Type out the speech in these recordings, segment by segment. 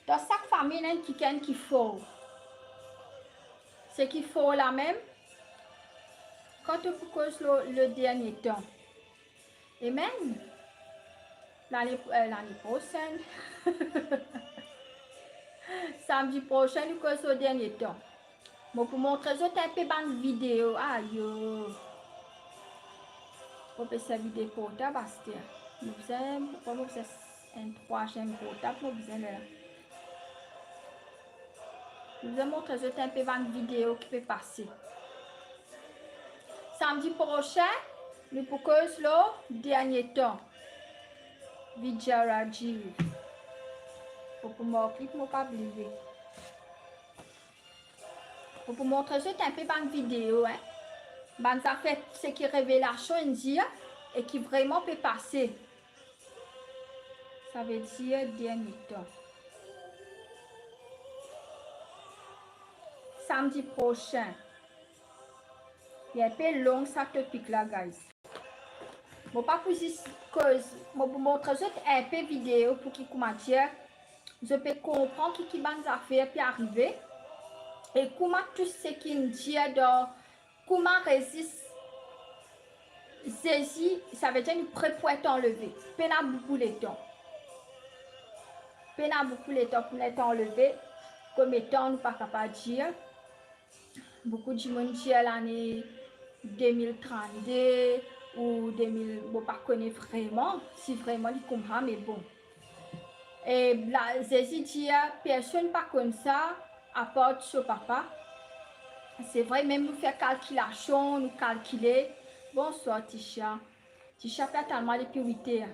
Dans chaque famille, il y a quelqu'un qui faut. Ce qu'il faut là même, quand tu causes le dernier temps. Et même l'année prochaine, samedi prochain, tu causes le dernier temps. Bon, pour montrer ça, tu as un peu de vidéo. Aïe, on peut faire vidéo portable, Bastien. Nous faisons, pourquoi nous faisons un troisième portable, nous faisons là. Nous allons montrer ça, un peu de vidéo qui peut passer. Samedi prochain, nous proposons le dernier temps. Vidjaraji. Pour moi, clip, moi pas oublier. Pour montrer ça, un peu de vidéo. Hein. Ben, ça fait ce qui révélation dire et qui vraiment peut passer. Ça veut dire dernier temps. Samedi prochain. Il y a un peu long ça topic là, guys. Bon, pas pour cause, bon, pour montrer ça un peu vidéo pour qui comment dire, je peux comprendre qui va nous affaires puis arriver et comment tout ce qui me dit dans comment résister. Saisi, ça veut dire une prêt pour être enlevé. Peine à beaucoup le temps. Peine à beaucoup le temps pour être enlevé. Comme étant, nous pas capable de dire. Beaucoup de gens disent l'année 2032 ou 2000, bon, pas connaître vraiment, si vraiment ils comprennent, mais bon. Et là, Jésus dit, personne pas comme ça, à part ce papa. C'est vrai, même nous faire calculation, nous calculer. Bonsoir, Tisha. Tisha fait tellement de purité.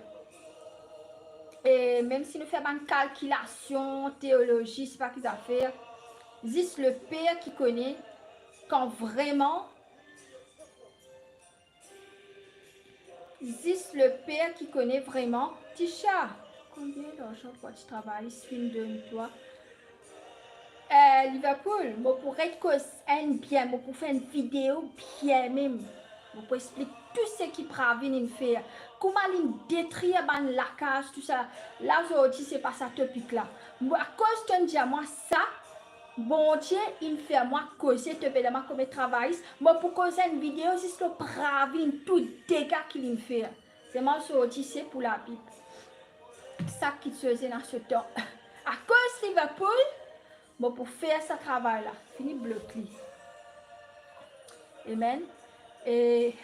Et même si nous faisons une calculation, théologie, c'est pas qu'ils a fait. Juste le Père qui connaît quand vraiment. Juste le Père qui connaît vraiment. Tisha, combien d'argent pour tu travailles? Film de toi. Liverpool, je pourrais être bien, je pourrais faire une vidéo bien même. Je pourrais expliquer tout ce qui prévient faire. Comment il détruit la cage, tout ça. Là, aujourd'hui, c'est pas ça topic là. À cause de dire moi ça, bon Dieu, il fait moi causer, te paie moi comme travail. Moi, pour causer une vidéo, c'est ce que prévient tout dégât qu'il fait. C'est moi aujourd'hui, c'est pour la Bible. Ça qui se faisait dans ce temps. À cause de Liverpool, bon, pour faire ce travail-là, fini bloqué. Amen. Et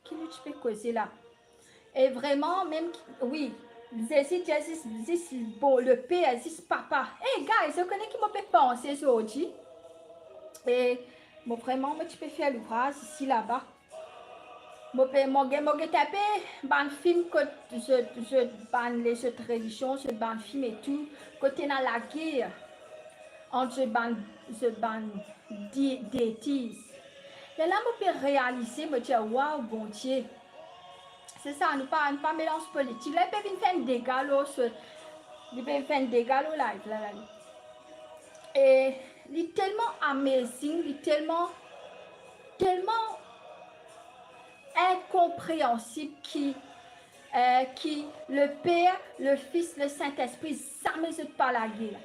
qui tu peux causer là? Et vraiment, même, oui, Jésus, bon, le père, Jésus, papa. Hey, guys, je connais qui me peut penser aujourd'hui. Et bon, vraiment, tu peux faire l'ouvrage ici, là-bas. Moi, je taper un film que je ban les religions, je ban film et tout. Côté dans la guerre. Entre je ban détise. Et là, je peux réaliser, me dire, waouh, bon Dieu. C'est ça, nous pas mélange politique. Là, ils peuvent faire un dégât, ils peuvent faire un dégât au live. Là. Et il est tellement amazing, il est tellement incompréhensible qui le Père, le Fils, le Saint-Esprit, ça ne me pas la guerre.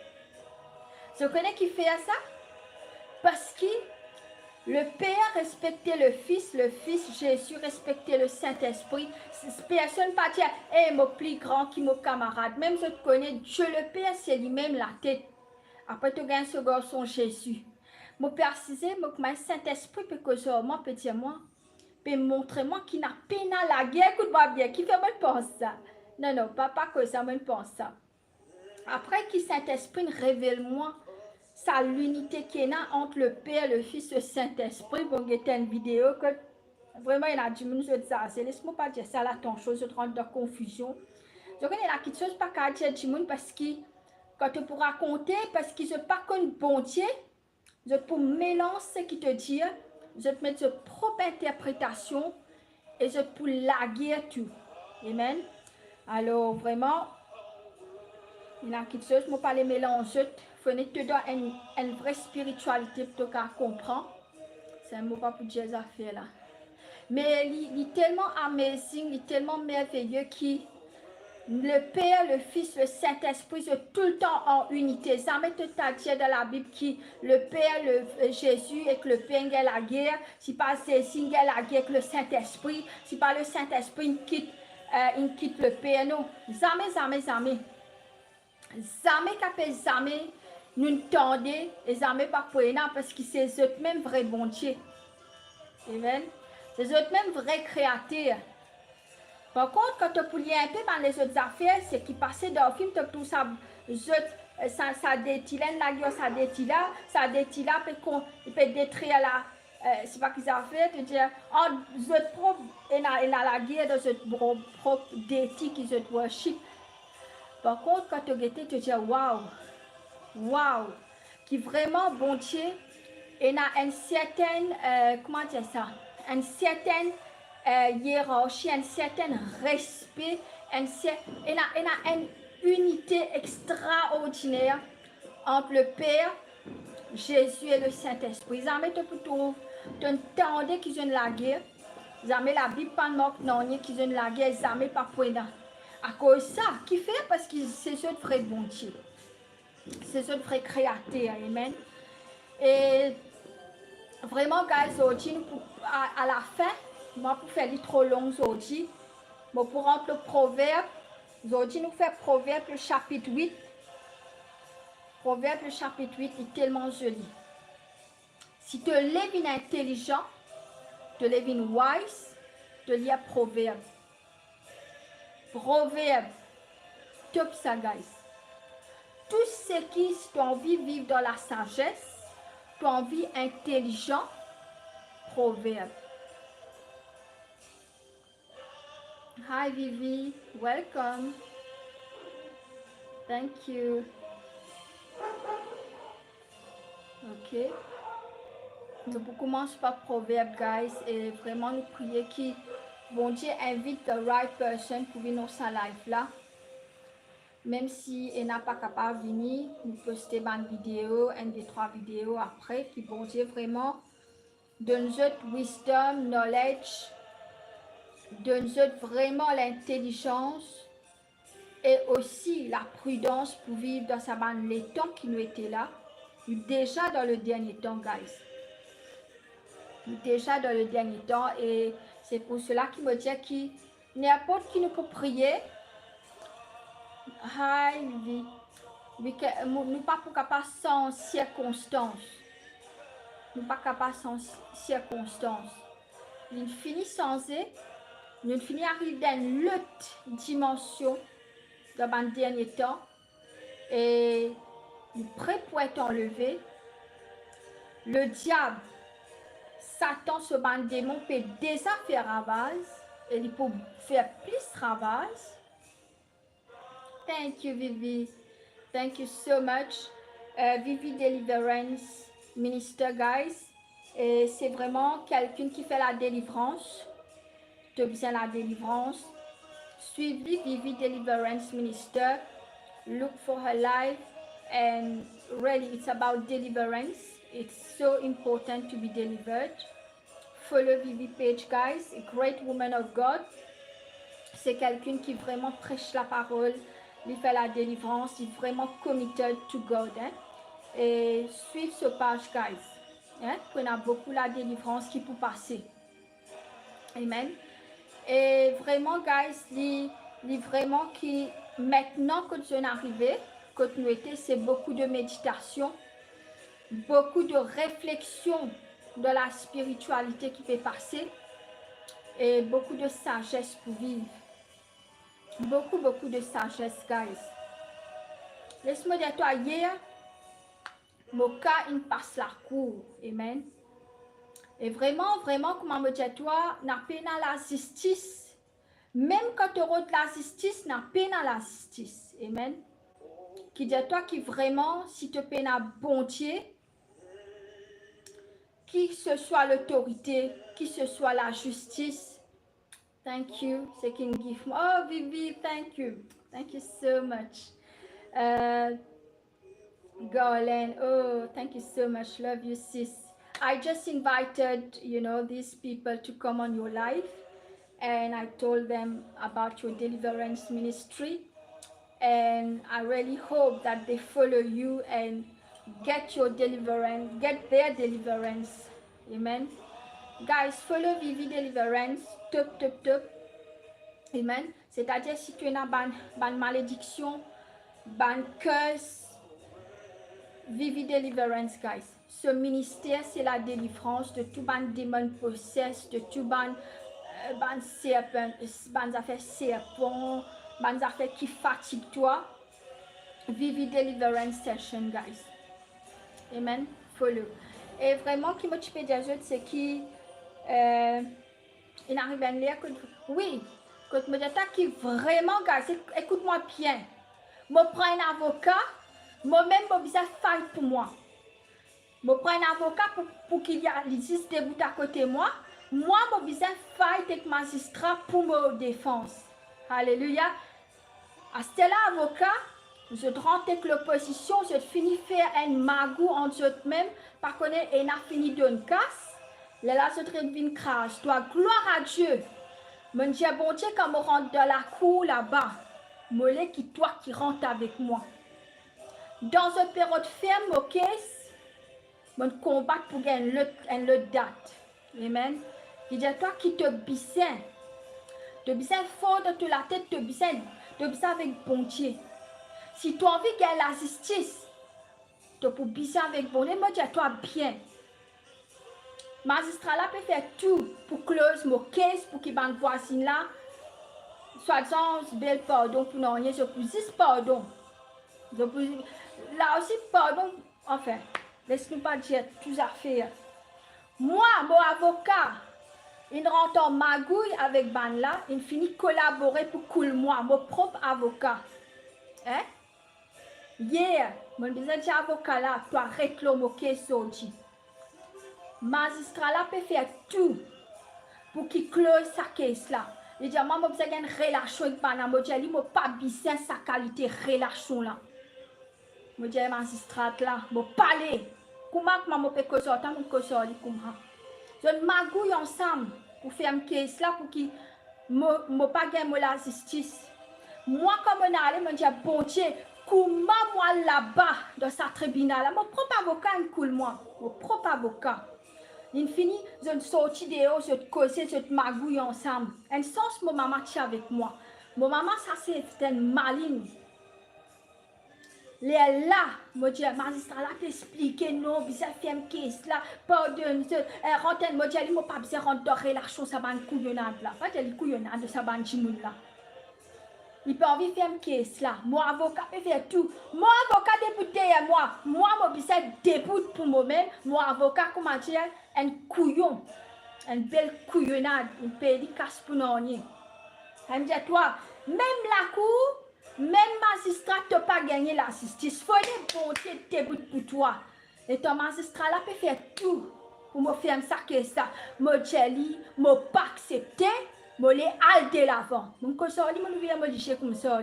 Je connais qui fait ça? Parce que le Père respectait le Fils Jésus respectait le Saint-Esprit. Personne ne peut dire, hey, mon plus grand qui mon camarade. Même je te connais, Dieu le Père, c'est lui-même la tête. Après, tu gagnes ce garçon Jésus. Je précise, mon Saint-Esprit peut que moi, peut dire moi, peut montrer moi qui n'a peine à la guerre. Écoute-moi bien, qui fait moi penser ça? Non, pas que ça me pense ça. Après, qui Saint-Esprit révèle-moi ça l'unité qu'il y a entre le Père, le Fils et le Saint-Esprit. Bon, il y a une vidéo que vraiment il a du monde de ça. Laisse-moi pas dire ça là, ton chose, je te rends de confusion. Je connais la petite chose pas qu'à dire du monde parce que quand tu pourras raconter, parce que je pas qu'un bon Dieu, je peux mélanger ce qui te dit, je te mettre de propre interprétation et je peux laguer tout. Amen. Alors vraiment, il y a quelque chose, je ne pas les mélanger. Il faut te donner une vraie spiritualité pour te comprendre. C'est un mot pas pour dire ça fait là. Mais il est tellement amazing, il est tellement merveilleux qui Le Père, le Fils, le Saint-Esprit sont tout le temps en unité. Ça met tout à dire dans la Bible qui le Père, Jésus et que le Père est la guerre. Si pas Jésus est la guerre avec le Saint-Esprit, si pas le Saint-Esprit il quitte le Père. Non, jamais, jamais, jamais. Jamais qu'appelle jamais nous tendez et jamais pas pour parce que c'est eux même vrai bon Dieu. Amen. C'est eux même vrai créateurs. Par contre, quand tu poulies un peu dans les autres affaires, c'est qui passait dans le film, tu trouves ça, ça détile la gueule, ça détile là, peut détruire la, c'est pas qu'ils ont fait, tu dis, en autres propres, et la guerre dans autres propres déti qu'ils ont worship. Par contre, quand tu regardes, tu dis, waouh, waouh, qui vraiment bon Dieu, et il a une certaine, comment dire ça, une certaine hiérarchie, un certain respect, il a une unité extraordinaire entre le Père, Jésus et le Saint-Esprit. Ils ont plutôt entendez qu'ils ont la guerre. Ils ont la Bible pas de non qu'ils ont la guerre, ils ont pas pour à cause de ça, qui fait parce que c'est ce vrai bon Dieu. C'est ce vrai créateur, amen. Et vraiment, guys, aujourd'hui, à la fin, moi, pour faire trop long aujourd'hui, bon, pour rentrer le proverbe, aujourd'hui, nous faisons proverbe le chapitre 8. Proverbe le chapitre 8 est tellement joli. Si tu lèves une intelligent, tu lèves une wise, tu lis un proverbe. Proverbe, top ça, guys. Tout ce qui tu as envie de vivre dans la sagesse, tu as envie intelligent, proverbe. Hi Vivi, welcome. Thank you. Ok. Nous commençons par proverbe, guys, et vraiment nous prier que bon Dieu invite the right person pour venir dans sa life là. Même si elle n'a pas capable de venir, nous poster une vidéo, une des 3 vidéos après, qui bon Dieu vraiment donne-nous wisdom, knowledge, donne-nous vraiment l'intelligence et aussi la prudence pour vivre dans sa bande les temps qui nous étaient là, déjà dans le dernier temps, guys. Déjà dans le dernier temps, et c'est pour cela qu'il me dit que n'importe qui nous peut prier. Nous pas capables sans circonstance. Nous pas capables sans circonstance. Nous finissons sans eux. Nous finissons arriver dans une autre dimension dans le dernier temps. Et nous prêts pour être enlevés. Le diable, Satan, ce ban démon peut déjà faire ravage. Et il peut faire plus ravage. Thank you, Vivi. Thank you so much. Vivi Deliverance Minister, guys. Et c'est vraiment quelqu'un qui fait la délivrance. Tu as besoin de la délivrance. Suivez Vivi Deliverance Minister. Look for her life. And really, it's about deliverance. It's so important to be delivered. Follow Vivi page, guys. A great woman of God. C'est quelqu'un qui vraiment prêche la parole. Il fait la délivrance, il est vraiment committed to God. Hein? Et suivez ce page, guys. Hein? On a beaucoup la délivrance qui peut passer. Amen. Et vraiment, guys, il vraiment qui, maintenant que nous sommes arrivés, que nous étions, c'est beaucoup de méditation, beaucoup de réflexion de la spiritualité qui peut passer et beaucoup de sagesse pour vivre. Beaucoup de sagesse, guys. Laisse-moi dire toi hier, mon cas, il passe la cour. Amen. Et vraiment, comment me dire toi, n'a pas la justice. Même quand tu auras de la justice, n'a pas la justice. Amen. Qui dit toi qui vraiment, si tu peines à bon Dieu, qui que ce soit l'autorité, qui ce soit la justice. Thank you. C'est qui give me. Oh, Vivi, thank you. Thank you so much. Garland, oh, thank you so much. Love you, sis. I just invited, these people to come on your live. and I told them about your deliverance ministry, and I really hope that they follow you and get your deliverance, get their deliverance. Amen. Guys, follow Vivi Deliverance, top, top, top. Amen. C'est-à-dire si tu es dans une malédiction, une curse, Vivi Deliverance, guys. Ce ministère, c'est la délivrance de tout ban démon possess, de tout ban serpent, ban affaires serpent, ban affaires qui fatigue toi. Vivi Deliverance Session, guys. Amen. Follow. Et vraiment, qui m'a tué des autres, c'est qui il arrive à lire que oui, quand me dit qui vraiment, guys, écoute-moi bien. Je prends un avocat, moi-même, je besoin fight pour moi. Je prends un avocat pour qu'il y ait les debout à côté de moi. Moi, je besoin fight avec magistrat pour me défendre. Alléluia. À ce là avocat, je rentre avec l'opposition, je finis faire un magou entre eux-mêmes, par contre, et a fini d'une casse. Là, je traite une crash. Toi, gloire à Dieu. Mon Dieu, bon Dieu, quand je rentre dans la cour là-bas, mollet qui toi qui rentre avec moi. Dans une période ferme, ok, mon combat pour gagner une date. Amen. Il dit à toi qui te bissin fort de toute la tête, te bissin avec bon Dieu. Si tu as envie de gagner la justice, tu peux bissin avec bon Dieu, moi dis à toi bien. Magistrat là peut faire tout pour close mon case pour qu'il y ait une voisine là. Soit-disant, bel pardon pour non, je peux dire pardon. Là aussi, pardon, enfin, laisse-nous pas dire tout à faire. Moi, mon avocat, il rentre en magouille avec Ban là, il finit collaborer pour cool moi, mon propre avocat. Hein? Hier, mon deuxième avocat là, toi réclame au case sorti. Magistrat là peut faire tout pour qu'il close sa case là. Il dit, moi, je veux une relation avec Ban là, je dis, je pas besoin sa qualité relation là. Je dis, magistrat là, je parler. Comment je peux causer autant de causer comment? Je magouille ensemble pour faire une case là pour qu'il ne pas gagner la justice. Moi, comme on a allé, je dis, bon Dieu, comment moi là-bas, dans sa tribunal là, mon propre avocat, il coule moi. Mon propre avocat. Il finit, je sortis dehors, je causer, je magouille ensemble. Un sens, mon maman tient avec moi. Mon maman, ça c'est une maligne. Les là, je dis, magistrat là, t'expliquer, non, bizarre, faire une caisse là, pardon, rentre, je dis, il ne pas besoin de rentrer la chose, ça va une couillonnade là. Pas de couillonnade de ça va une chimoun là. Il peut envie de faire une caisse là. Mon avocat peut faire tout. Mon avocat député et moi je besoin déboute pour moi-même. Mon avocat, comment dire, un couillon, une belle couillonnade, une pays casse pour nous. Elle me dit, toi, même la cour, même magistrat n'a pas gagné la justice. Il faut des bontés déboute pour toi. Et ton magistrat là peut faire tout pour me faire ça que ça. Mon jelly, mon pas accepté. Je l'ai aldé l'avant. Je suis sorti, je suis allé chez comme ça.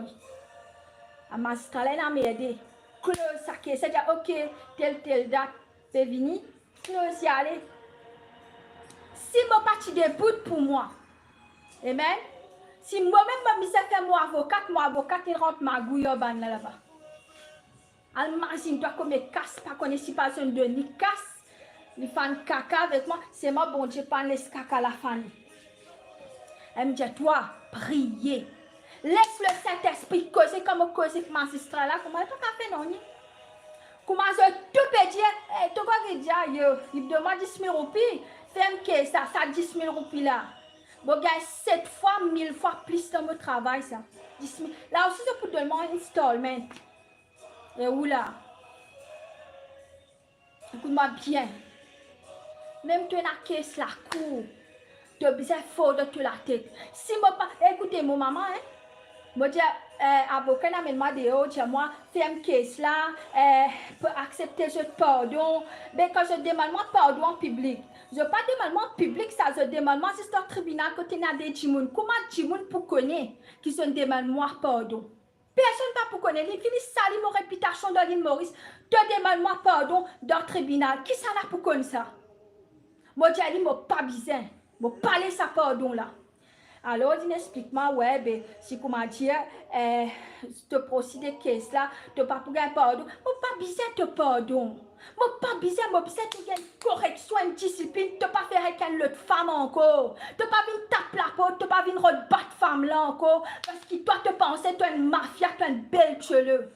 Le magistrat là, il m'a aidé. Close ça, c'est-à-dire, ok, telle date, c'est fini. Close y aller. Si je parti debout pour moi, amen. Si moi-même, je fais mon avocat, il rentre ma gouille là-bas. Alors, imagine-toi comme il casse, pas qu'on est pas de ni casse. Il fait un caca avec moi, c'est moi, bon Dieu, pas laisse caca la famille. Elle me dit, toi, priez. Laisse le Saint-Esprit causer comme causer avec magistrat là. Comment tu as fait, non? Comment je tout peux dire? Tu vas dire, il me demande 10 000 roupies. Fais-moi ça 10 000 roupies là. Bon, gars, 7 fois, 1000 fois plus dans mon travail, ça. 10 000. Là aussi, je peux demander un installment. Et où là? Écoute-moi bien. Même tu as une caisse la cour. Tu as besoin fort de toute la tête. Si moi pas, écoutez mon maman, hein, moi dis avocat m'amène-moi dehors, dis moi fais une caisse là, pour accepter ce pardon. Mais quand je demande moi pardon en public, je pas demande moi en public ça, je demande moi c'est un tribunal côté na des Jimoun. Comment Jimoun pour connaître qui se demande moi pardon? Personne pas pour connaître. Il finit salir mon réputation dans l'île Maurice. Te demande moi pardon dans le tribunal. Qui ça là pour connaître ça? Moi dis moi pas besoin. Bon, parler ça pardon là. Alors, il explique-moi, ouais, ben, si comment dire, te procéder caisse là, te pas pour gagner pardon. Moi, pas besoin de pardon. Moi, pas besoin, moi, besoin de une correction, une discipline, te pas faire avec une autre femme encore. Te pas venir taper la porte, te pas venir rebattre femme là encore. Parce que toi, te pensais, tu es une mafia, tu es une belle cheveux.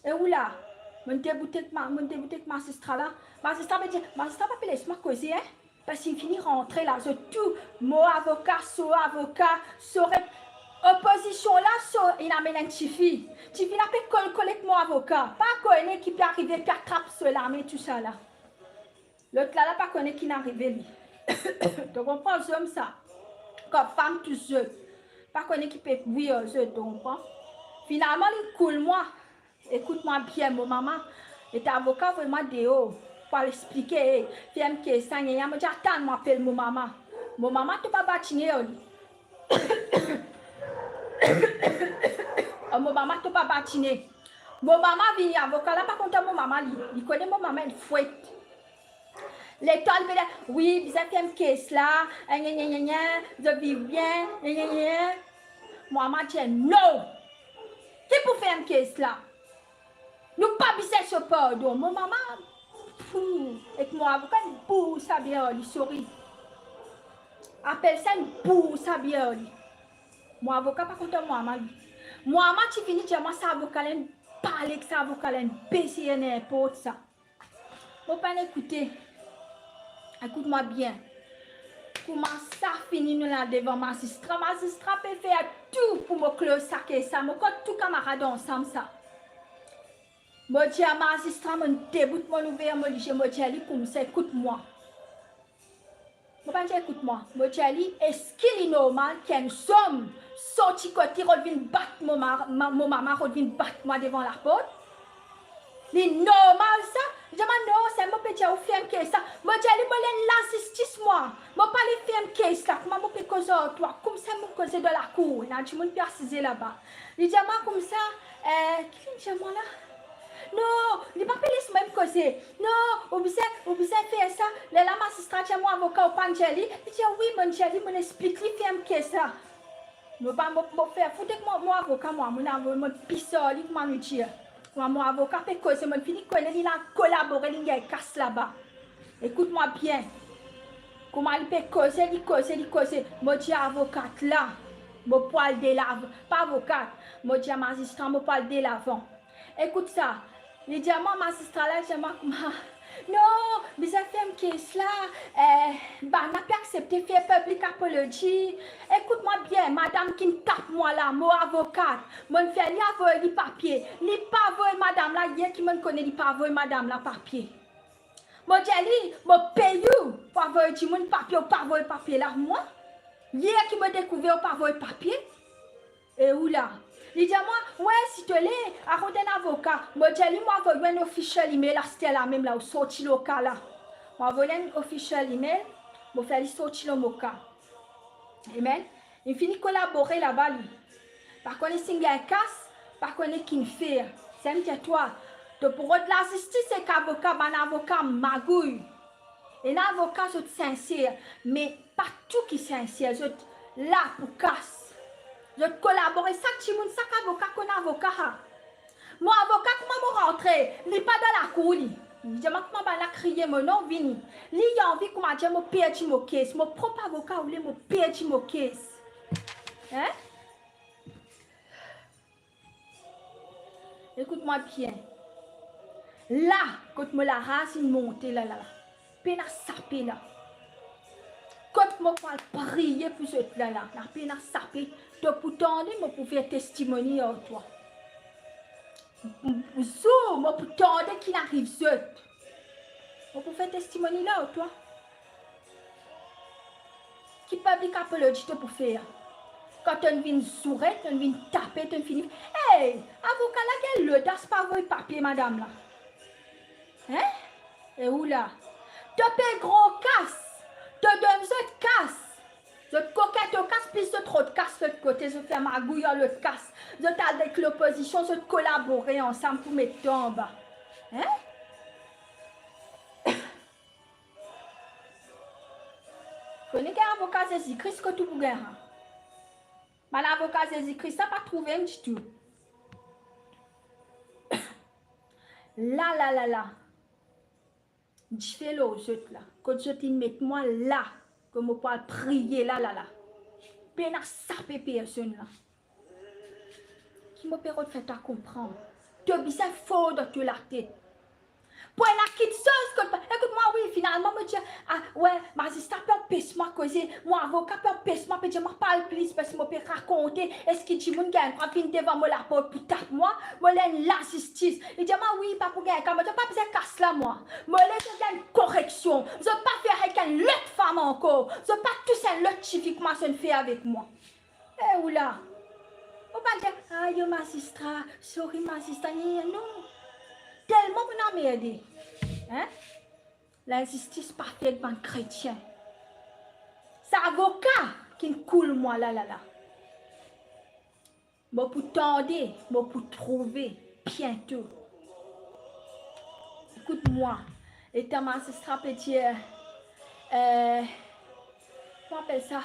Et où là? Mon débouté avec ma sestra là. Ma sestra me dit, ma sestra pas laisse-moi causer, hein? Parce qu'il finit rentrer là, je tout, mon avocat, saurait. Opposition là, il amène un Tifi. Tifi n'a pas collé mon avocat. Pas connaître qui peut arriver, qui attrape cela, mais tout ça là. L'autre là, pas connaître qui n'est arrivé lui. Tu comprends, j'aime ça. Comme femme, tout seul. Pas connaître qui peut, oui, je comprends. Finalement, il coule moi. Écoute-moi bien, mon maman. Et ta avocat, vraiment dehors. Pour l'expliquer. Fais-moi que ça, il y a dit, attends, m'appelle mon maman. Mon maman, tu pas bâtiner. Mon maman, tu pas bâtiner. Mon maman vient, avocat là, pas contre mon maman, il connaît mon maman, il fouette. L'étoile veut dire, oui, vous avez fait une caisse là, je vis bien, Moi, maman dit, non. Qui pour faire une caisse là? Nous pas besoin de ce pardon. Mon maman, avec mon avocat, il boue sa bière, il sourit. Appelle ça une boue sa bière. Mon avocat, pas contre moi, maman. Moi, maman, tu finis de dire, moi, ça avocat, il parle avec ça avocat, il baisse n'importe ça. Faut pas l'écouter. Écoute-moi bien. Comment ça finit nous là devant ma magistrat? Magistrat peut faire tout pour me clore ça, ça. Me compte tout camarade ensemble ça. Je dis à ma magistrat, je déboute mon ouvert, je dis à lui comme ça, écoute-moi. Je ne dis pas écoute-moi. Je dis à lui, est-ce qu'il est normal qu'un homme sorti côté, revient battre mon maman, revient battre moi devant la porte? C'est normal ça? Je dis non, c'est mon petit ou faire que ça. Je dis à lui, je la justice moi. Je ne pas les faire que ça. Comment je peux causer toi? Comme ça, je cause de la cour. Là, tu me persiser là-bas. Il dit à moi comme ça, qui dit à moi là? Non, il ne pas laisser même causer. Non, vous faire ça. Là, ma assistante, mon avocat au Panjali. Il dit oui, mon Jali, mon explique, il fait que ça. Je ne vais pas faire. Faut que mon avocat, mon pisseur, il m'a dit. Mon avocat peut causer, mon fini connaît, il a collaboré, il a casse là-bas. Écoute-moi bien. Comment il peut causer, il cause. Moi, je avocat là. Mon poil de l'avant. Pas avocat. Moi, je magistrat, mon poil de l'avant. Écoute ça. Il dit à moi, magistrat là, je dis non, mais ça fait un case là. Bah, n'a pas accepté de faire public apology. Écoute-moi bien, madame qui me tape moi là, mon avocat. Mon fait, il a volé les papiers. Il pas volé madame là, hier qui me connaît, il pas volé madame là, papier. Moi, j'ai dit, je paye pour avoir dit mon papier ou pas volé papier là, moi. Hier qui me découvert ou pas volé papier. Et où là? Il dit à moi, ouais, si tu l'es, arrête un avocat. Moi, j'ai dit, moi, je vais un officiel email, là, c'était là même, là, au sorti local, là. Moi, je vais un officiel email, je vais faire le sorti local. Amen. Il finit collaborer là-bas, lui. Par contre, il y a un casse, par contre, il fait. C'est un petit toi. De pour de la justice, c'est qu'avocat, un avocat magouille. Et un avocat, c'est sincère, mais pas tout qui est sincère. C'est là pour casse. Je collabore, ça tu mon sac avocat qu'on avocat. Mon avocat comment me rentrer, il n'est pas dans la cour. Je me comment la crier mon nom vini. Il y a envie comment dire mon perdre mon caisse, mon propre avocat voulait mon perdre mon caisse. Hein? Écoute-moi bien. Là, quand me la race il monte là. Peine à saper là. Quand me parle prier pour ce là, la peine à saper. De pourtant, je peux faire testimonier en toi. Je peux tendre qu'il arrive seul. Je peux faire testimonier là en toi. Qui public apologie te pour faire? Quand tu viens sourire, tu viens taper, tu finis. Hey, avocat là, quel l'audace pas voir papier, madame là. Hein? Et où là? Tu fais gros casse. Tu donnes cette casse. Je coquette au casse, puis je trop de casse de l'autre côté, je fais ma gouille à l'autre casse. Je t'aide avec l'opposition, je collaborer ensemble pour mettre toi en bas. Hein? Connais qu'un avocat, c'est Christ que tu peux gagner. Mon avocat Jésus-Christ n'a pas trouvé un du tout. Là. Je fais là aux autres là. Quand je te mets moi là, comme on peut prier là. Peine à saper personne là. Qui me permet de faire comprendre. Tu as besoin fort de la tête. Pour une petite chose, écoute-moi, oui, finalement, me dire, ah, ouais, magistrat peut empêcher moi causer, mon avocat peut empêcher moi, peut dire, moi, parle plus, parce que moi, peut raconter, est-ce que tu m'as gagné, quand il devant moi la porte pour taper moi, moi, la justice. Il dit, moi, oui, pas pour gagner, quand je pas besoin de casser là, moi. Moi, je gagne correction. Je ne veux pas faire avec une autre femme encore. Je ne veux pas tout ça, l'autre civique, moi, ça ne fait avec moi. Eh, ou là? On va dire, ah, yo, magistrat, sorry, magistrat, non. Tellement vous n'avez aidé. Hein? La justice parfaite dans le chrétien. C'est avocat qui coule moi là. Moi pour tendre, moi pour trouver bientôt. Écoute-moi. Et ta magistrat peut dire, comment on appelle ça?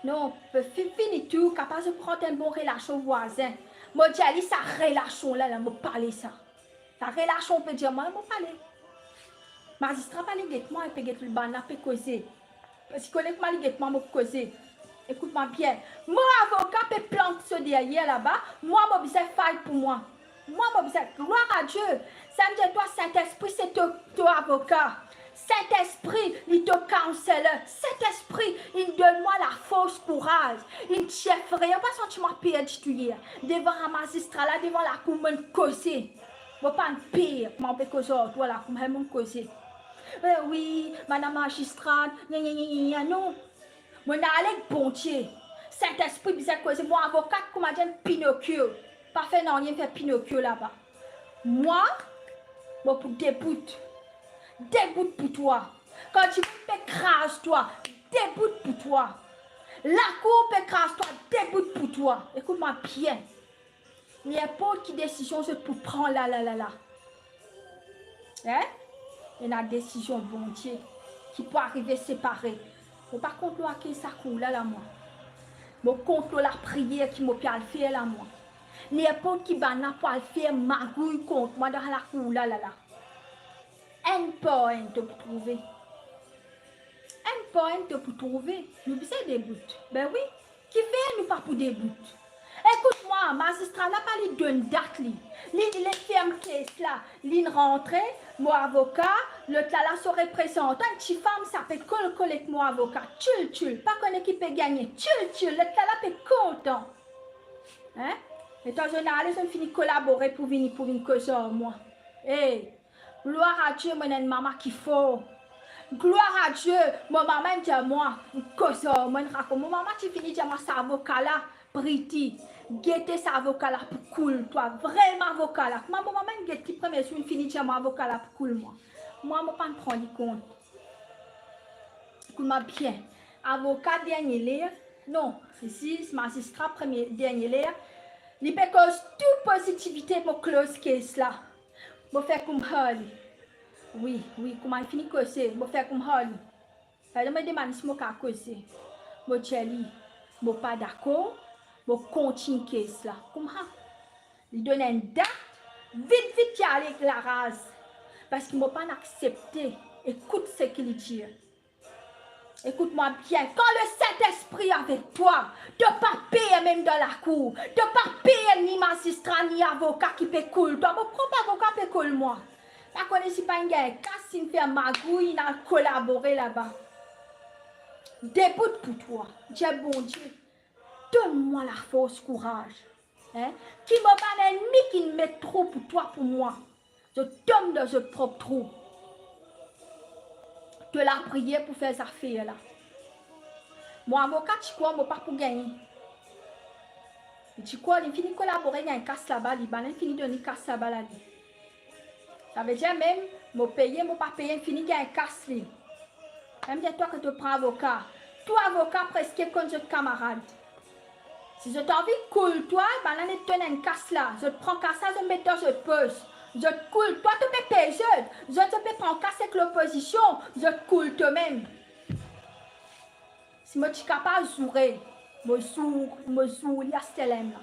Non, finir tout, capable de prendre une bonne relation voisin. Moi, j'ai dit sa relation là, moi parler ça. Ta relation peut dire, moi, parler. Magistrat pas les guettes moi et peut guetter le ban là peut causer. Parce que connaît moi les guettes moi causer. Écoute-moi bien. Mon avocat peut planter ce derrière là-bas. Moi mon besoin faille pour moi. Moi mon besoin gloire à Dieu. Ça me dit toi Saint-Esprit c'est ton avocat. Saint-Esprit, il te cancelle. Saint-Esprit, il donne-moi la force, courage. Il ne chef rien. Pas sentiment perdu hier. Devant un magistrat là, devant la cour, me causer. Je ne pas pire. Je peux causer. Voilà, pour me causer. Oui, madame magistrate, non. Moi, je suis bon Dieu. Saint-Esprit, bizarre cause. Moi, avocat, comme m'a dit Pinocchio. Pas fait non, rien fait Pinocchio là-bas. Moi, pour déboute. Déboute pour toi. Quand tu m'écrases toi, déboute pour toi. La cour écrase toi, déboute pour toi. Écoute-moi bien. Il n'y a pas de décision pour prendre là. Hein? Il y a une décision bon Dieu qui peut arriver séparée. Mais par contre, là, qui ça coule là, moi. Mais contre la prière qui m'a fait là, moi. N'importe qui va pas faire magouille contre moi dans la cour là. Un point pour trouver. Un point pour trouver. Nous besoin des bouts. Ben oui. Qui fait nous pas pour des bouts? Écoute-moi, magistrat n'a pas d'une date. Il ferme caisse là. Il rentre, mon avocat, l'autre là, son représentant, une petite femme, ça peut coller avec mon avocat. Tchul. Pas qu'on qui peut gagner. Tchul. L'autre là, peut content. Hein? Et en général, ils ont fini de collaborer pour venir causer moi. Hey, gloire à Dieu, mon maman qui faut. Gloire à Dieu, mon maman dit à moi, cause moi raconte. Mon maman qui finit de dire moi, cet avocat là, Briti, guettez cet avocat là pour cool, toi, vraiment avocat là. Maman guette qui premier jour, finit de dire moi, avocat là pour cool moi. Moi, je ne pas prendre compte. Écoute-moi bien, avocat dernier l'air, non, ici, magistrat premier dernier l'air. Il peut cause toute positivité pour close case là. Je faire comme Holly. Oui, comment il finit causer. Je faire comme Holly. Je me demande si je peux causer. Je ne suis pas d'accord. Je continue case là. Comment? Il donne une date. Vite, qui allait avec la race. Parce qu'il ne m'a pas accepté. Écoute ce qu'il dit. Écoute-moi bien, quand le Saint-Esprit est avec toi, tu ne pas payer même dans la cour, tu ne pas payer ni magistrat ni avocat qui peut couler. Toi, mon propre avocat peut couler moi. Je ne connais pas un gars, quand il fait magouille, il a collaboré là-bas. Déboute pour toi. Dieu bon Dieu, donne-moi la force, courage. Hein? Qui me bat un ennemi qui me met trop pour toi, pour moi. Je tombe dans ce propre trou. De la prière pour faire ça affaire là. Mon avocat, tu crois, je ne pas pour gagner. Tu crois, il finit de collaborer, il y a un casse là-bas, il finit de donner casse là-bas. Ça veut dire même, je paye, je pas payer, il finit de gagner un casse là. Même dire toi que tu prends avocat. Toi, avocat, presque comme un camarade. Si je t'envie de cool, toi, je te donne un casse là. Je te prends casse là, je te mets dans une pause. Je te coule, toi tu peux payer, je te peux prendre casse avec l'opposition, je te coule toi-même. Si moi tu es capable de jouer, me sous l'Astelem là.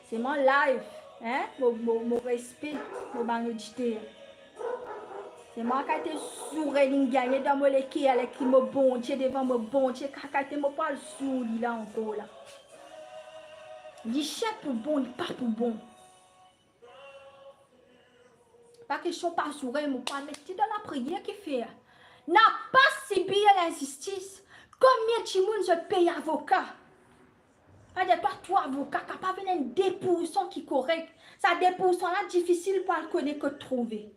C'est mon live, hein, mon respect, mon banodité. C'est moi qui ai souré gagné dans mon équipe avec qui me bon Dieu devant mon bon Dieu, qui me parle sous là encore là. Il cherche pour bon, il pas pour bon. Pas question pas sourire, mais pas mettre dans la prière qui fait. N'a pas subi l'injustice. Combien de monde je paye avocat? Pas de toi avocat, capable de venir 2% qui est correct. Ça 2% là difficile pour le connaître que trouver.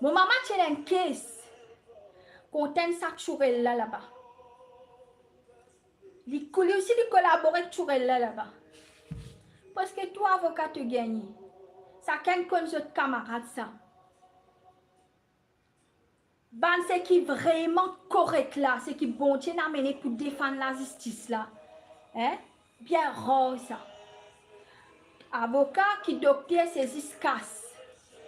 Mon maman tient une caisse. Contente ça churel là-bas. Il coule aussi de collaborer avec churel là-bas. Parce que toi avocat te gagne. Ça qu'un comme autre camarade ça. Ben c'est qui vraiment correct là, c'est qui bon Dieu n'a mené pour défendre la justice là. Hein? Bien rare ça. Avocat qui docteur ses escasses.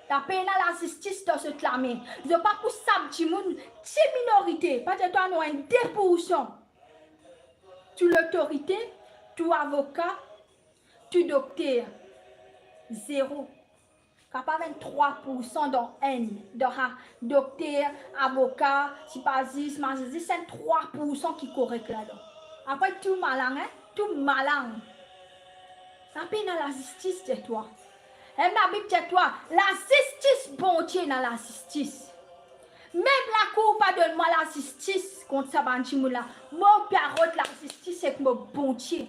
La peine à la justice dans cette main. Je ne pas pour ça petit monde, c'est minorité. Pas de toi, nous un 2%. Tu l'autorité, tu avocat, tu docteur. 0. Capable 23% dans N. Dans docteur, avocat, si pas 10, c'est 3% qui est correct là-dedans. Après, tout malin, hein? Tout malin. La peine à la justice de toi. Et ma Bible de toi, la justice, bon Dieu, dans la justice. Même la cour, pardonne-moi la justice contre ça, là. Mon parole, la justice, c'est que mon bon Dieu.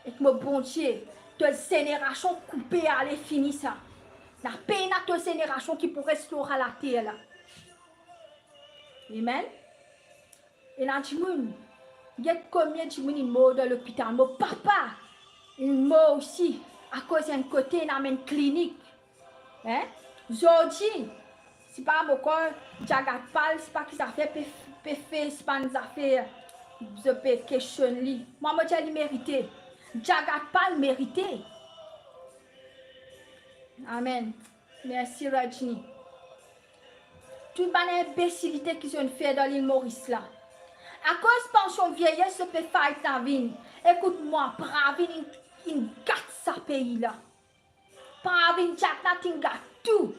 Et que mon bon Dieu, de génération coupée, allez finir ça. La peine à toute génération qui pourrait se restaurer à la terre là. Amen. Et là, tu il y a combien de gens qui meurent dans l'hôpital? Mon papa, il meurt aussi à cause d'un côté dans une clinique. Hein? Aujourd'hui, c'est pas mon corps, j'agarde pas, c'est pas qu'ils ont fait, c'est pas qu'ils ont fait, je peux questionner. Moi, je mérité. J'agarde pas le mérité. Amen. Merci, Rajni. Toute bonne imbécilité qu'ils ont fait dans l'île Maurice là. À cause pension vieillesse, je peux faire ta vie. Écoute-moi, Pravin, il gâte sa pays là. Pravin, il gâte tout.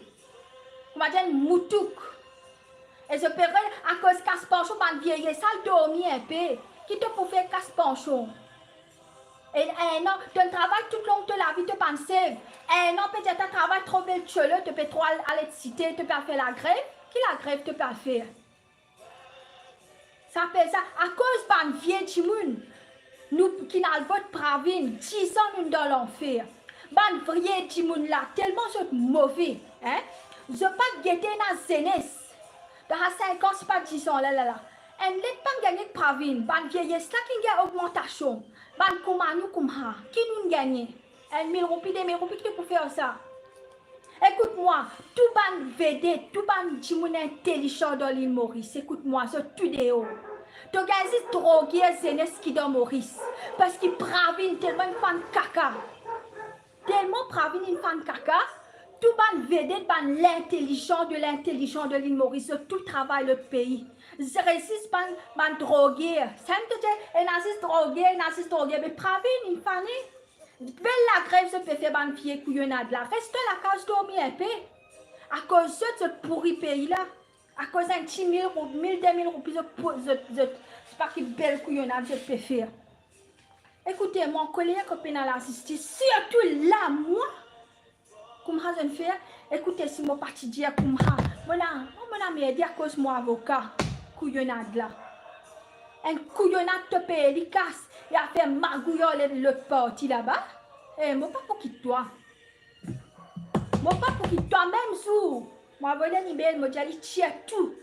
On va dire moutouk. Et je peux à cause casse pension, man vieillesse, ça dormir un peu. Qui te peut faire casse pension? Et un an, tu travailles tout le long de la vie, tu penses. Un an, peut-être tu travailles trop belle cheveux, tu peux trop aller te citer, tu peux faire la grève. Qui la grève tu peux faire? Ça fait ça. À cause de vieux Timoun, nous qui n'avons pas de pravine, 10 ans nous dans l'enfer. Ban vieux Timoun là, tellement c'est mauvais. Hein? Je ne pas guetter dans la jeunesse. Dans 5 ans, ce n'est pas 10 ans là. Elle n'est pas gagné de pravine. Ban vieillesse là qui a augmentation. Ban koumanou koumha. Qui nous gagne? 1000 roupies, 2000 roupies, qui peut faire ça? Écoute-moi, tout ban vedette, tout ban Timoun intelligent dans l'île Maurice. Écoute-moi, c'est tout des hauts. Tu as drogué jeunesse qui dans Maurice. Parce qu'il pravine tellement une fan caca. Tellement pravine une fan caca. Tout ban vedette, ban l'intelligent de l'île Maurice. Tout travail de notre pays. Je résiste ban drogué. Ça me dit, elle assiste drogué. Mais pravine une fan. Belle la grève se peut faire ban pied couillonnade là. Reste la case dormir un peu. À cause de ce pourri pays là. À cause d'un petit 1000, 2000 roupies, c'est pas qu'il belle couillonnade je peux faire. Écoutez, mon collègue qui est dans la justice, surtout là, moi, comme je ne fais, écoutez, si mon parti dit comme ça, mon ami dit à cause de mon avocat, couillonnade là. Un couillonnade te paye, il casse, il a fait magouiller l'autre parti là-bas. Et moi, pas pour quitter toi. Moi, pas pour quitter toi, même sous. Moi, je vais dire, moi, je tiens tout.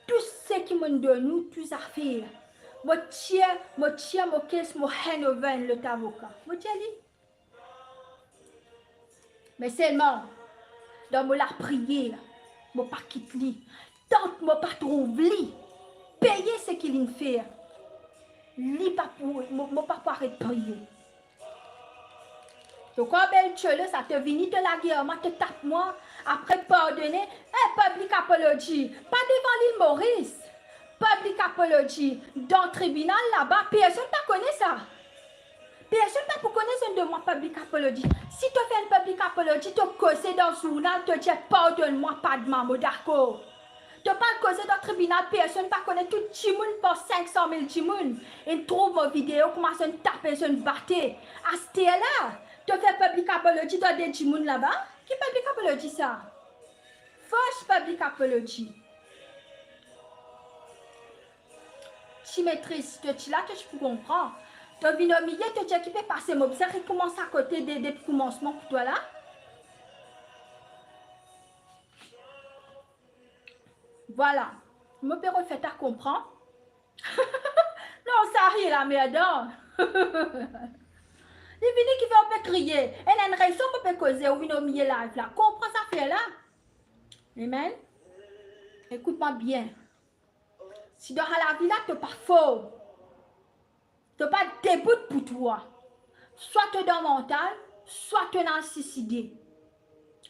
Tout ce qui me donne, nous, tous affaires. Moi, tiens, mon caisse, mon hand le avocat. Moi, je dis. Mais seulement, dans mon la prière, moi, pas quitter lui. Tant que moi, pas trouver payer ce qu'il me fait. Lui, pas pour, moi, pas pour arrêter de prier. Donc, quand belle chole, ça te vient de la guerre, moi te tape moi, après pardonner, public apology, pas devant l'île Maurice, public apology dans le tribunal là-bas, personne ne connaît ça. Personne ne connaît de moi public apology. Si tu fais un public apology, tu causes dans le journal, tu dis pardonne-moi, pas de maman, d'accord. Tu pas causé dans le tribunal, personne ne connaît tout le monde pour 500 000 timoun. Et trouve ma vidéo, commence à taper, à battre. À ce là tu fais public apology dans des timoun là-bas. Qui public apology ça? First public apology. Tu maîtrises, tu là, tu peux comprendre. Tu viens au milieu, tu dis qu'il peut passer, mais ça recommence à côté des commencements pour toi là. Voilà. Je me perds fait à comprendre. Non, ça arrive la merde. Les vignes qui vont me crier. Elle a une raison pour me causer ou une au milieu live là. Comprends ça fait là. Amen. Écoute-moi bien. Si dans la vie là, tu n'es pas faux. Tu n'es pas début pour toi. Soit tu es dans le mental, soit tu es dans le suicide.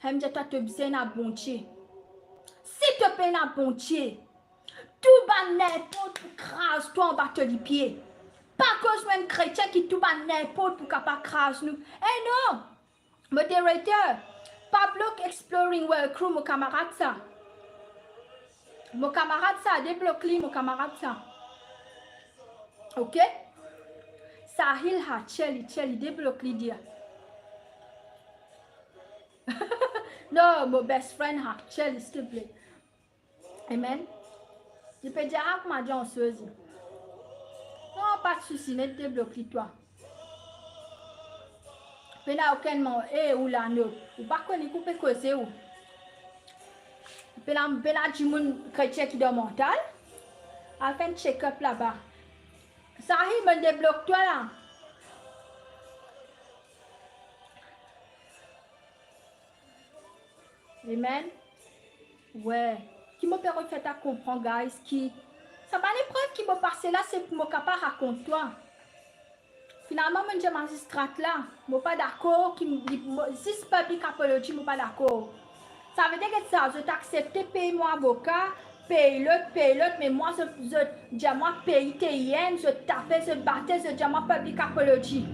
Je me dis, toi, tu es besoin d'un bon Dieu. Si tu es un bon Dieu, tout va n'importe où crase toi en bas de pied. Pas cause même chrétien qui tout va n'importe où capable crase nous. Eh non! Moderator, Pablo Exploring World Crew, mon camarade ça. Mon camarade ça, débloque-lui, mon camarade ça. Ok? Sahil ha, Chelly, débloque-lui dire. Non, mon best friend ha, Chelly, s'il te plaît. Amen. Je peux dire à ma danseuse. Non, pas de souci, ne débloque-lui toi. Mais là, aucun moment, ou là, non. Ou pas qu'on y coupe causer ou. Là, du monde chrétien qui est mental. A fait un check-up là-bas. Ça arrive, me débloque toi là. Amen. Ouais. Qui me permet de faire comprendre, guys, qui. Ça va l'épreuve qui m'a passé là, c'est pour me capable raconter toi. Finalement, je suis magistrat là. Je ne suis pas d'accord. Si c'est public apology, je ne suis pas d'accord. Ça veut dire que ça, je t'accepte, paye moi avocat, paye l'autre, mais moi, je dis moi, paye TIN, je tape, je battais, je dis moi, public apology.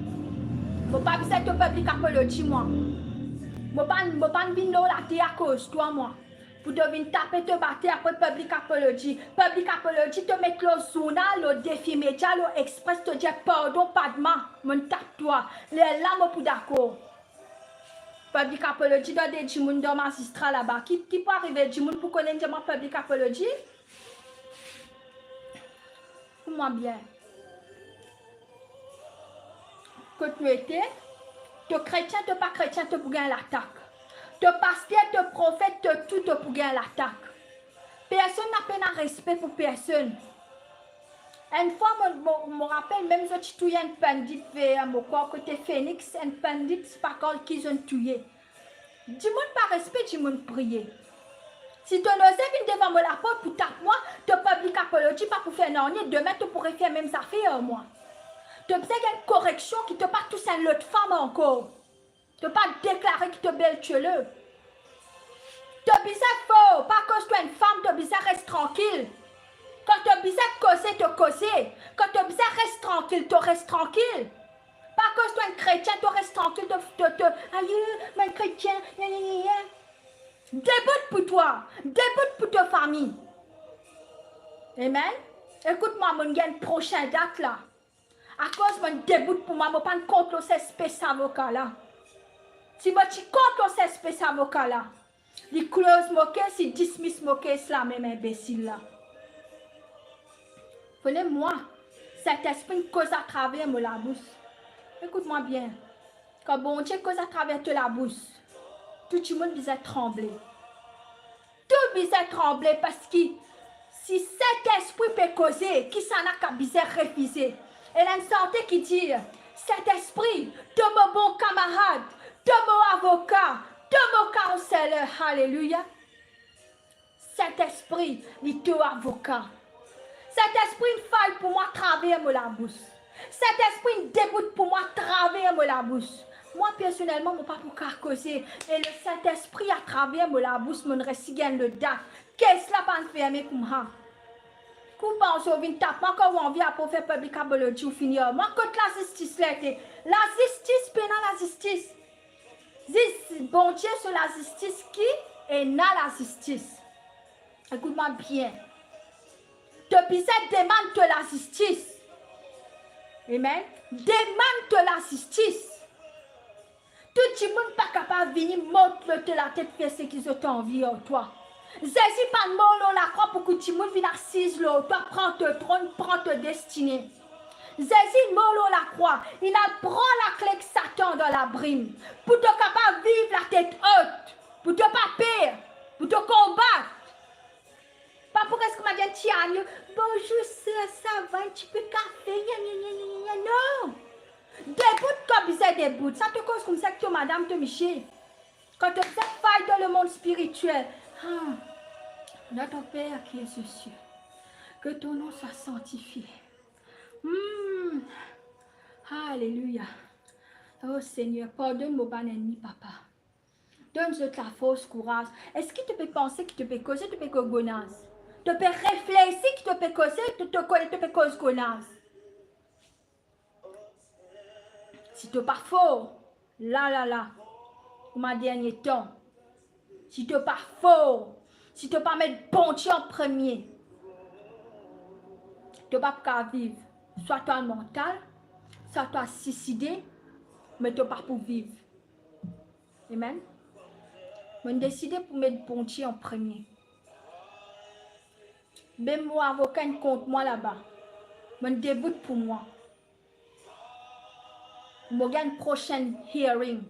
Je ne pas besoin de public apology, moi. Je ne pas venir là à cause de toi, moi. Pour devenir taper, te battre après public apology. Public apology, te mettre le journal, le défi média, le express, te dire pardon, pas de main, je tape toi. Les lames pour d'accord. Public apology dans des gens dans magistrat là-bas. Qui peut arriver des gens pour connaître ma public apology? Pour moi bien. Que tu étais, tu chrétien, tu pas chrétien, tu pour gagner l'attaque. Tu pasteur, tu prophète, tu tout pour gagner l'attaque. Personne n'a pas de respect pour personne. Une fois, je me rappelle, même si tu as un bandit vers mon corps, côté Phoenix, un bandit, c'est pas quand qu'ils ont tué. Dis-moi pas respect, dis-moi prier. Si tu n'oses venir devant la porte pour taper moi, tu peux public apology, pas pour faire non, demain tu pourrais faire même affaire moi. Tu as besoin d'une correction qui te pas tous une autre femme encore. Tu pas déclarer que tu es belle tueuse. Tu as besoin de faux, pas cause tu es une femme, tu as besoin de rester tranquille. Quand tu as besoin de causer, tu causes. Quand tu as besoin de rester tranquille, tu restes tranquille. Pas cause tu es un chrétien, tu restes tranquille, aïe, un chrétien, débute pour toi, débute pour ta famille. Amen. Écoute-moi, mon gars, prochaine date là. À cause de mon début pour moi, je ne pas contre ces espèces avocat là. Si je suis contre ces espèces avocat là, les close moquer, si dismiss moquer, c'est la même imbécile là. Prenez-moi, cet esprit cause à travers la bouche. Écoute-moi bien. Quand bon Dieu cause à travers la bouche, tout le monde visait trembler. Tout visait trembler parce que si cet esprit peut causer, qui s'en a qu'à bizarre refuser. Elle a une santé qui dit, cet esprit, de mon bon camarade, de mon avocat, de mon conseiller, alléluia. Cet esprit, il est ton avocat. Cet esprit, il faille pour moi travers la bouche. Cet esprit, il déboute pour moi travers la bouche. Moi, personnellement, je ne pas pour causer. Et le Saint-Esprit, à travers la bouche, mon récit gagne le date. Qu'est-ce que là va fermer comme ça? Comment on vient taper encore on vient pour faire public à le Dieu finir. Moi contre la justice là la justice pénale la justice. Bon Dieu sur la justice qui est na la justice. Écoute-moi bien. Depuis cette demande de la justice. Amen. Demande de la justice. Tout le monde pas capable de venir monter la tête faire ce qu'ils ont envie en toi. Jésus pas de mort la croix pour que tout le monde vienne assise là. Toi prends ton trône, prends ta destinée. Jésus mort la croix. Il a prend la clé de Satan dans la brime. Pour te capable de vivre la tête haute. Pour te pas peur. Pour te combattre. Pas pour est-ce que m'a dit Tiane, bonjour ça va un petit peu café, non. Debout comme ça, debout. Ça te cause comme ça que madame te miché. Quand tu fais faille dans le monde spirituel. Notre Père qui est aux cieux, que ton nom soit sanctifié. Alléluia. Oh Seigneur, pardonne-moi, bon ennemi, papa. Donne-moi ta force, courage. Est-ce que tu peux penser que tu peux causer, tu peux causer? Tu peux réfléchir que tu peux causer, tu peux causer. Si tu n'es pas fort, là, pour ma dernier temps, si tu n'es pas fort, si tu n'es pas mettre bon Dieu en premier, tu n'es pas pour vivre. Soit toi mental, soit toi suicidé, mais tu n'es pas pour vivre. Amen. Je décidé pour mettre bon Dieu en premier. Même mon avocat contre moi là-bas. Je déboute pour moi. Je gagne une prochaine hearing.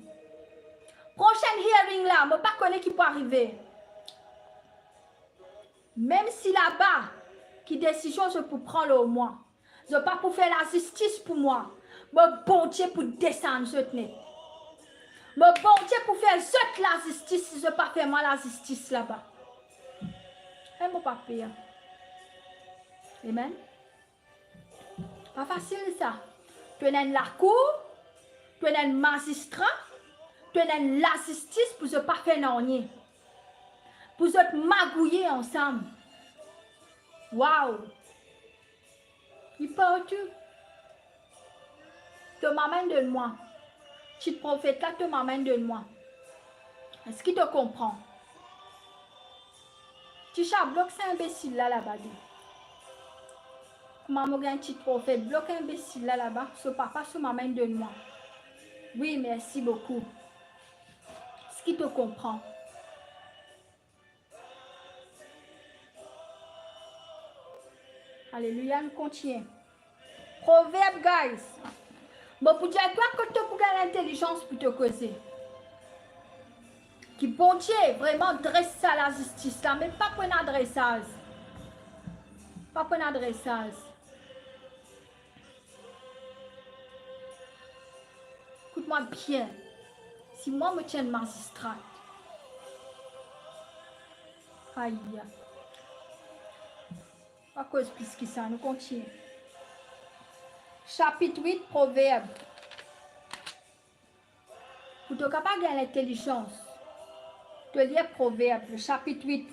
Prochaine hearing là, je ne pas connaître qui peut arriver. Même si là-bas, qui décision je peux prendre au moins. Je ne pas pour faire la justice pour moi. Je bon Dieu pour descendre je tenais. Je bon Dieu pour faire la justice si je ne pas faire moi la justice là-bas. Et mon papier. Amen. Pas facile ça. Tu es dans la cour, tu es dans le magistrat, tu es dans la justice pour ne pas faire rien. Pour se magouiller ensemble. Waouh! Il parle tout. Tu m'amènes de moi. Tu te prophètes là, tu m'amènes de moi. Est-ce qu'il te comprend? Tu bloque c'est imbécile là-bas. Maman a un petit prophète, bloque imbécile là-bas. Ce papa, ce m'amène de moi. Oui, merci beaucoup. Est-ce qu'il te comprend? Alléluia, nous continuons. Proverbe, guys. Bon, pour dire toi, quand tu as l'intelligence pour te causer. Qui bon Dieu vraiment dresse ça la justice là, mais pas pour un adressage. Pas pour un adressage. Écoute-moi bien. Si moi me tiens magistrat. Aïe. Pas cause plus que ça, nous continuons. Chapitre 8, Proverbe. Pour te capable de l'intelligence, tu lis Proverbe, le chapitre 8.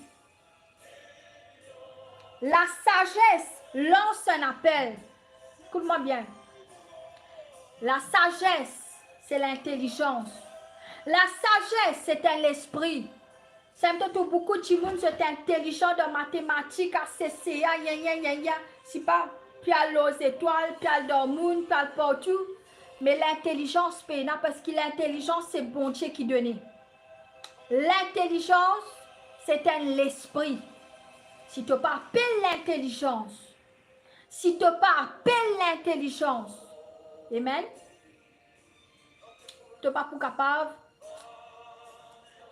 La sagesse lance un appel. Écoute-moi bien. La sagesse, c'est l'intelligence. La sagesse, c'est l'esprit. C'est peut-être beaucoup de monde sont intelligents dans mathématiques, CCA, c'est pas, puis à l'eau étoiles, puis à dans le monde, puis à partout. Mais l'intelligence, parce que l'intelligence, c'est bon Dieu qui donne. L'intelligence, c'est l'esprit. Si tu n'as pas appelé l'intelligence, si tu n'as pas appelé l'intelligence, amen, tu n'es pas pour capable.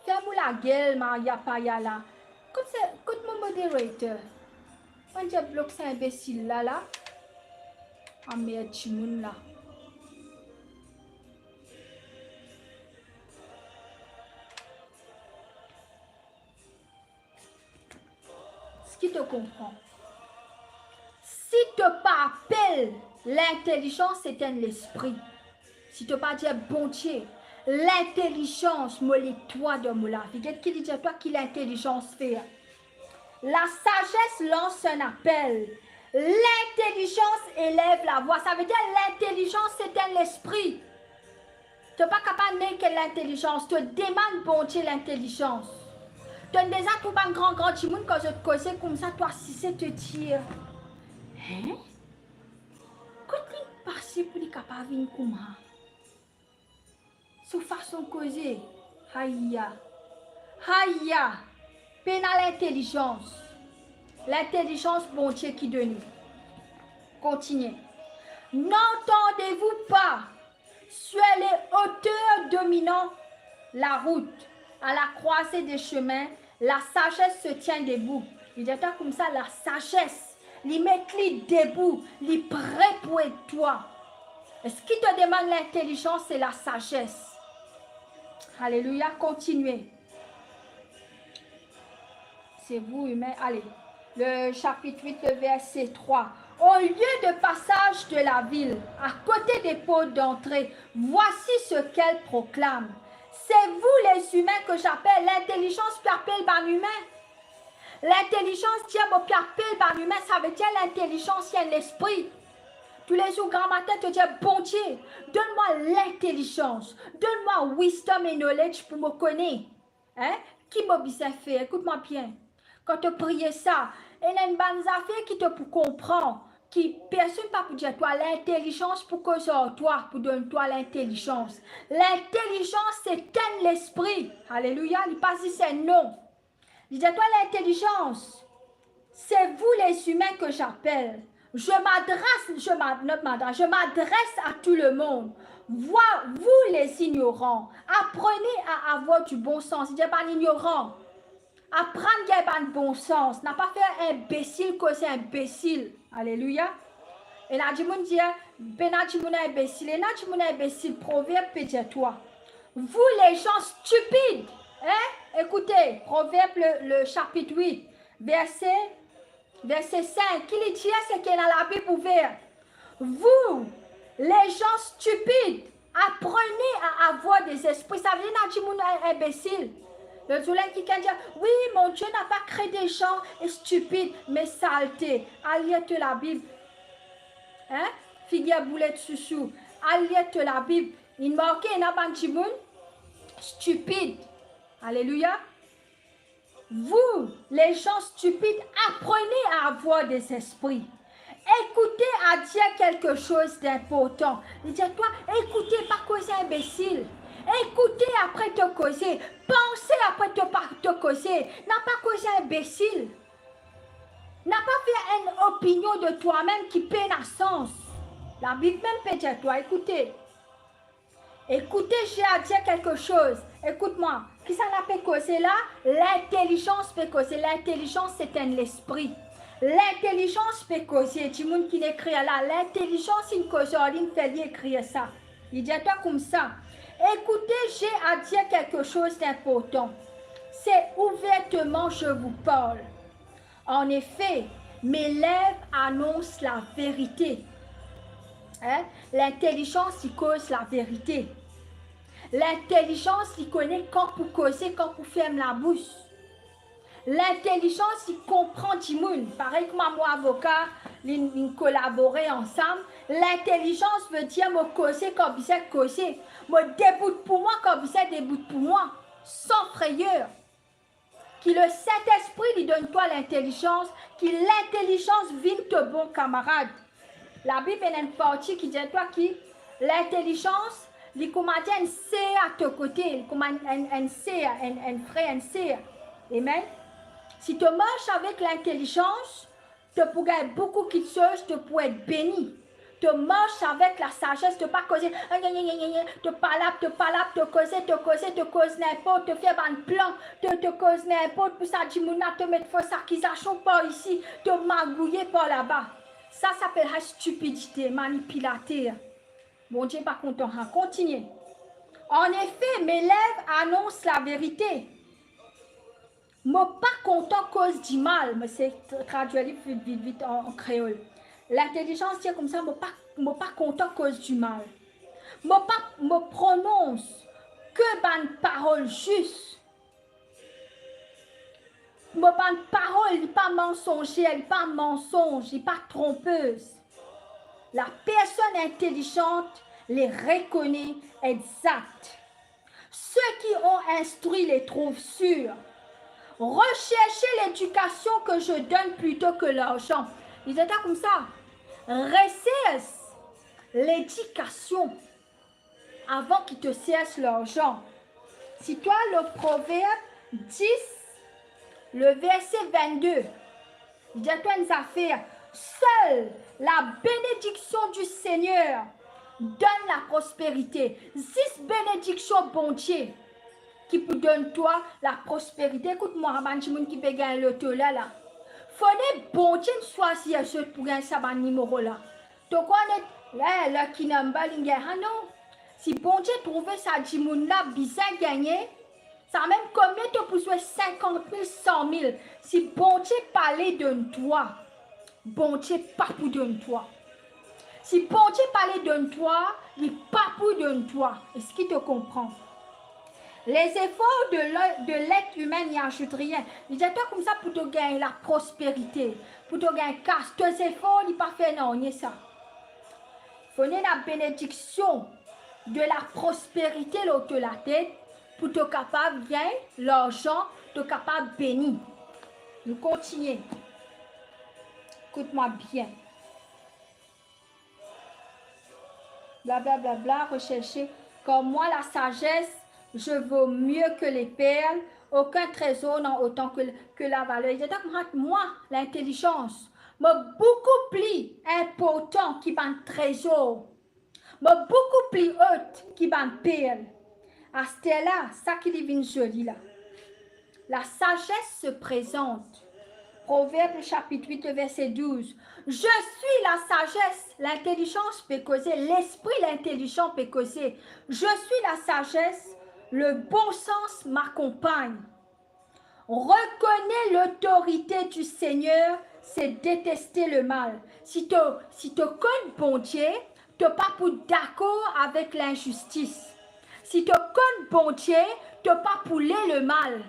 Fais-moi la gueule, Maria Payala. Écoute mon modérateur. Quand je bloque cet imbécile là. Ah merde, tu moun là. Ce qui te comprend. Si tu n'as pas appelé l'intelligence, c'est l'esprit. Si tu n'as pas dit bon Dieu. L'intelligence, toi de la vie. Qu'est-ce qu'il dit à toi qui l'intelligence fait? La sagesse lance un appel. L'intelligence élève la voix. Ça veut dire l'intelligence, c'est un esprit. Tu n'es pas capable de que l'intelligence. Tu demandes bon Dieu l'intelligence. Tu as déjà tout un grand chimoun quand je te cause comme ça, toi, si c'est te dire. Hein? Quand tu passes pour les capables de comme ça, sous façon causer, aïe, aïe, peine à l'intelligence. L'intelligence, bon Dieu, qui donne. Continuez. N'entendez-vous pas sur les hauteurs dominant la route, à la croisée des chemins, la sagesse se tient debout. Il dit comme ça, la sagesse, les mettre debout, les prêt pour être toi. Et ce qui te demande l'intelligence, c'est la sagesse. Alléluia, continuez. C'est vous, humains. Allez, le chapitre 8, le verset 3. Au lieu de passage de la ville, à côté des portes d'entrée, voici ce qu'elle proclame. C'est vous les humains que j'appelle l'intelligence qui appelle par humain. L'intelligence qui appelle par humain, ça veut dire l'intelligence, c'est l'esprit. Tous les jours, grand matin, te dire, bon Dieu, donne-moi l'intelligence, donne-moi wisdom et knowledge pour me connaître. Hein? Qui m'a bien fait? Écoute-moi bien. Quand tu pries ça, il y a une bonne affaire qui te pour comprendre, qui personne pas pour dire toi l'intelligence pour que ça toi, pour donner toi l'intelligence. L'intelligence, c'est l'esprit. Alléluia, il passe dit c'est non. Il dit toi l'intelligence, c'est vous les humains que j'appelle. Je m'adresse à tout le monde. Vous les ignorants, apprenez à avoir du bon sens. Il dit pas ignorant. Apprendre à avoir du bon sens. N'a pas fait imbécile que c'est imbécile. Alléluia. Et là, je me dis, ben là, tu es imbécile. Et là, tu es imbécile. Proverbe, peut-être toi. Vous les gens stupides. Hein? Écoutez, Proverbe, le chapitre 8, verset 5, qui dit, c'est qu'il y a la Bible ouverte. Vous, les gens stupides, apprenez à avoir des esprits. Ça veut dire que tu es imbécile. Le soleil qui dit, oui, mon Dieu n'a pas créé des gens stupides, mais saletés. Alliez-te la Bible. Hein? Figure boulette chouchou. Alliez-te la Bible. Il marque un abandon stupide. Alléluia. Vous, les gens stupides, apprenez à avoir des esprits. Écoutez à dire quelque chose d'important. Il dit, toi, écoutez, pas causer imbécile. Écoutez après te causer. Pensez après te causer. N'a pas causé imbécile. N'a pas fait une opinion de toi-même qui peine à sens. La Bible même peut dire, toi, écoutez. Écoutez, j'ai à dire quelque chose. Écoute-moi. Qui ça n'a pas causé là? L'intelligence peut causer. L'intelligence, c'est un esprit. L'intelligence peut causer. Tu monde qui écrit là. L'intelligence, il cause. Il fait écrire ça. Il dit à toi comme ça. Écoutez, j'ai à dire quelque chose d'important. C'est ouvertement je vous parle. En effet, mes lèvres annoncent la vérité. Hein? L'intelligence, il cause la vérité. L'intelligence, il connaît quand pour causer, quand pour fermer la bouche. L'intelligence, il comprend du monde. Pareil que moi, avocat, nous collaborer ensemble. L'intelligence veut dire me causer quand vous êtes causé. Me déboute pour moi quand vous êtes déboute pour moi. Sans frayeur. Qui le Saint-Esprit lui donne toi l'intelligence. Qui l'intelligence vienne te bon camarade. La Bible est une partie qui dit toi qui l'intelligence, il commande un C à ton côté. Il commande un C, un frère, un C. Amen. Si tu marches avec l'intelligence, tu pourrais beaucoup de choses, tu pourrais être béni. Tu marches avec la sagesse, tu ne pas causer, tu causes n'importe, tu fais un plan, tu causes n'importe, pour ça, tu te mettre fausse accusation par ici, tu magouiller par là-bas. Ça s'appelle la stupidité, manipulateur. Bon Dieu, pas content, continuez. En effet, mes lèvres annoncent la vérité. Je ne suis pas content cause du mal, mais c'est traduit vite en créole. L'intelligence, c'est comme ça, je ne suis pas content cause du mal. Je me prononce que une parole juste. Mon parole n'est pas mensongère, elle n'est pas mensonge, elle n'est pas trompeuse. La personne intelligente les reconnaît exact. Ceux qui ont instruit les trouvent sûrs. Recherchez l'éducation que je donne plutôt que l'argent. Ils étaient comme ça. Recherche l'éducation avant qu'ils te cessent l'argent. Si toi, le proverbe 10, le verset 22, dis-toi une affaire. Seule la bénédiction du Seigneur donne la prospérité. 6 bénédictions, bon Dieu, qui peut donner toi la prospérité. Écoute-moi, il qui peut gagner le taux là. Faut bon Dieu choisir ceux pour gagner ça numéro là. Tu connais là qui n'a pas non. Si bon Dieu trouve ça dimoun là bizarre gagner, ça même combien tu peux jouer 50 000, 100 000. Si bon Dieu parlait de toi, bon Dieu pas pour de toi. Si bon Dieu parlait de toi, il pas pour de toi. Est-ce qu'il te comprend? Les efforts de l'être humain n'y ajoutent rien. Il dit toi comme ça pour te gagner la prospérité, pour te gagner casse. Tes efforts, il pas fait non, c'est ça. Il faut la bénédiction de la prospérité autour de la tête pour te capable de gagner l'argent, te capable de bénir. Nous continuons. Écoute-moi bien. Blablabla, bla, bla, rechercher. Comme moi, la sagesse, je vaux mieux que les perles. Aucun trésor n'a autant que la valeur. Il dit, moi, l'intelligence, m'a beaucoup plus important qui un trésor. M'a beaucoup plus haute qui un perle. À ce là, ça qui est joli là. La sagesse se présente. Proverbe chapitre 8, verset 12. Je suis la sagesse, l'intelligence peut causer, l'esprit, l'intelligent peut causer. Je suis la sagesse, le bon sens m'accompagne. Reconnais l'autorité du Seigneur, c'est détester le mal. Si tu connais bon Dieu, tu n'es pas pour d'accord avec l'injustice. Si tu connais bon Dieu, tu n'es pas pour le mal.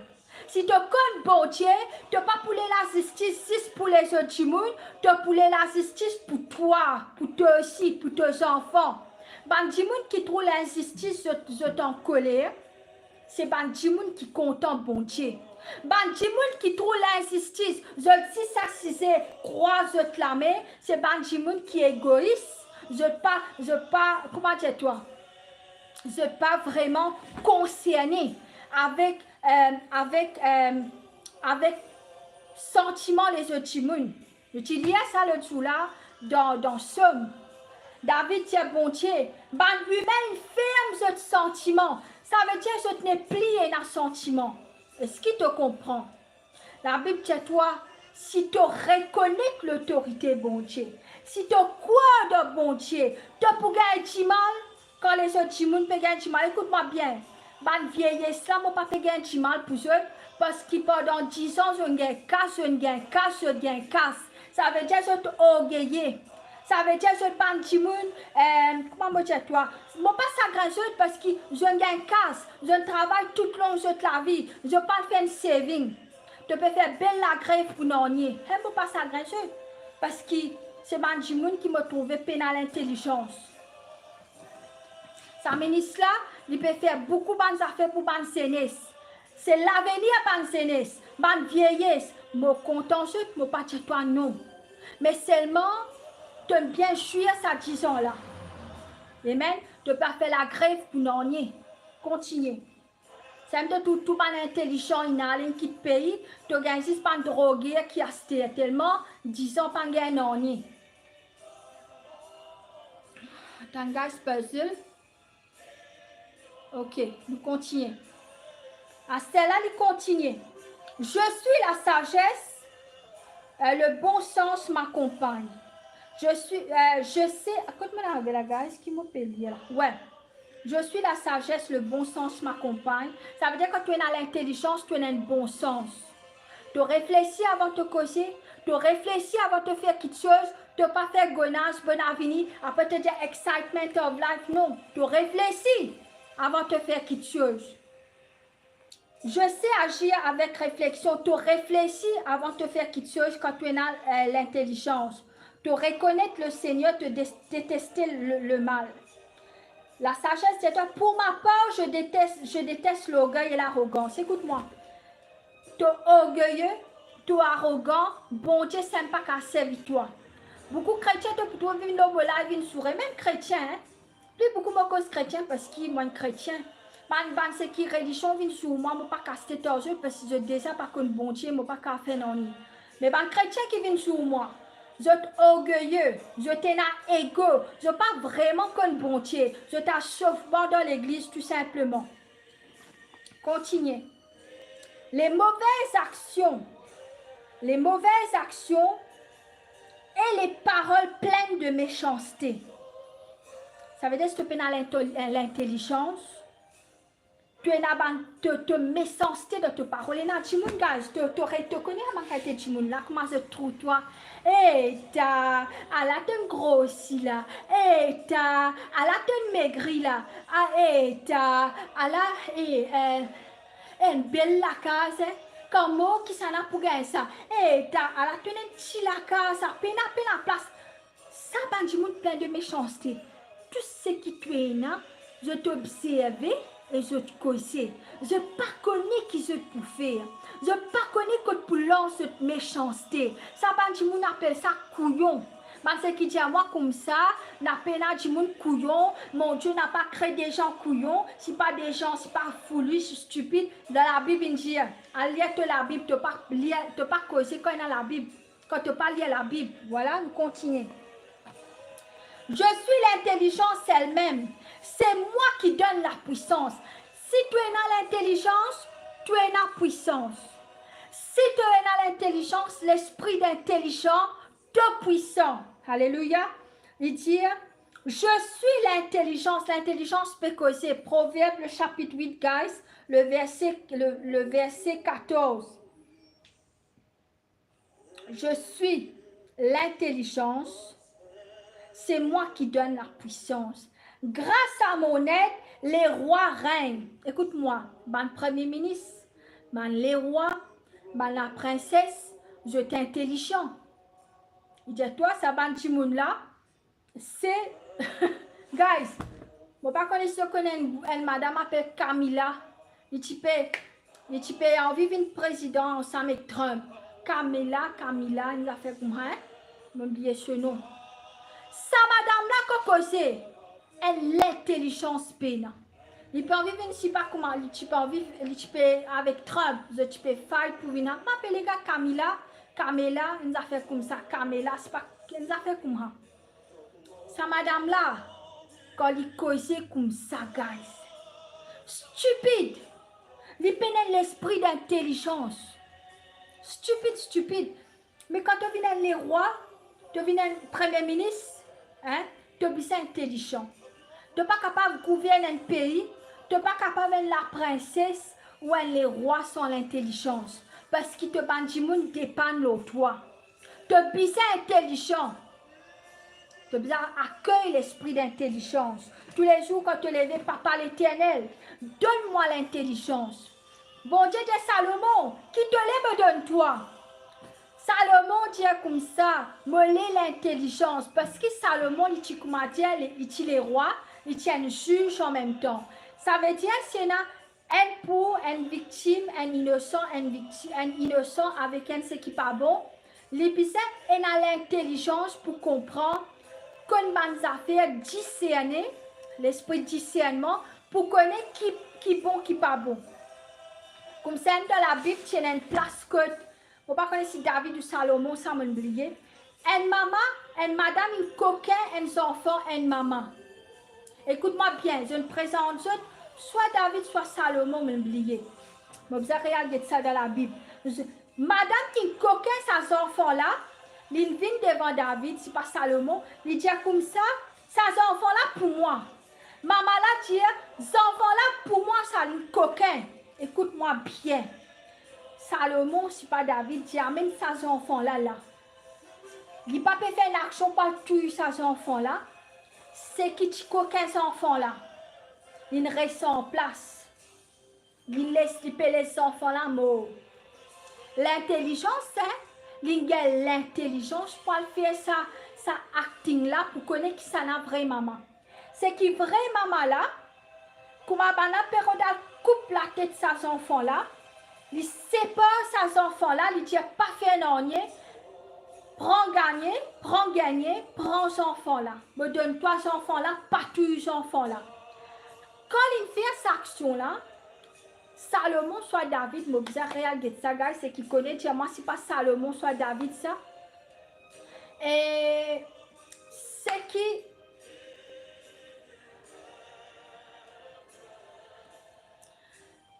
Si tu connais bon Dieu, tu n'es pas pour la justice pour les autres gens, tu es pour la justice pour toi, pour toi aussi, pour tes enfants. Les gens qui trouvent l'injustice, je en colère, c'est les gens qui content bon Dieu. Les gens qui trouvent l'injustice, je dis ça si c'est croise la main, c'est les gens qui sont égoïstes. Je pas, comment dire toi? Je pas vraiment concerné avec sentiment les autres gens. Je te lis ça le jour là dans Somme. David dit bon Dieu, lui-même ferme ce sentiment. Ça veut dire que je n'ai plié dans sentiment. Est-ce qu'il te comprend? La Bible dit toi, si tu reconnais l'autorité bon Dieu, si tu crois de bon Dieu, tu peux gagner du mal quand les autres gens peuvent gagner du mal. Écoute-moi bien. Ban vieillesse là, moi pas fait gagner du mal pour eux parce que pendant 10 ans, je gagne casse. Ça veut dire que je suis orgueilleux. Ça veut dire que je suis pas petit monde, comment me dire toi? Moi pas ça grand parce que je gagne casse. Je travaille toute la vie. Je pas faire un saving. Tu peux faire belle la grève pour non nier. Moi pas ça grand parce que c'est ban petit monde qui me trouve pénal intelligence. Ça ministre là, il peut faire beaucoup de affaires pour ban sénès. C'est l'avenir ban sénès, ban vieillesse. Moi content je pas dire toi non. Mais seulement tu aimes bien chuir ça 10 ans là. Amen. Tu peux pas faire la grève pour non nier. Continuez. C'est un peu tout ban intelligent il a qui te paye, tu gagnes juste pas drogué qui a tellement 10 ans pas gagner non nier. Tangas puzzle. Ok, nous continuons. À celle-là, nous continuons. Je suis la sagesse, le bon sens m'accompagne. Je sais, écoute-moi la gars, est-ce qu'il m'a payé là? Ouais. Je suis la sagesse, le bon sens m'accompagne. Ça veut dire que tu es dans l'intelligence, tu es dans le bon sens. Tu réfléchis avant de te causer, tu réfléchis avant de faire quelque chose, tu ne pas faire gonasse, bon avenir, après te dire excitement of life. Non, tu réfléchis avant de faire quelque chose. Je sais agir avec réflexion. Tu réfléchis avant de faire quelque chose quand tu as l'intelligence. Tu reconnaître le Seigneur, te détester le mal. La sagesse, c'est toi. Pour ma part, je déteste l'orgueil et l'arrogance. Écoute-moi. Tu es orgueilleux, tu es arrogant, bon Dieu ne s'aime pas qu'à servir toi. Beaucoup de chrétiens te plutôt vivre dans le live, une sourire, même chrétiens. Hein? Plus beaucoup de cause chrétien parce qu'ils sont chrétiens. Man c'est qui religion vient sur moi, je ne pas casser tes yeux parce que je désire pas que bon Dieu ne pas faire non. Mais les chrétiens qui viennent sur moi, je suis orgueilleux, je suis égo, je ne pas vraiment comme bon Dieu, je suis dans l'église tout simplement. Continuez. Les mauvaises actions et les paroles pleines de méchanceté. Ça veut dire que tu as l'intelligence, tu as méchanceté de tes paroles. Tu connais comment je trouve toi. Et t'as, à la tête grossie là, et t'as, à la tête maigrie là, et t'as, à la, une belle la case, comment qui s'en a pour gagner ça, et t'as, à la tête une la case, peine la place. Ça, ben, du monde plein de méchanceté. Tout ce qui tu es là, je t'observe et je te connais. Je ne connais qui je peux faire. Je ne connais que pour lancer cette méchanceté. Ça, ben, du monde appelle ça couillon. Mais ce qui dit à moi comme ça, n'a pas du monde couillon. Mon Dieu n'a pas créé des gens couillons. Ce pas des gens, ce pas foulus, stupides. Dans la Bible, il dit, à lire la Bible, tu ne pas causer quand il y a la Bible. Quand tu pas lire la Bible. Voilà, nous continuons. Je suis l'intelligence elle-même. C'est moi qui donne la puissance. Si tu es dans l'intelligence, tu es dans la puissance. Si tu es dans l'intelligence, l'esprit d'intelligence te puissant. Alléluia. Il dit, je suis l'intelligence. L'intelligence peut causer. Proverbe, le chapitre 8, guys, le verset 14. Je suis l'intelligence. C'est moi qui donne la puissance. Grâce à mon aide, les rois règnent. Écoute-moi, mon premier ministre, les rois, la princesse, je suis intelligent. Il dit, toi, ça ban timoun là, c'est... Guys, je ne sais pas si vous connaissez une madame appelée Camilla. Il a envie de président ensemble avec Trump. Camilla, il a fait comme ça. Je vais oublier ce nom. Sa madame là, elle l'intelligence pénale. Il peut en vivre, je ne sais pas comment, il peut en vivre avec Trump, tu peux faire pour venir. Je m'appelle les gars Camilla, une affaire comme ça, Camilla, c'est pas une affaire comme ça. Sa madame là, quand il cause comme ça, guys, stupide, il pénètre l'esprit d'intelligence. Stupide. Mais quand tu viens les rois, tu viens premier ministre, hein, tu es intelligent. Tu n'es pas capable de gouverner un pays, tu n'es pas capable de la princesse ou les rois sont l'intelligence. Parce que te bandimoun dépend de toi. Tu es intelligent. Tu as besoin d'accueillir l'esprit d'intelligence. Tous les jours, quand tu te lèves, Papa l'Éternel, donne-moi l'intelligence. Bon Dieu de Salomon, qui te lève, donne-toi. Salomon dit comme ça, me l'intelligence. Parce que Salomon, il dit comme il dit les rois, il tient un juge en même temps. Ça veut dire qu'il y a un pour, une victime, un innocent avec un ce qui n'est pas bon. L'épisode est dans l'intelligence pour comprendre qu'on va faire discerner, l'esprit de discernement, pour connaître qui est bon, qui n'est pas bon. Comme ça, dans la Bible, il y a une place que, je ne sais pas si David ou Salomon, ça m'a oublié. Une maman, une madame, une coquin, un enfant, une maman. Écoute-moi bien, je me présente soit David, soit Salomon, m'a oublié. Je vais regarder ça dans la Bible. Madame qui coquin, ses enfants là, il vient devant David, c'est pas Salomon, il dit comme ça, ces enfants là pour moi. Maman là dit, ces enfants là pour moi, ça une coquin. Écoute-moi bien. Salomon, c'est pas David, dit amène ces enfants là. Il n'a pas fait une action pour tuer ces enfants là. C'est qui tu coquin ces enfants là. Il reste en place. il laisse les enfants là mort. L'intelligence, c'est l'intelligence pour faire ça acting là pour connaître qui ça n'a vraie maman. C'est qui vraie maman là, comme à la période coupe la tête de ses enfants là, il sépare ses enfants là, il dit pas faire non, prends gagner, prends ces enfants là, me donne toi ces enfants là, pas tous ces enfants là. Quand il fait cette action là, Salomon soit David, mais vous avez regardé ça, guys, c'est qui connaît, dis moi, c'est pas Salomon soit David, ça. Et c'est qui.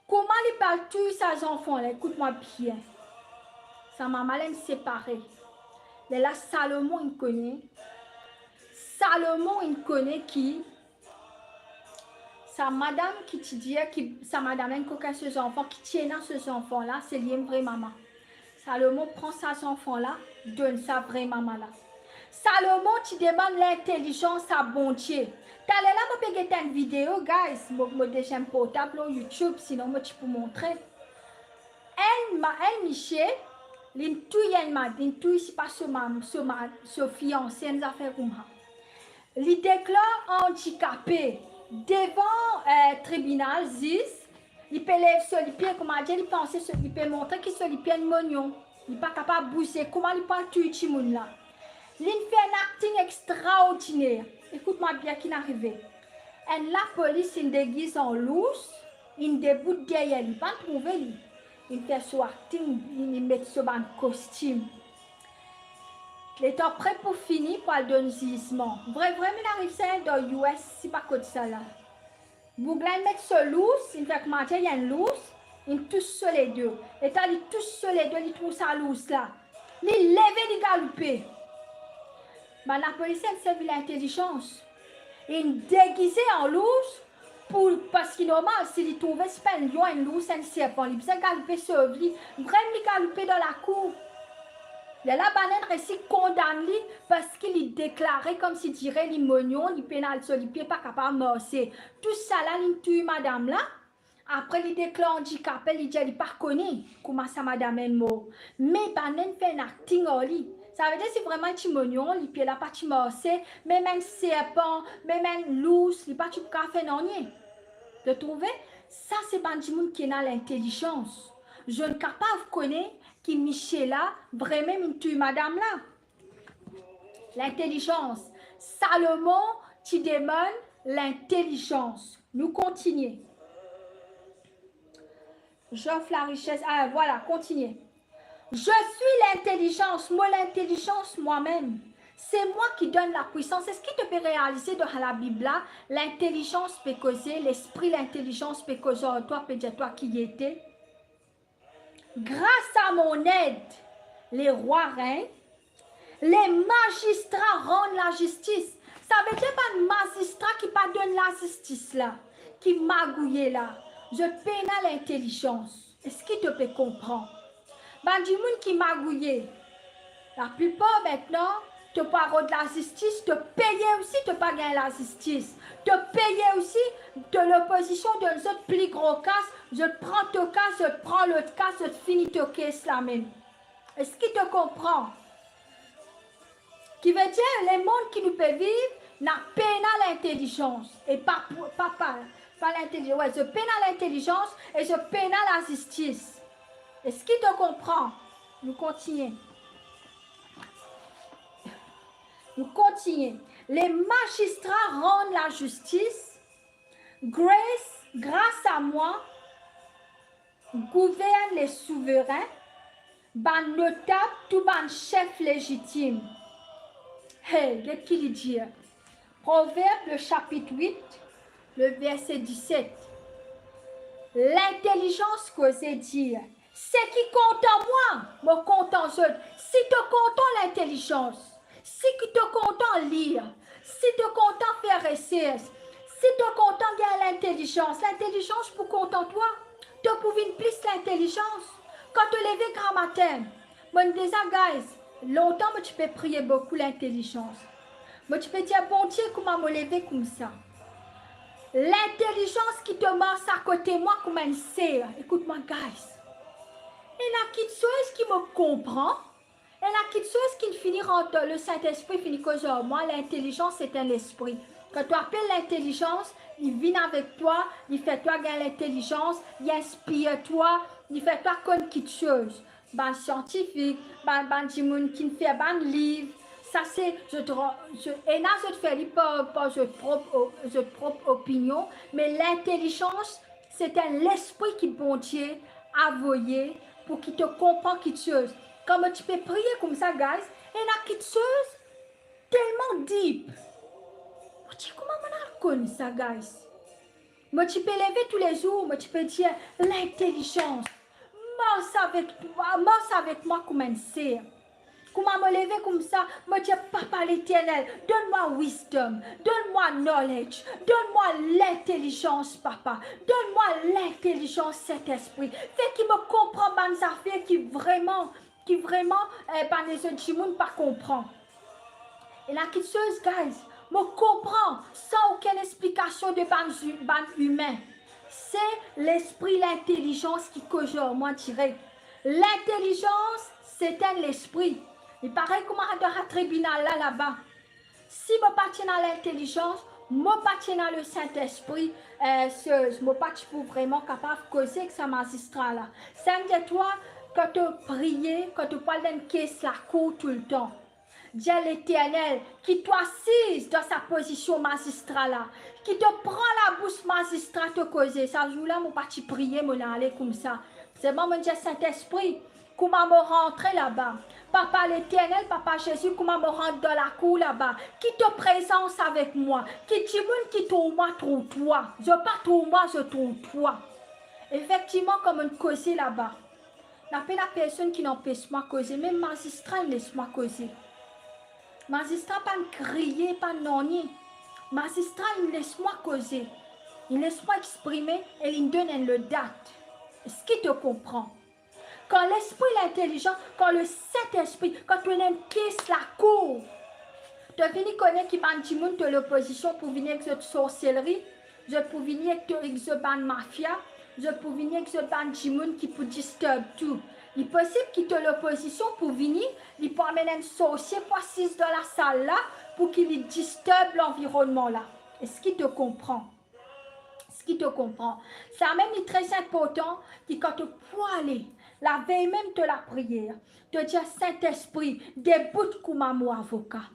Comment il parle tous ses enfants, là, écoute-moi bien. Sa maman l'aime séparer. Mais là, Salomon, il connaît. Salomon, il connaît qui. Sa madame qui te dit, sa madame a ses enfants, qui tient dans ces enfants-là, c'est lié une vraie maman. Salomon prend ses enfants-là, donne sa vraie maman-là. Salomon, tu demandes l'intelligence à bon Dieu. T'as là, je peux regarder une vidéo, guys, je déjà un portable sur YouTube, sinon je peux montrer. Elle, Michel, l'intouille, c'est pas ce fiancé, une affaire comme ça. Il déclare handicapé. Devant le tribunal, il peut lever sur les pieds, comment dire, il peut montrer qu'il est sur les pieds de mignon. Il n'est pas capable de bouger. Comment il peut tuer ce monde-là? Il fait un acting extraordinaire. Écoute-moi bien qui est arrivé. Et la police, il déguise en lousse, il déboute derrière, il ne peut pas trouver. Il fait son acting, il met son costume. Il est prêt pour finir pour le donner jugement. Vraiment, il arrive ça dans l'US, c'est pas comme ça là. Vous voulez mettre ce lousse, il fait comment il y a une lousse, il touche sur les deux. Et quand il touche sur les deux, il trouve sa lousse là. Il lève, il galope. Mais la police, elle servi l'intelligence. Il déguisé en lousse, parce qu'il est normal, s'il trouvait, c'est pas un lion, une lousse, un serpent. Il peut galoper sur lui. Vraiment, il galoper dans la cour. La banane réussi condamne lui parce qu'il est déclaré comme s'il dirait les mognons, les pénal sur les pieds, pas capable de marcher. Tout ça là, il tue madame là. Après, il déclare handicapé, il dit qu'il pas connaît comment ça madame est mort. Mais banane fait un acting en lui. Ça veut dire que c'est vraiment un mognon, les pieds là pas de marcher, même un serpent, même un lousse, il pas de café non rien. De trouver, ça c'est pas du monde qui est dans l'intelligence. Je ne capable de connaître qui Michel là, vraiment une tue madame là. L'intelligence. Salomon, tu demandes l'intelligence. Nous continuons. J'offre la richesse. Ah voilà, continuez. Je suis l'intelligence. Moi, l'intelligence moi-même. C'est moi qui donne la puissance. C'est ce qui te peut réaliser dans la Bible là. L'intelligence peut causer, l'esprit, l'intelligence peut causer en toi, peut dire toi qui y étais. Grâce à mon aide, les rois règnent, les magistrats rendent la justice. Ça veut dire pas un magistrat qui pas donne la justice là, qui magouille là. Je peine à l'intelligence. Est-ce qu'il te peut comprendre? Ben, du monde qui magouille. La plupart maintenant, te parles de la justice, te payer aussi, te pas gagner la justice. Te payer aussi de l'opposition de autres plus gros cas. Je prends ton cas, je prends l'autre cas, je finis ton caisse là même. Est-ce qu'il te comprend? Qui veut dire, les mondes qui nous peuvent vivre, n'a peine à l'intelligence. Et pas l'intelligence. Ouais, je peine à l'intelligence et je peine à la justice. Est-ce qu'il te comprend? Nous continuons. Nous continuons. Les magistrats rendent la justice. Grâce à moi, gouverne les souverains, ban notable, tout ban chef légitime. Hey, qu'est-ce qu'il dit? Proverbe, le chapitre 8, le verset 17. L'intelligence causait dire, c'est qui compte en moi, me compte en eux. Si tu comptes l'intelligence, si tu te content lire, si tu content faire essai, si tu content gagner l'intelligence pour content toi, tu pouvais plus l'intelligence. Quand tu lèves grand matin, moi déjà guys, longtemps tu peux prier beaucoup l'intelligence. Moi tu peux dire bon Dieu comment me lever comme ça. L'intelligence qui te marche à côté de moi comme un serre. Écoute-moi, guys. Il y a quelque chose qui me comprend. Il y a quelque chose qui finit entre le Saint-Esprit finit que genre, moi, l'intelligence, c'est un esprit. Quand tu appelles l'intelligence, il vient avec toi, il fait toi gagner l'intelligence, il inspire toi, il fait toi connaître quelque chose. Ben scientifique, ben du monde qui fait ben livre. Ça c'est, et là je te fais pas je propre opinion, mais l'intelligence, c'est l'esprit qui bon Dieu a voyé pour qu'il te comprend quelque chose. Comme tu peux prier comme ça, guys, il y a quelque chose tellement deep. Comment on a connu ça, guys? Moi, tu peux lever tous les jours, moi, tu peux dire l'intelligence. Marche avec moi comme un cerf. Comment me lever comme ça? Me dire, Papa l'Éternel, donne-moi wisdom, donne-moi knowledge, donne-moi l'intelligence, Papa. Donne-moi l'intelligence, cet esprit. Fait qu'il me comprend dans les affaires qui vraiment, par les autres du monde, pas comprend. Et la quelque chose, guys, me comprend sans aucune explication de ban humain. C'est l'esprit, l'intelligence qui cause moi dirais. L'intelligence, c'est un l'esprit. Il paraît comment dans un tribunal là-bas. Si je partis dans l'intelligence, je partis dans le Saint-Esprit, je ne pas vraiment capable de causer avec ce magistrat là. C'est toi, quand tu pries, quand tu parles d'une caisse la cour tout le temps. Dieu l'Éternel, qui t'assise dans sa position magistrale là, qui te prend la bouche magistrat te causer. Ça joue là, mon parti prier, mon aller comme ça. C'est bon, mon Dieu Saint-Esprit, comment me rentrer là-bas. Papa l'Éternel, Papa Jésus, comment me rentrer dans la cour là-bas. Qui te présence avec moi. Qui dit, qui trouve moi, trouve toi. Je pas trouve moi, je trouve toi. Effectivement, comme une cause là-bas. N'a pas la personne qui n'empêche moi causer, même magistrat, laisse-moi causer. Magistrat, pas crier, pas nonner. Magistrat, il laisse-moi causer. Il laisse-moi exprimer et il me donne le date. Est-ce qu'il te comprend? Quand l'esprit est intelligent, quand le Saint-Esprit, quand tu es caisse la cour, tu as fini connaître qui ban du monde de l'opposition pour venir avec cette sorcellerie, je peux venir avec ce ban mafia, je peux venir avec ce ban du monde qui peut disturber tout. Il est possible qu'il te l'opposition pour venir, il peut amener un sorcier pour assis dans la salle là, pour qu'il disturbe l'environnement là. Est-ce qu'il te comprend? Est-ce qu'il te comprend? Ça même est très important que quand tu peux aller, la veille même de la prière, de dire Saint-Esprit, déboute comme mon avocat,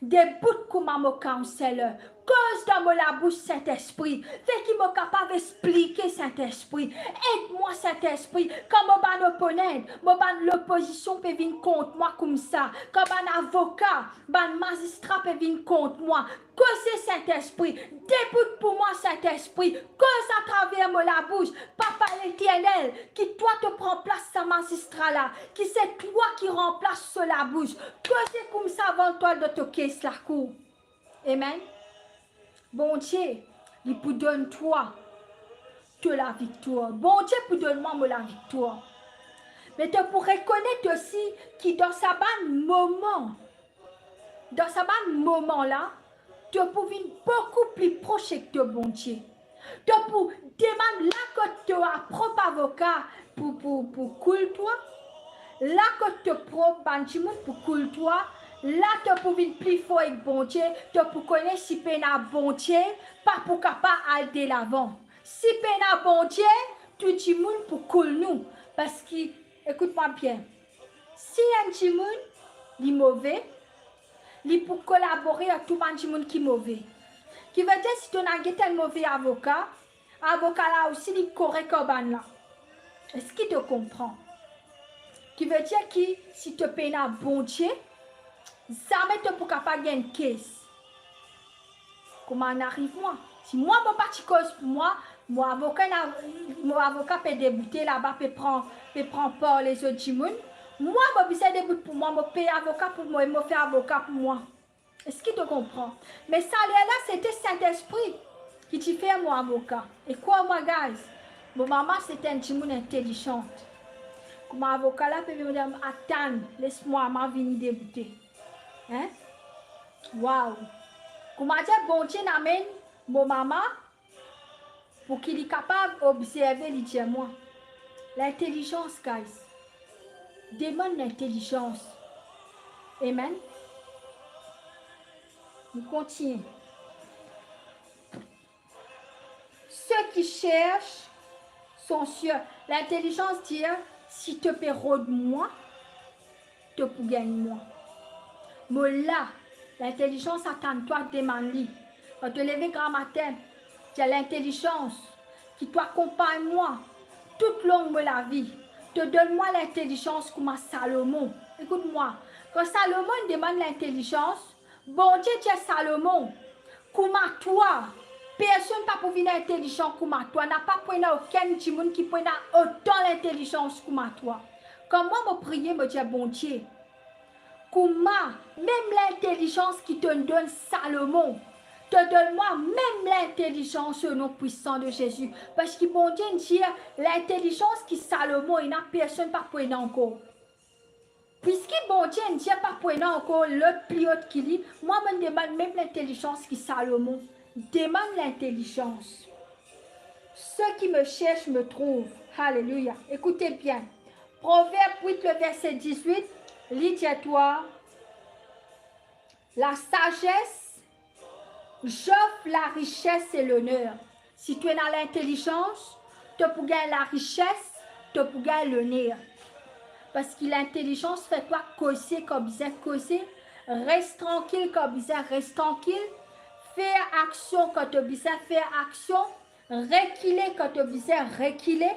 déboute comme mon counselor, cause dans la bouche Saint-Esprit, fait qu'il me capable d'expliquer Saint-Esprit, aide-moi Saint-Esprit, comme mon opponent, l'opposition peut venir contre moi comme ça, comme un avocat, un magistrat peut venir contre moi, cause Saint-Esprit, déboute pour moi Saint-Esprit, cause à travers la bouche, Papa l'Éternel, qui toi te prend place ce magistrat là, qui c'est toi qui remplace sur la bouche, cause comme ça avant toi de te caisser la cour. Amen. Bon Dieu, il peut donner toi de la victoire. Bon Dieu peut donner moi la victoire. Mais tu pourrais connaître aussi qui dans sa bonne moment là, tu peux venir beaucoup plus proche de bon Dieu. Tu peux demander là que tu as propre avocat pour couler toi, là que tu as propre bâtiment pour couler toi, là tu peux venir plus fort avec bon Dieu, tu peux connaître si tu as bon Dieu, pas pour capable aller de l'avant. Si tu as bon Dieu, tu dis pour couler nous. Parce que, écoute-moi bien, si un petit monde est mauvais, il peut collaborer avec tout le monde qui est mauvais. Qui veut dire si tu as un mauvais avocat là aussi il est correct comme là. Est-ce qu'il te comprend? Qui veut dire que si tu payes un bon Dieu, jamais tu ne peux pas gagner une caisse. Comment on arrive moi? Si moi, je ne peux pas te cause pour moi, mon avocat peut débuter là-bas, peut prendre part les autres du monde. Moi, je besoin de pour moi, je paye avocat pour moi, je fais avocat pour moi. Est-ce qu'il te comprend? Mais ça, là, c'était Saint-Esprit qui te fait mon avocat. Et quoi, moi, guys? Mon maman, c'était un petit monde intelligente. Mon avocat là peut me dire, attends, laisse-moi, maman venir débuter. Hein? Waouh! Comment dire, bon Dieu n'amène mon maman pour qu'il est capable d'observer, il dit moi. L'intelligence, guys. Demande l'intelligence. Amen. Nous continuons. Ceux qui cherchent sont sûrs. L'intelligence dit, si tu peux rôder moi, tu peux gagner moi. Mais là, l'intelligence attend toi de demander. Quand tu lèves grand matin, tu as l'intelligence qui t'accompagne moi toute longue de la vie. Te donne-moi l'intelligence comme à Salomon. Écoute-moi, quand Salomon demande l'intelligence, bon Dieu dit à Salomon, comme à toi, personne n'a pas venir intelligent comme à toi, n'a pas pris aucun monde qui prend autant l'intelligence comme à toi. Quand moi me prier, me dire bon Dieu, comment même l'intelligence qui te donne Salomon, te donne-moi même l'intelligence au nom puissant de Jésus. Parce que bon Dieu dit, l'intelligence qui Salomon, il n'a personne pas pris encore. Puisque bon Dieu dit pas pris encore l'autre plus haut qu'il est, moi je me demande même l'intelligence qui Salomon. Demande l'intelligence. Ceux qui me cherchent me trouvent. Alléluia. Écoutez bien. Proverbe 8, le verset 18. Lis-toi. La sagesse, j'offre la richesse et l'honneur. Si tu es dans l'intelligence, tu peux gagner la richesse, tu peux gagner l'honneur. Parce que l'intelligence fait toi causer comme ça, causer. Reste tranquille comme ça, reste tranquille. Faire action quand tu as besoin de faire action. Reculer quand tu as besoin de reculer.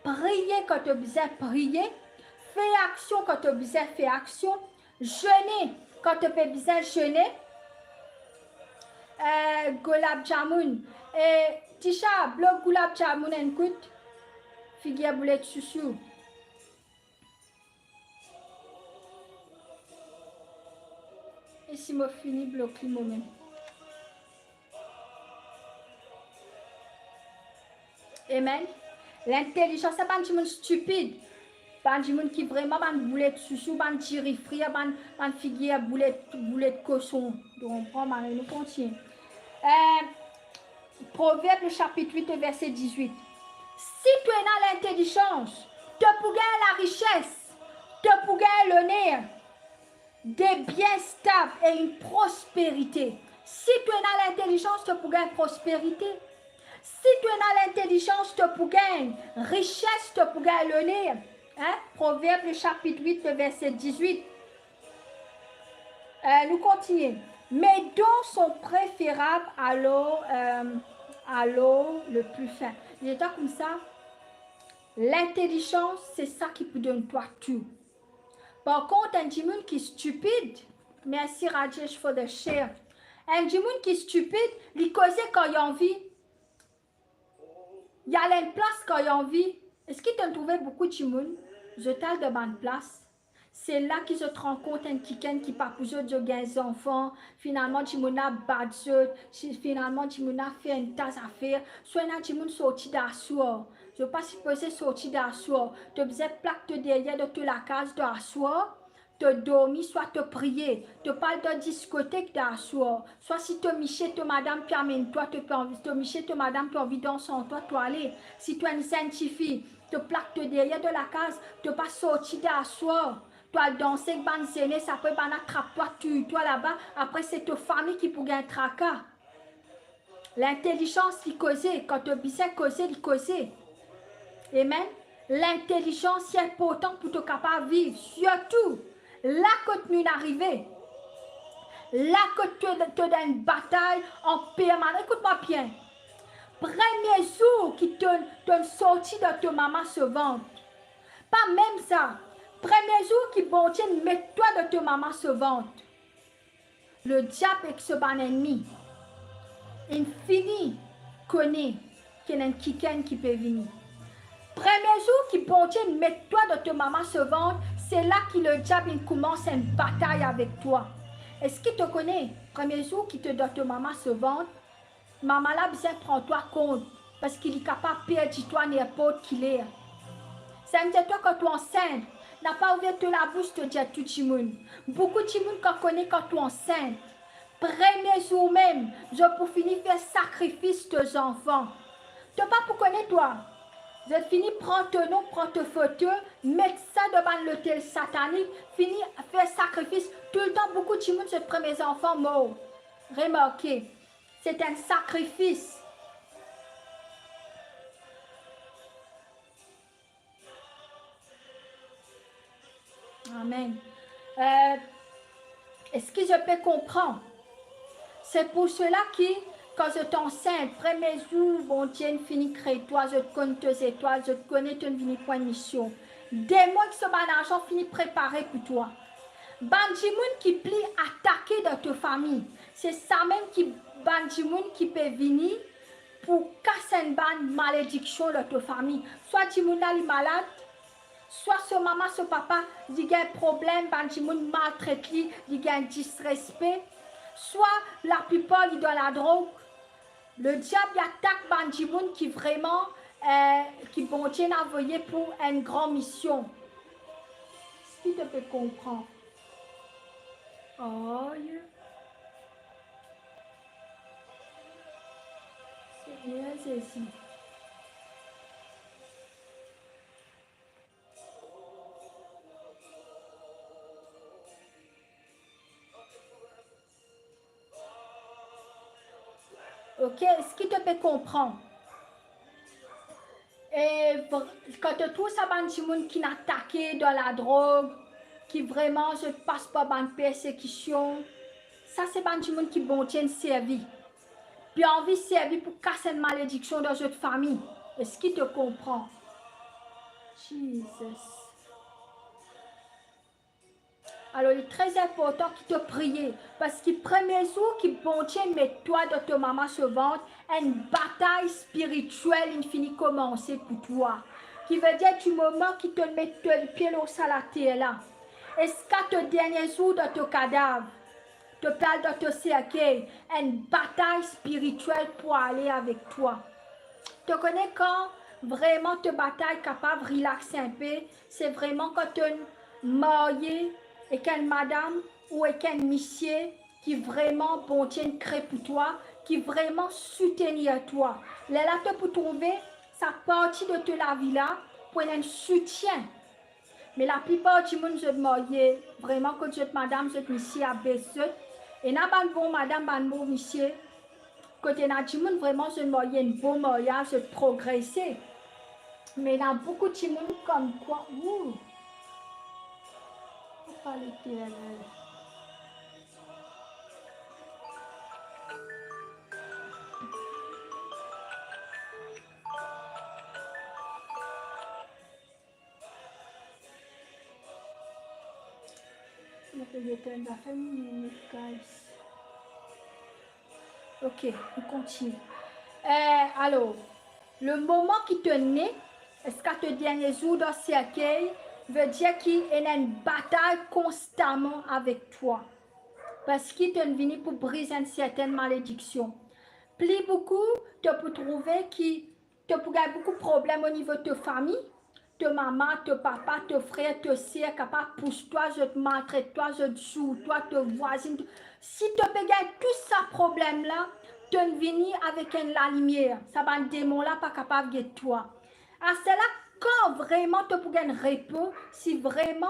Prier quand tu as besoin de prier. Faire action quand tu as besoin de faire action. Jeûner quand tu as besoin de jeûner. Gulab Jamun. Tisha, blog Gulab Jamun, écoute. Figure boulette chouchou. Et si je finis, bloque le moment. Amen. L'intelligence, c'est pas un monde stupide. Pas un monde qui vraiment un boulet chouchou, un tirifri, un figure boulet de cochon. Donc on prend nous continue. Proverbe chapitre 8 verset 18. Si tu es dans l'intelligence, tu peux gagner la richesse, tu peux gagner l'honneur, des biens stables et une prospérité. Si tu es dans l'intelligence, tu peux gagner prospérité. Si tu es dans l'intelligence, tu peux gagner richesse, tu peux gagner l'honneur. Hein? Proverbe chapitre 8, verset 18. Nous continuons. Mes dons sont préférables à l'eau le plus fin. Il est comme ça. L'intelligence, c'est ça qui peut donner toi tout. Par contre, un monde qui est stupide, merci Rajesh for the share. Un monde qui est stupide, il cause quand il a envie. Il y a une place quand il a envie. Est-ce qu'il t'a trouvé beaucoup de monde? Je t'ai demandé place. C'est là qu'ils se rendent compte un kiken qui pas pour eux de gagner enfants. Finalement, tu m'as battu. Finalement, tu m'as fait une tasse à faire. Soit tu m'as sorti d'asseoir. Je ne sais pas si tu peux sortir d'asseoir. Tu as besoin de plaque derrière de toute la case d'asseoir. Tu dormir, soit te prier. Tu parles de discothèque d'asseoir. Soit si tu miché, tu madame, puis amène-toi. Tu miché, tu madame, tu envie danser en toi, tu aller. Si tu es une scientifique, tu plaques derrière de la case. Tu pas sortir d'asseoir. Toi, danser, banzéné, ça peut pas attraper toi là-bas. Après, c'est ta famille qui pourrait un tracas. L'intelligence qui cause, quand tu as besoin de causer, il cause. Amen. L'intelligence est importante pour te capable de vivre. Surtout, là que tu es arrivé. Là que tu es dans une bataille en permanence. Écoute-moi bien. Premier jour qui te sorti de ta maman se ventre. Pas même ça. Premier jour qui bon Dieu met-toi de ta maman se ventre. Le diable est ce bon ennemi. Il finit connaît qu'il y a un kiken qui peut venir. Premier jour qui bon Dieu met-toi de ta maman se ventre, c'est là que le diable il commence une bataille avec toi. Est-ce qu'il te connaît? Premier jour qui te donne ta maman se ventre, maman là besoin prendre toi compte parce qu'il est capable de perdre toi n'importe qui est. Ça me dit toi quand tu es enceinte. N'a pas ouvert la bouche te dire tout le monde. Beaucoup de monde qu'on connaît quand tu es enceinte. Premier jour même, je pour finir faire sacrifice tes enfants. Tu n'as pas pour connaître toi. Vous êtes fini, prends ton nom, prends ton photo, mettre ça devant l'hôtel satanique, fini, faire sacrifice. Tout le temps, beaucoup de monde se prend mes enfants morts. Remarquez, c'est un sacrifice. Amen. Est-ce que je peux comprendre? C'est pour cela que, quand je t'enseigne, premier jour, bon Dieu, fini créer toi, je te connais tes étoiles, je te connais ton fini point de mission. Des mois que ce argent fini préparé pour toi. Bandimoun qui plie attaquer dans ta famille. C'est ça même qui bandimoun qui peut venir pour casser une bande malédiction dans ta famille. Soit Timoun est malade, soit ce maman, ce papa, il y a un problème, bandimoun maltraite lui, il y a un disrespect. Soit la plupart ils dans la drogue. Le diable attaque bandimoun qui vraiment qui bon Dieu a envoyé pour une grande mission. Ce qui te peut comprendre. Oh, yeah. C'est bien ceci. Ok, ce qui te peut comprendre. Et quand tu trouves ça, des gens qui n'attaquent dans la drogue, qui vraiment ne passe pas dans la persécution, ça c'est des gens qui bon Dieu servi. Puis envie de servir pour casser une malédiction dans votre famille. Est-ce qu'il te comprend? Jesus. Alors, il est très important qu'il te prie. Parce que le premier jour qu'il bon Dieu met toi dans ta maman se ventre, une bataille spirituelle infinie commencer pour toi. Qui veut dire du moment qu'il te met le pied au salaté là. Est-ce qu'à ton dernier jour dans ton cadavre, te parle de ton cercueil, une bataille spirituelle pour aller avec toi. Tu connais quand vraiment te bataille capable de relaxer un peu, c'est vraiment quand tu es marié et qu'une madame ou qu'un monsieur qui vraiment bon Dieu crée pour toi, qui vraiment soutenir toi. Là, tu peux trouver sa partie de ta vie là pour un soutien. Mais la plupart du monde, je marié, vraiment que je madame, je monsieur a besoin. Et n'a pas bon madame, pas bon monsieur. Côté na du monde, vraiment, je marié un beau mariage, je progresser. Mais il y a beaucoup de monde comme quoi, ouh, pas l'éternel. Ok, on continue. Alors, le moment qui te naît, est-ce qu'à te dernier jour dans ce cercueil, veut dire qu'il y a une bataille constamment avec toi. Parce qu'il est venu pour briser une certaine malédiction. Plus beaucoup, tu peux trouver que tu peux avoir beaucoup de problèmes au niveau de ta famille. Ta maman, ta papa, ta frère, ta soeur, capable pousse toi, je te maltraite toi, je te joue toi, ta voisine. Si tu peux gagner tout ce problème-là, tu es venu avec la lumière. Ça va un démon-là pas capable de toi. À cela, quand vraiment tu peux gagner repos, si vraiment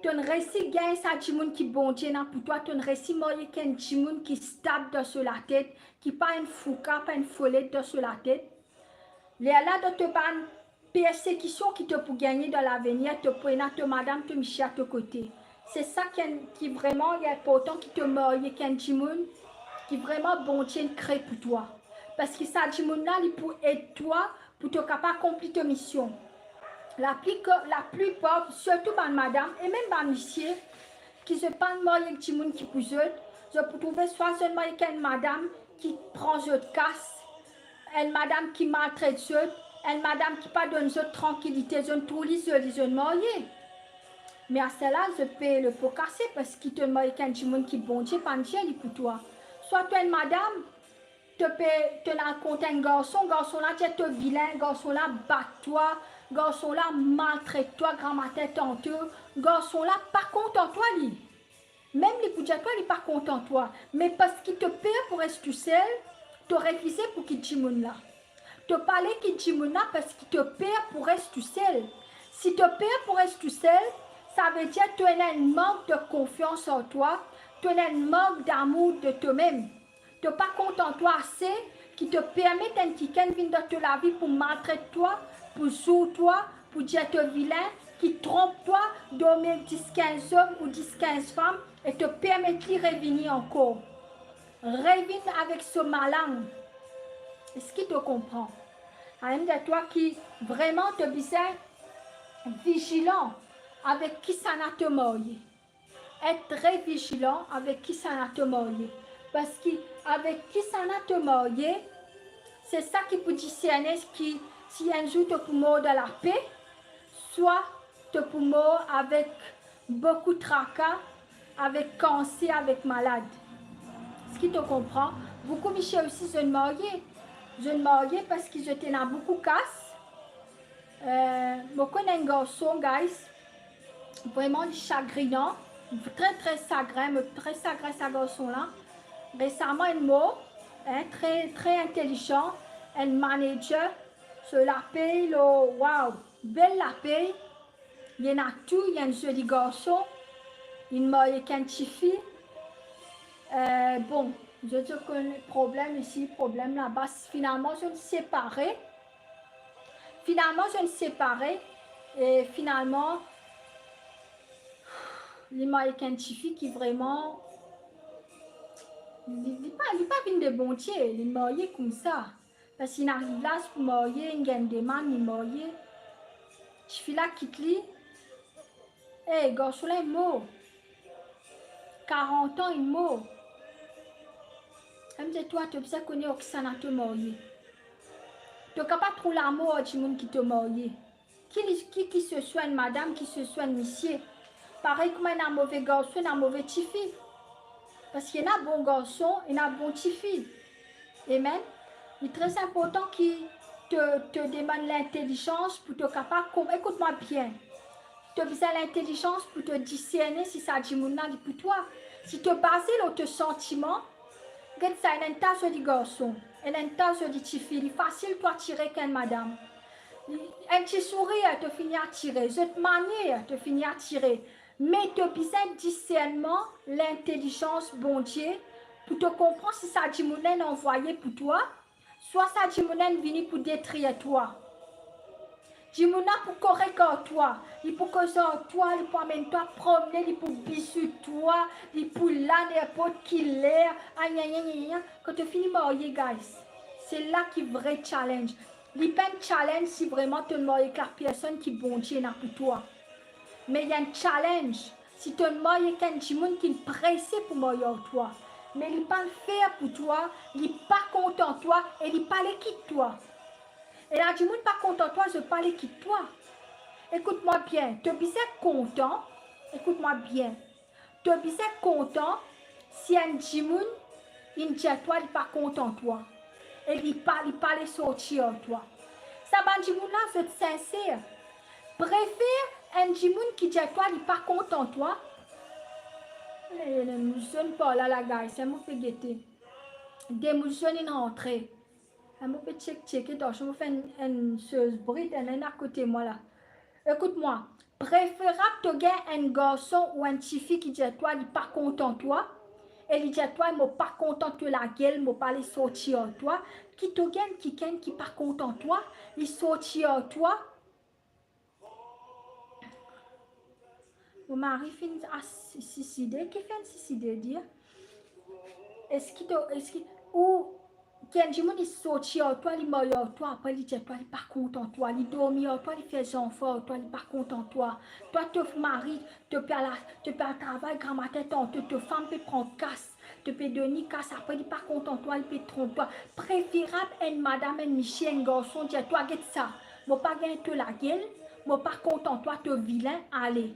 tu as réussi à gagner ça qui bon Dieu pour toi, tu as réussi à mourir qu'un qui stable dans la tête, qui pas une fouca, pas une follette dans la tête. Là, de te ban persécution qui te pour gagner dans l'avenir, te prendre te madame, te micher à tes côtés. C'est ça qui vraiment est important, qui te mourir qu'un qui vraiment bon Dieu crée pour toi. Parce que ça là, il peut aider toi pour te capable accomplir ta mission. La plupart, surtout par madame, et même par monsieur, qui se prennent marier avec des qui poussent, je peux trouver soit seulement avec une madame qui prend de casse, une madame qui maltraite, une madame qui pas donne de tranquillité, je ne trouve les mariés. Mais à cela, je peux le pot casser parce qu'il te marie avec un qui bon Dieu, pas Dieu pour toi. Soit tu es une madame, tu as compte un garçon là, tu es vilain, garçon là, bat-toi, garçon là, maltraite-toi, grand-matin, tantôt, garçon là, pas content toi, lui. Même les pour toi, il n'est pas content toi. Mais parce qu'il te paie pour rester seul, tu refusé pour qu'il te là. te parler qui dit parce qu'il te perd pour rester tout seul. Si te perd pour rester tout seul, ça veut dire que tu as un manque de confiance en toi, tu as un manque d'amour de toi-même. Tu n'es pas content de toi assez qui te permet d'un quelqu'un de venir dans ta vie pour maltraiter toi, pour jouer toi, pour dire que tu es vilain, qui trompe toi, dormir 10-15 hommes ou 10-15 femmes et te permet de revenir encore. Reviens avec ce malin. Est-ce qu'il te comprend? Un de toi qui vraiment te besoin vigilant avec qui ça n'a te marié. Être très vigilant avec qui ça n'a te marié. Parce qu'avec qui ça n'a te marié, c'est ça qui peut discerner qui, si un jour tu peux mourir de la paix, soit tu peux mourir avec beaucoup de tracas, avec cancer, avec malade. Est-ce qu'il te comprend? Beaucoup Michel aussi se marié. Je me mariais parce que j'étais dans beaucoup de casse. Je connais un garçon, guys, vraiment chagrinant, très chagrin ce garçon-là. Récemment, il m'a très intelligent, un manager, se la paye, wow, belle la paye. Il y en a tout, il y a un joli garçon, il m'a identifié. Bon, je dis que le problème ici, problème là-bas, finalement, je me séparais. Et finalement, il m'a identifié qui vraiment, il n'est pas venu de bon Dieu, il m'a marié comme ça. Parce qu'il arrive là, pour marier, il gagne des mains, il m'a marié. Je suis là, quitte lui. Hé, garçon là, il est mort. 40 ans, il est mort. Elle me dit, toi, tu sais qu'on est au Oksana te marier. Tu n'es capable de trouver l'amour du monde qui te marier. Qui se soigne, madame, qui se soigne, monsieur. Pareil comme un mauvais garçon, un mauvais petit fille. Parce qu'il y a un bon garçon et un bon petit fille. Amen. Il est très important qu'il te demande l'intelligence pour te capable. Écoute-moi bien. Tu as besoin de l'intelligence pour te discerner si ça dit mon pour toi. Si tu bases sur tes sentiments, regarde ça, il y a une tasse de garçon, il y a une tasse de petit fille. Il est facile de tirer qu'une madame. Un petit sourire te finit à tirer, cette manière te finit à tirer. Mais tu as besoin de discernement, l'intelligence, bon Dieu, pour te comprendre si ça dit mon envoyé pour toi, soit ça dit mon venu pour détruire toi. Dis-moi pour corriger toi, il pour causer toi, il pour amener toi promener, il pour bisou toi, il pour là n'importe qui l'air, quand tu finis marier, guys, c'est là qui est vrai challenge. Il pas un challenge si vraiment tu maries avec la personne qui bon Dieu n'a pour toi. Mais il y a un challenge si tu maries avec un monde qui est pressé pour marier avec toi. Mais il n'est pas le faire pour toi, il n'est pas content de toi et il n'est pas l'équipe de toi. Et là, du monde pas content de toi, je parle quitte toi. Écoute-moi bien, tu es bien content, écoute-moi bien, tu es bien content si un djimoun, il dit à toi, il n'est pas content de toi. Et il parle sortir de toi. Ça va, djimoun là, c'est sincère. Préfère un djimoun qui dit à toi, il n'est pas content de toi. Les musulmans pas là, la gars, c'est moi qui guetter. Des musulmans, ils rentrent. Je vais checker, je vais faire une chose bride, elle est à côté de moi là. Écoute-moi, préférable de gagner un garçon ou un petit fille qui dit à toi, il n'est pas content de toi. Et il dit à toi, il n'est pas content de la gueule, il ne pas les sortir de toi. Qui te gagne, qui n'est pas content de toi, il sortir de toi. Mon mari finit à suicider. Qui fait un suicide dire? Est-ce qu'il ou quelqu'un il sortit toi, il m'a toi, après il dit toi, il n'est pas content de toi, il dormit toi, il fait des enfants, toi, il n'est pas content de toi. Toi, tu maries, tu peux aller travail, grand matin, te femme peut prendre casse, tu peux donner casse, après il n'est pas content de toi, il peut tromper toi. Préférable, une madame, un Michel, un garçon, dit toi, regarde ça, je ne pas gagner la gueule, je ne pas content de toi, tu es vilain, allez.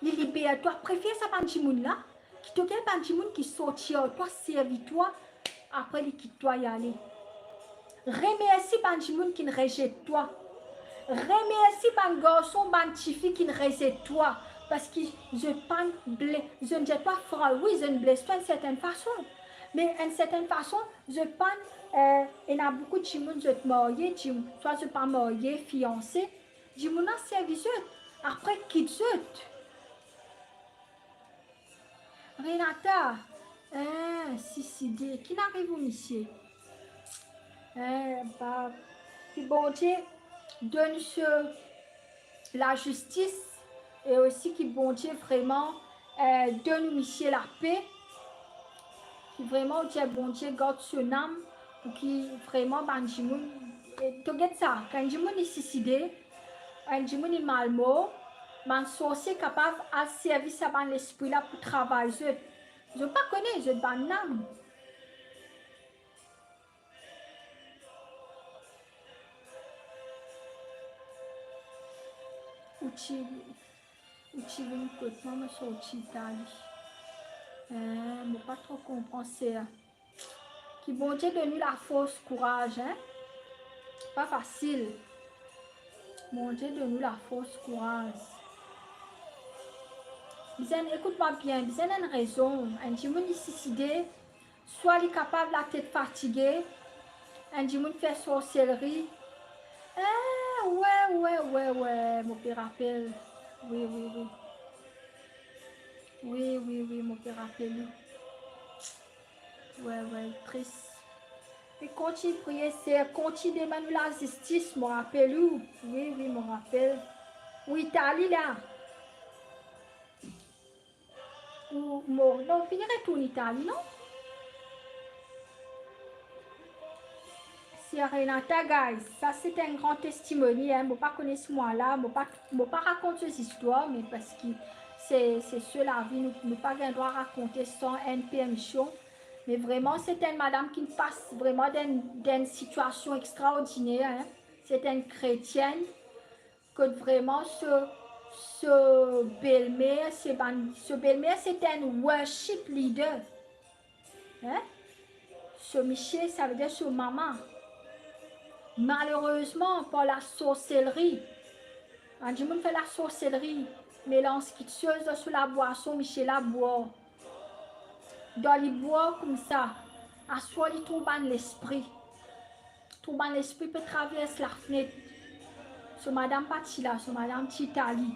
Il libère toi, préfère ça, Banjimoun là, qui te gagne Banjimoun qui sortit toi, servis-toi. Après, il quitte toi y aller. Remercie Banjimoun qui ne rejette toi. Remercie ban garçon, ban tifi qui ne rejette toi. Parce que je ne dis pas franc, oui, je ne blesse pas d'une certaine façon. Mais d'une certaine façon, je pense, il y a beaucoup de gens qui sont mariés, soit je pas marié, fiancé, je m'en servi après qui d'autre. Renata, si, qui n'arrive au monsieur? Bah, que bon Dieu donne la justice et aussi que bon Dieu vraiment donne monsieur la paix. Qui vraiment Dieu bon Dieu garde son âme pour qui vraiment banjimoun et tu regardes ça quand jimoun est suicidé quand jimoun est malmort man sorcier capable à servir ça dans l'esprit là pour travailler je pas connais je ban âme uchi vient côté moi sorti Italie mais pas trop comprendre c'est qui bon Dieu donne la force courage hein pas facile bon Dieu donne la force courage. Écoute-moi bien, il y a une raison. Un dimanche suicidé, soit il est capable la tête fatiguée, un dimanche fait sorcellerie. Ah, ouais, mon père rappelle. Oui, mon père rappelle. Ouais, triste. Et continue de prier, c'est continue de demander la justice, mon rappelle. Oui, mon rappelle. Oui, Italie là. Ou, non, finirait tout en Italie, non? C'est Renata, guys. Ça, c'est un grand testimony. Hein. Je ne pas connaître moi là. Je ne pas raconter ces histoires, mais parce que c'est sur la vie. Nous pas le droit de raconter sans NPM show. Mais vraiment, c'est une madame qui passe vraiment d'une situation extraordinaire. Hein. C'est une chrétienne que vraiment ce belle-mère, c'est un worship leader. Hein? Ce Michel, ça veut dire ce maman. Malheureusement, par la sorcellerie, quand je me fais la sorcellerie, mélange kitscheuse sur la boisson, Michel la boit. Dans les bois comme ça, à soi, il tombe dans l'esprit. Tombe dans l'esprit peut traverser la fenêtre. Sur Madame Patila, sur Madame Titali.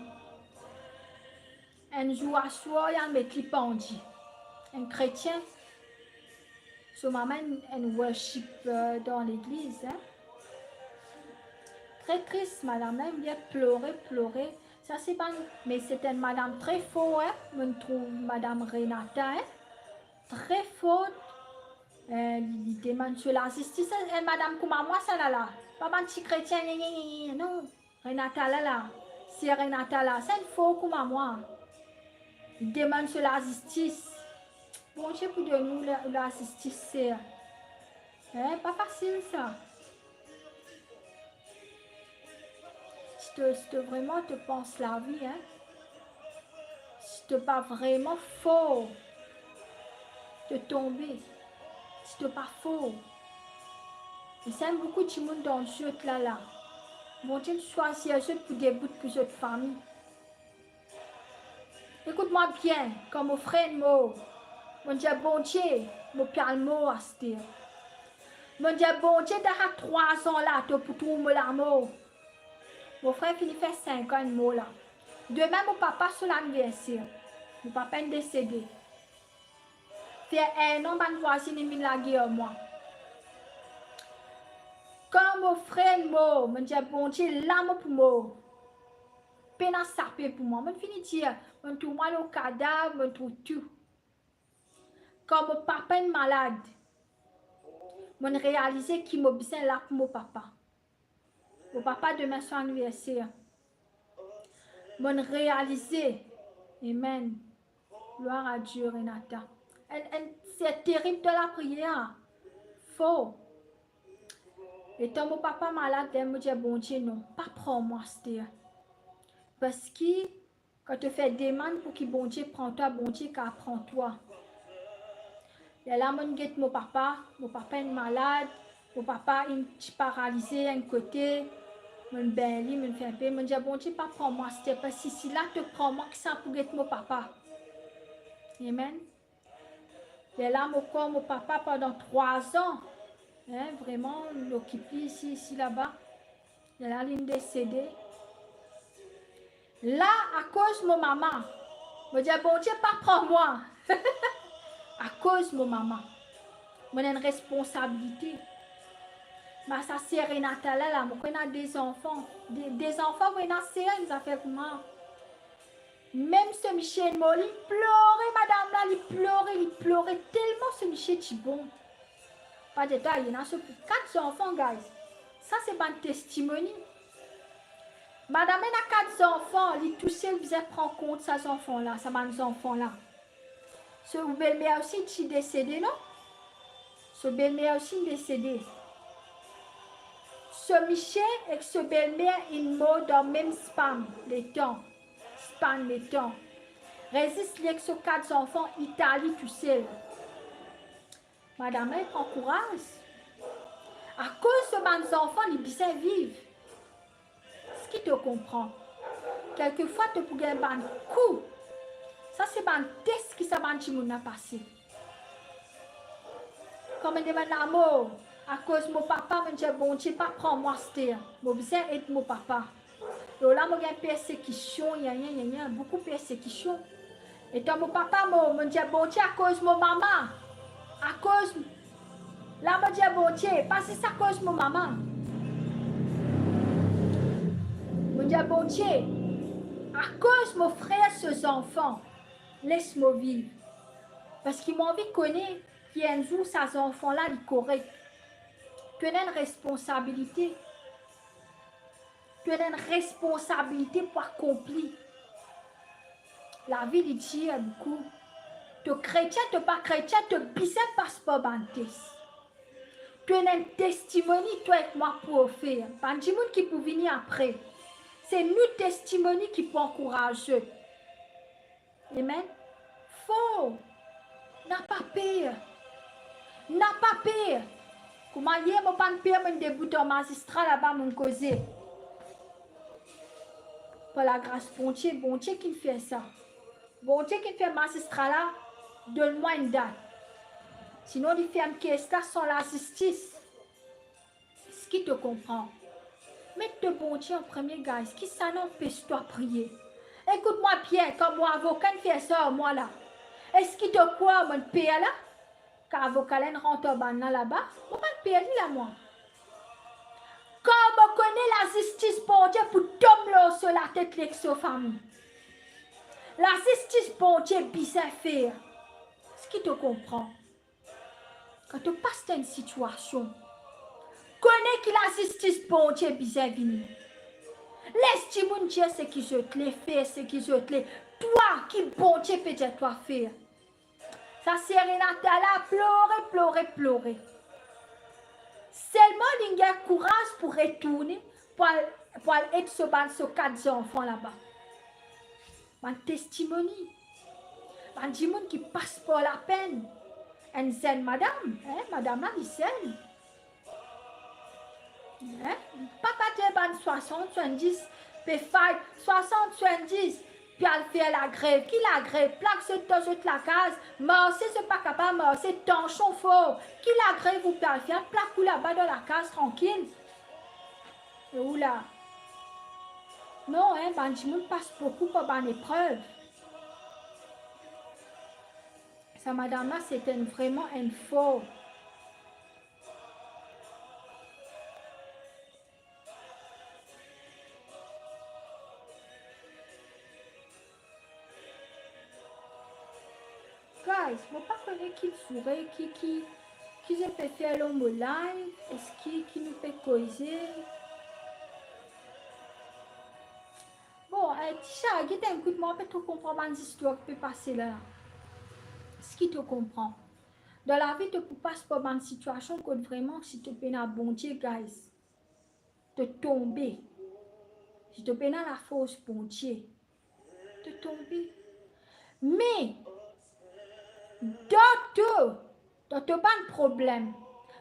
Un jour à soi, il y a un petit bandit. Un chrétien. Sur maman, un worship dans l'église. Hein? Très triste, madame, elle vient pleurer. Ça, c'est pas... Mais c'est une madame très forte, hein? Je trouve madame Renata, hein? Très forte. Il demande sur la justice, madame comme moi, ça là. Pas un petit chrétien, non. Renata là. C'est Renata là, c'est une faux comme moi. Il demande sur la justice. Bon Dieu, pour de nous, la justice, c'est... Hein? Pas facile, ça. Si tu vraiment te penses la vie, hein, si tu pas vraiment fort de tomber, si tu pas fort, il y a beaucoup de monde dans le jeu là. Bon Dieu choisir eux pour des bouts pour cette famille. Écoute-moi bien, comme mon frère mot, mon Dieu bon Dieu, mon père mot à ce dire. Mon Dieu bon Dieu, t'as 3 ans là, pour tout me l'amour. Mon frère finit faire 5 ans mot là. Demain, mon papa sur l'anniversaire. Mon papa est décédé. Fait un an, ma voisine est la guerre moi. Quand mon frère mort, me dit bon Dieu, l'âme pour moi. Peine à saper pour moi. Je finis de dire, je trouve moi le cadavre, je trouve tout. Quand mon papa est malade, je réalise qu'il m'a besoin là pour mon papa. Mon papa demain son anniversaire. Je réalise, amen. Gloire à Dieu, Renata. C'est terrible de la prière. Faux. Et quand mon papa malade, je me dis, bon Dieu, non, pas prends-moi, c'était. Parce que quand tu fais des demandes pour que bon Dieu prenne toi, bon Dieu prend toi. Et là, je guette mon papa est malade, mon papa est paralysé d'un côté, je me fais un peu, je me dis, bon Dieu, pas prends-moi, c'était. Parce que si là, tu prends moi, que ça pour guetter mon papa. Amen. Les larmes au corps, mon papa, pendant 3 ans. Hein, vraiment, l'occupé ici, là-bas. Il a ligne décédée. Là, à cause de mon maman, je me dis, bon Dieu, pas prends moi. À cause de mon maman. J'ai une responsabilité. Ma sœur Renata, là, moi, on a des enfants. Des enfants, on a serré, ça fait comment? Même ce Michel Molly, il pleurait, madame là, il pleurait tellement ce Michel Thibon. Pas de détail, il y en a 4 enfants, guys. Ça, c'est pas un testimony. Madame, elle a 4 enfants, il tout seul, il prend compte de ces enfants-là, ces enfants-là. Ce belle-mère aussi, est décédé, non? Ce belle-mère aussi est décédé. Ce Michel et ce belle-mère, ils meurent dans le même spam, les temps. Spam, les temps. Résiste avec ces 4 enfants, Italie, tout seul. Madame, elle prend courage. À cause de mes enfants, ils bien vivre. Ce qui te comprend. Quelquefois, tu peux gagner un coup. Ça, c'est un test qui s'est passé. Comme je demande l'amour, à cause de mon papa, je dis, bon Dieu, pas prendre moi, c'était. Je besoin d'être mon papa. Et là, il y a une persécution, il y a beaucoup de persécution. Et dans mon papa, je dis, bon Dieu, à cause de mon maman. À cause. Là, je dis, bon Dieu, parce que c'est à cause de mon maman. Je dis, bon Dieu, à cause de mon frère, ses enfants, laisse-moi vivre. Parce qu'ils m'ont envie de connaître qu'un jour, ces enfants-là, ils sont corrects. Tu as une responsabilité. Tu as une responsabilité pour accomplir. La vie de Dieu est beaucoup. Tu es chrétien, tu n'es pas chrétien, tu es bizarre parce que tu tu as un testimony, toi et moi, pour faire. Pas de monde qui peut venir après. C'est nous, testimony, qui peut encourager. Amen. Faut. N'a pas peur. N'a pas peur. Comment hier, je pas peur, je débute en magistrat là-bas, mon causé. Par la grâce, bon Dieu qui fait ça. Bon Dieu qui fait magistrat là, donne-moi une date. Sinon, il fait un question sans la justice. Ce qui te comprend. Mets-toi bon Dieu en premier, guys. Qui ça n'empêche toi de prier? Écoute-moi, Pierre, comme mon avocat fait ça, moi là. Est-ce qu'il te croit, mon père là? Car avocat rentre là-bas, on va te payer là, moi. Comme on connaît la justice pour Dieu pour tomber sur la tête de sa famille. La justice pour Dieu bizarre faire. Ce qui te comprend. Quand tu passes dans une situation, connais que la justice pour Dieu bizarre venir. Laisse-tu mon Dieu ce qui je te l'ai fait, ce qui je te l'ai. Toi qui bon Dieu peut dire toi faire. Ça c'est Renata là, pleurer. Seulement il y a courage pour retourner, pour être sur 4 enfants là-bas. Un testimony. Un monde qui passe pour la peine. Une zen madame, madame là, il zen. Papa t'es 60, 70, puis 60, 70, puis elle fait la grève. Qui la grève? Plaque sur toute la case. Marcer, c'est pas capable, marcer, tension fort. Qui la grève vous peut faire? Plaque ou là-bas dans la case, tranquille. Et où là? Non, Benjamin passe beaucoup pour une épreuve. Ça, madame là, c'était vraiment un faux. Guys, je ne sais pas connaître qui sourit, qui je peux faire l'homme live, est-ce qui nous peut causer. Bon, Tisha, écoute-moi, peut-être comprendre une histoire qui peut passer là. Ce qui te comprend. Dans la vie, tu ne peux pas se passer une situation que vraiment, si tu peux un bon Dieu, guys, de tomber. Si tu peux la force bon Dieu, de tomber. Mais, dans ton problème,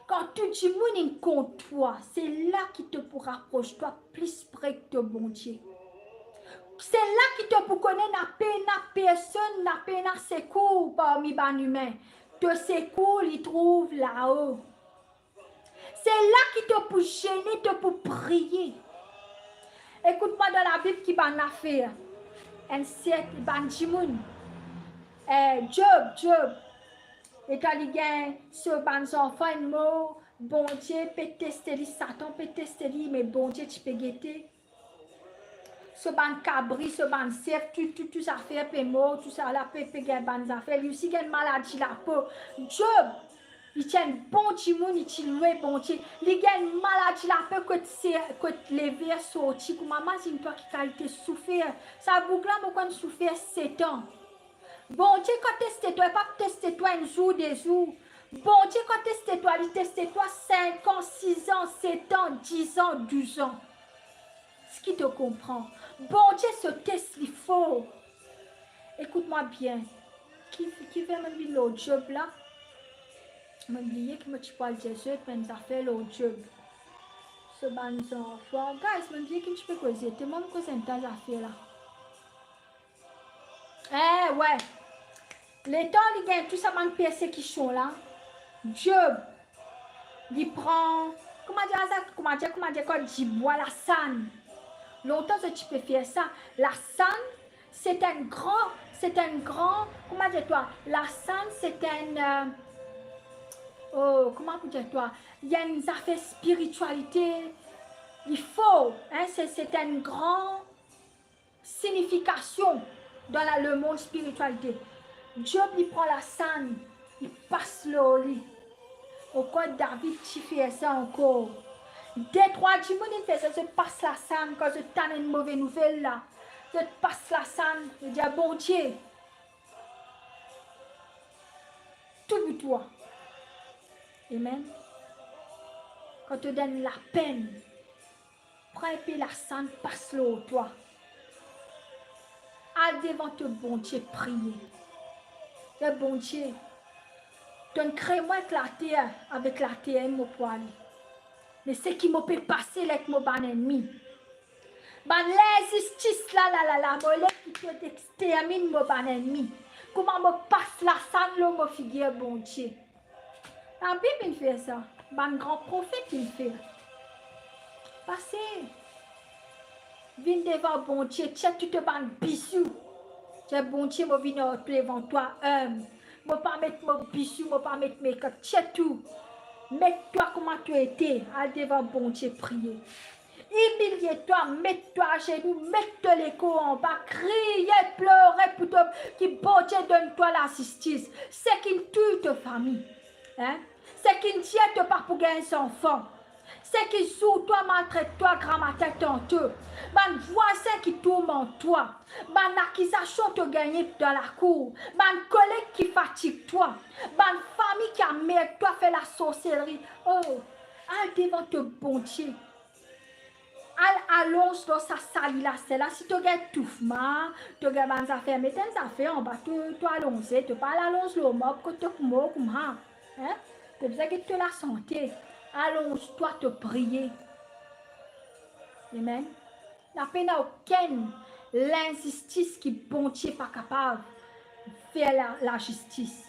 quand tu dis mon contre toi, c'est là qui te pourra approcher toi plus près que ton bon Dieu. C'est là qui te pour connaître la personne, la secours parmi les humains. te secours, il trouve là-haut. C'est là qu'il te pour gêner, te pour prier. Écoute-moi dans la Bible qui va en affaire. Un siècle, Banjimoun. Job. Et quand il gagne sur les enfants, il mot, bon Dieu peut tester, Satan peut tester, mais bon Dieu, tu peux guetter. Ce ban cabri, ce ban cerf, tout ça fait peu mort, tout ça là peut gagner ban affaires. Il aussi gagne maladie la peau. Job, il tient bon timoun, il tient loué bon Dieu. Il gagne maladie la peau que les vers sortis. Comme maman, c'est une toi qui qualité souffert. Ça boucle là, moi quand souffert 7 ans. Bon Dieu, quand teste toi, pas tester toi un jour, des jours. Bon Dieu, quand teste toi, il teste toi 5 ans, 6 ans, 7 ans, 10 ans, 12 ans. Ce qui te comprend. Bon Dieu, ce test, il faut. Écoute-moi bien. Qui fait même l'autre job là? Je m'oubliais que tu parles de Jésus, mais ça fait l'autre job. Ce ban enfant. Guys, je me dis que tu peux causer. Tout le monde cause un tas d'affaires là. Ouais. Les temps, il gagne tout ça, man persécution là. Job, il prend, comment dire, quand il boit la sanne. Longtemps que tu peux faire ça. La sanne, c'est un grand, comment dire toi, la sanne, c'est un, comment dire toi, il y a une affaire spiritualité, il faut, hein, c'est une grande signification dans le monde spiritualité. Job, il prend la sanne, il passe le au lit. Au quoi David, tu fais ça encore? Des 3 du monde, il fait ça, je passe la sanne, quand je t'en une mauvaise nouvelle là. Je passe la sanne, je dis, bon Dieu, tout pour toi. Amen. Quand tu donnes la peine, prends un peu la sanne, passe-le au toi. À devant te bon Dieu, prier. Le bon Dieu, donne crée-moi avec la terre, mon poil. Mais ce qui m'a fait passer avec mon bon ennemi. L'injustice là, qui te extermine mon bon ennemi. Comment me passe la sanne, mon figure, bon Dieu. La Bible, il fait ça. Un grand prophète, il fait. Passez. Viens devant bon Dieu, tu te bandes bisous. Tu es bon Dieu, je viens devant toi. Je ne vais pas mettre mon bisou, je ne vais pas mettre mes cotes. Tu tout. Mets-toi comment tu étais. Allez devant bon Dieu, prier. Humilie-toi, mets-toi à genoux, mets-toi l'écho en bas, criez, pleurez pour toi, qui bon Dieu donne-toi la justice. C'est qu'il tue ta famille. Hein? C'est qu'il ne tient pas pour gagner son enfant. C'est qu'il sous toi, maltraite-toi, grammaire tantôt. Man voisin qui tourmente toi. Man accusation te gagner dans la cour. Man collègue qui fatigue toi. Man famille qui amène toi fait la sorcellerie. Oh, al devant te bon Dieu. Allonge dans sa salle là, c'est là. Si tu as tout tu as des affaires, mais tes affaires en bas, tu allonges, tu pas allonge le mob, que tu as comme ça. Hein? Tu as besoin que tu la santé. Allonge-toi te prier. Amen. La peine n'a aucune l'injustice qui bon Dieu pas capable de faire la justice.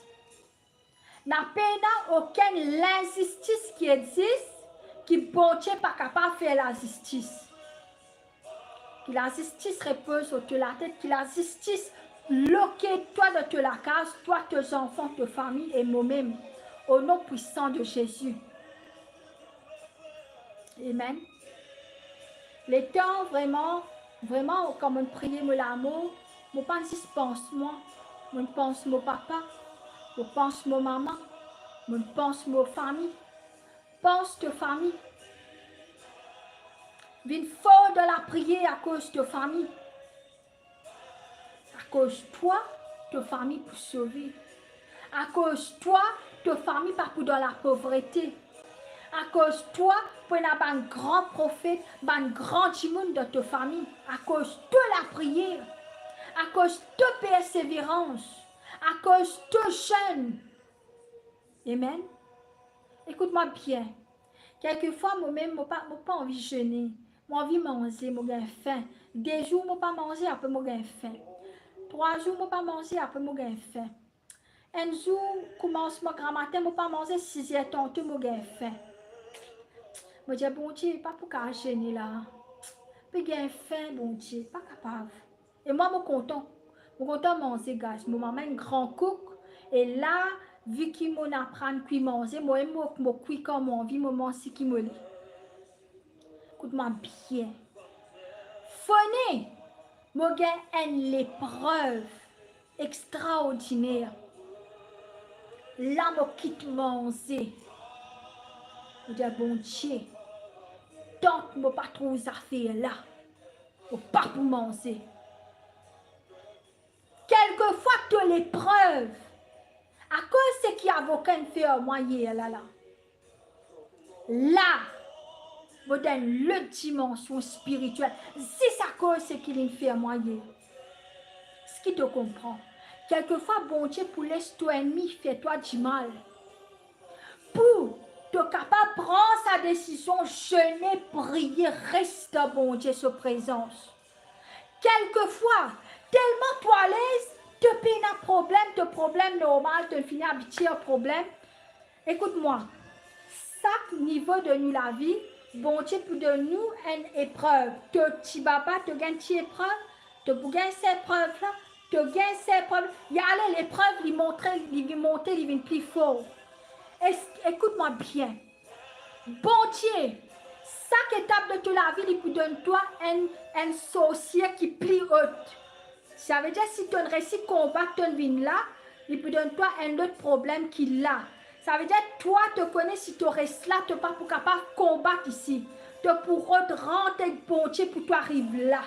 La peine n'a aucune l'injustice qui existe qui bon Dieu pas capable de faire la justice. Que la justice repose sur la tête, que la justice loque toi de la case, toi, tes enfants, tes familles et moi-même, au nom puissant de Jésus. Amen. Les temps vraiment, comme on priait mon amour, je pense que pense moi, je pense mon papa, je pense mon maman, je pense mon famille, pense ta famille. Viens fort de la prière à cause de ta famille. À cause de toi, ta famille pour sauver. À cause de toi, ta famille pas pour dans la pauvreté. À cause de toi, pour avoir un grand prophète, un grand timon de ta famille. À cause de la prière. À cause de persévérance. À cause de jeûne. Amen. Écoute-moi bien. Quelquefois, moi-même, je n'ai pas envie de jeûner. J'ai envie de manger, j'ai faim. 2 jours, je n'ai pas mangé, après, j'ai faim. 3 jours, je n'ai pas mangé, après, j'ai faim. un jour, commencement grand matin, je pas manger 6h tantôt, je j'ai faim. Je dis, bon Dieu, pas pour qu'à gêner là. Puis j'ai faim, bon Dieu, pas capable. Et moi, je suis content. Je suis content de manger, gars. Je maman un grand cook. Et là, vu qu'il m'en apprend à manger, moi, je cuis comme on vit, je mange ce qu'il me dit. Écoute-moi bien. Phoné, je j'ai une épreuve extraordinaire. Là, je quitte manger. Je dis, bon Dieu, tant que je ne pas trop ça faire là, je ne pas pour manger. Quelquefois, tu as l'épreuve. À cause de ce qui a aucun fait au moyen là. Là, vous donne l'autre dimension spirituelle. C'est à cause de ce qu'il fait au moyen. Ce qui te comprend. Quelquefois, bon Dieu, pour laisser ton ennemi faire toi du mal. Pour te capable de prendre sa décision, jeûner, prier, reste bon Dieu sur présence. Quelquefois, tellement toi à l'aise, tu as un problème normal, tu finis habitué à un problème. Écoute-moi, chaque niveau de nous la vie, bon Dieu pour de nous une épreuve. Tu vas pas, tu gagnes une épreuve, tu gagnes cette épreuve-là, tu gagnes cette épreuve. Il y a l'épreuve, il monte, il vient plus fort. Écoute-moi bien. Bon Dieu, chaque étape de toute la vie, il peut donner toi un sorcier qui plie haute. Ça veut dire si tu réussis à combattre ton vie là, il peut donner toi un autre problème qu'il a. Ça veut dire toi, tu connais si tu restes là, tu n'es pas capable de combattre ici. Tu pourras te rentrer bon Dieu pour toi arriver là.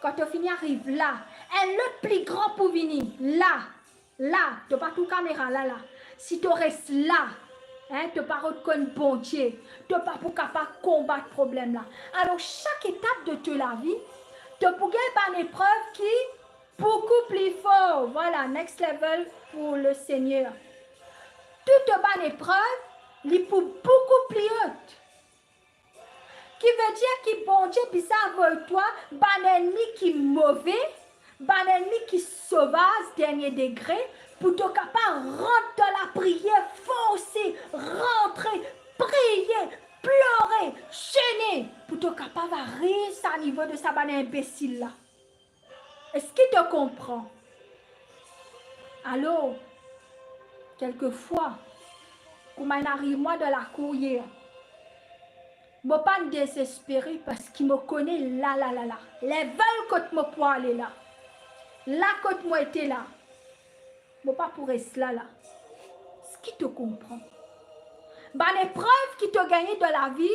Quand tu finis arrive là, un autre plus grand pour venir là, tu n'as pas tout caméra là. Si tu restes là, hein, tu n'as pas reconnaître bon Dieu, tu n'es pas capable de combattre ce problème là. Alors chaque étape de toute la vie, tu peux gagner une épreuve qui beaucoup plus fort. Voilà, next level pour le Seigneur. Toute bonne épreuve, il peut beaucoup plus haute. Qui veut dire que bon Dieu, puis ça avec toi, un ennemi qui est mauvais, un ennemi qui est sauvage, dernier degré, pour te capable de rentrer dans la prière, forcer, rentrer, prier, pleurer, gêner, pour te capable de rire à niveau de sa bonne imbécile là. Est-ce qu'il te comprend? Alors, quelquefois, comme il arrive moi de la cour hier, je ne suis pas désespéré parce qu'il me connaît là. Les veulent que je peux aller là. Là que moi était là. Je ne suis pas pour rester là. Ce qui te comprend. L'épreuve qui te gagne de la vie,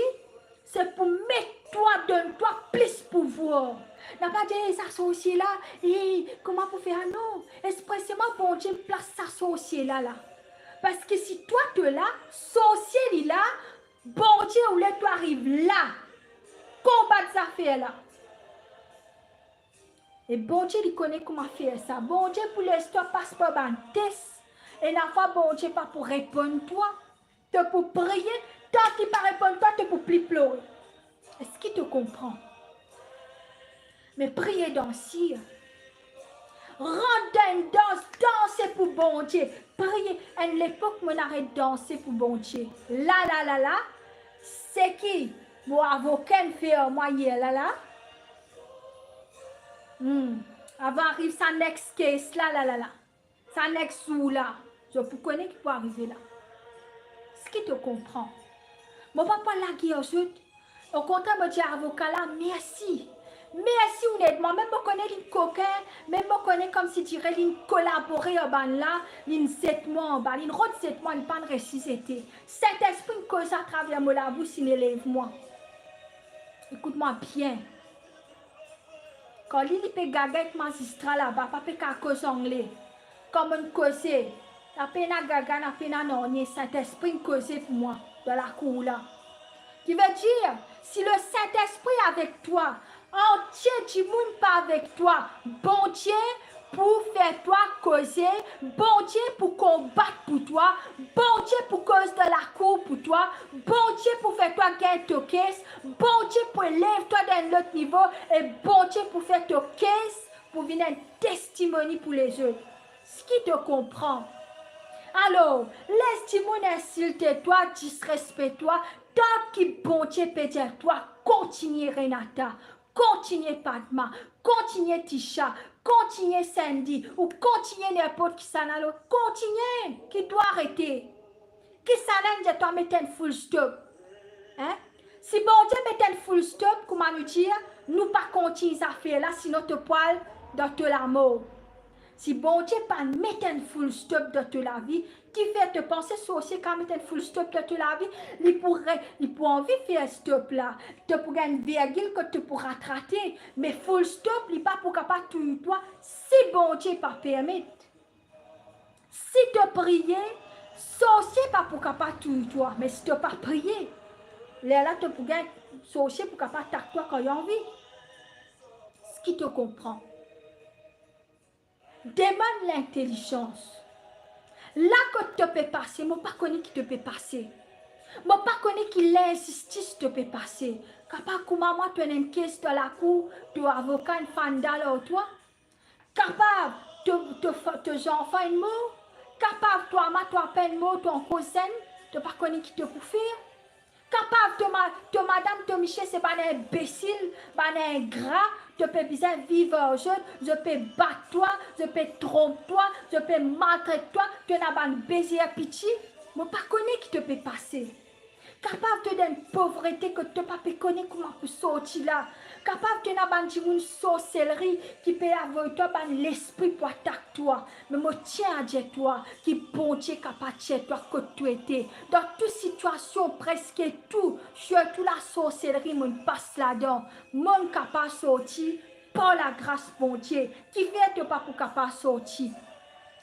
c'est pour mettre toi, donne-toi plus pouvoir. N'a pas dit ça sorcier là, et comment pour faire? Non, expressément bon Dieu place ça sorcier là. Parce que si toi tu es là, sorcier est là, bon Dieu ou là tu arrives là, combattre ça fait là. Et bon Dieu il connaît comment faire ça. Bon Dieu pour l'histoire passe par un test. Et la fois bon Dieu pas pour répondre toi, tu peux prier, tant qu'il pas répondre toi, tu peux plus pleurer. Est-ce qu'il te comprend? Mais priez dans cire. Rentre dans une danse, danser pour bon Dieu. Priez. À l'époque, on arrête de danser pour bon Dieu. Là, c'est qui? Mon avocat fait un moyen là. Avant arrive sa next case là. Sa next sous là. Je vous connais qui peut arriver là. Ce qui te comprend. Mon papa la guerre ensuite. Au contraire, me dit avocat là, merci. Merci honnêtement, même je connais les coquins, même je connais comme si tu dirais les collaborer là, les 7 mois, les route 7 mois, les pas de ressuscité. Cet esprit cause à travers moi la bouche, il élève moi. Écoute-moi bien. Quand il peut gaga avec magistrat là-bas, pas peut qu'à cause anglais. Comme une cause, la peine à gaga, la peine à non, cet esprit cause pour moi, de la cour là. Qui veut dire, si le Saint-Esprit est avec toi, entier du monde pas avec toi, bon Dieu pour faire toi causer, bon Dieu pour combattre pour toi, bon Dieu pour cause de la cour pour toi, bon Dieu pour faire toi gagner ta caisse, bon Dieu pour élever toi dans l'autre niveau, et bon Dieu pour faire ta caisse, pour venir un testimony pour les autres. Ce qui te comprend, Alors, laisse Timon insulter toi, disrespecter toi, tant qu'il bon Dieu peut dire toi, continue Renata, continue Padma, continue Tisha, continue Sandy, ou continue n'importe qui s'en a, continue, qui doit arrêter. Qui s'en a, toi mettre un full stop. Hein? Si bon Dieu met un full stop, comment nous dire, nous pas continuer à faire là, sinon te poil dans toute la mort. Si bon Dieu pas mettre un full stop dans toute la vie, qui fait te penser sorcier quand mettre un full stop dans toute la vie, il pourrait envie faire un stop là, te pour une virgule que tu pourras traiter, mais full stop, il pas pour capable tuer toi, si bon Dieu pas permettre. Si te prier, sorcier pas pour capable tuer toi, mais si tu pas prier, là tu pour gagner sorcier pour capable attaquer toi quand il a envie. Ce qui te comprend. Demande l'intelligence. Là que tu peux passer, moi pas connais qui te peut passer. Moi pas connais qui l'injustice te peut passer. Capable comme moi tu as une caisse dans la cour, tu as avocat une fandale ou toi. Capable te enfants une mot. Capable toi toi peine mot ton cousin, tu pas connais qui te pour faire. Capable de madame de Michel, c'est pas un imbécile, pas un ingrat, je peux bien vivre jeune, je peux battre toi, je peux tromper toi, je peux maltraiter toi, tu n'as pas un baiser à pitié, mais pas connaître qui te peut passer. Capable de une pauvreté que tu ne peux pas connaître comment pour sortir là. Capable de n'avoir une sorcellerie qui peut avoir toi l'esprit pour attaquer toi. Mais moi tiens à dire toi qui bon Dieu capable de toi que tu étais. Dans toute situation, presque tout, surtout la sorcellerie, mon passe là-dedans. Mon capable de sortir par la grâce bon Dieu qui fait pas pour capable de sortir.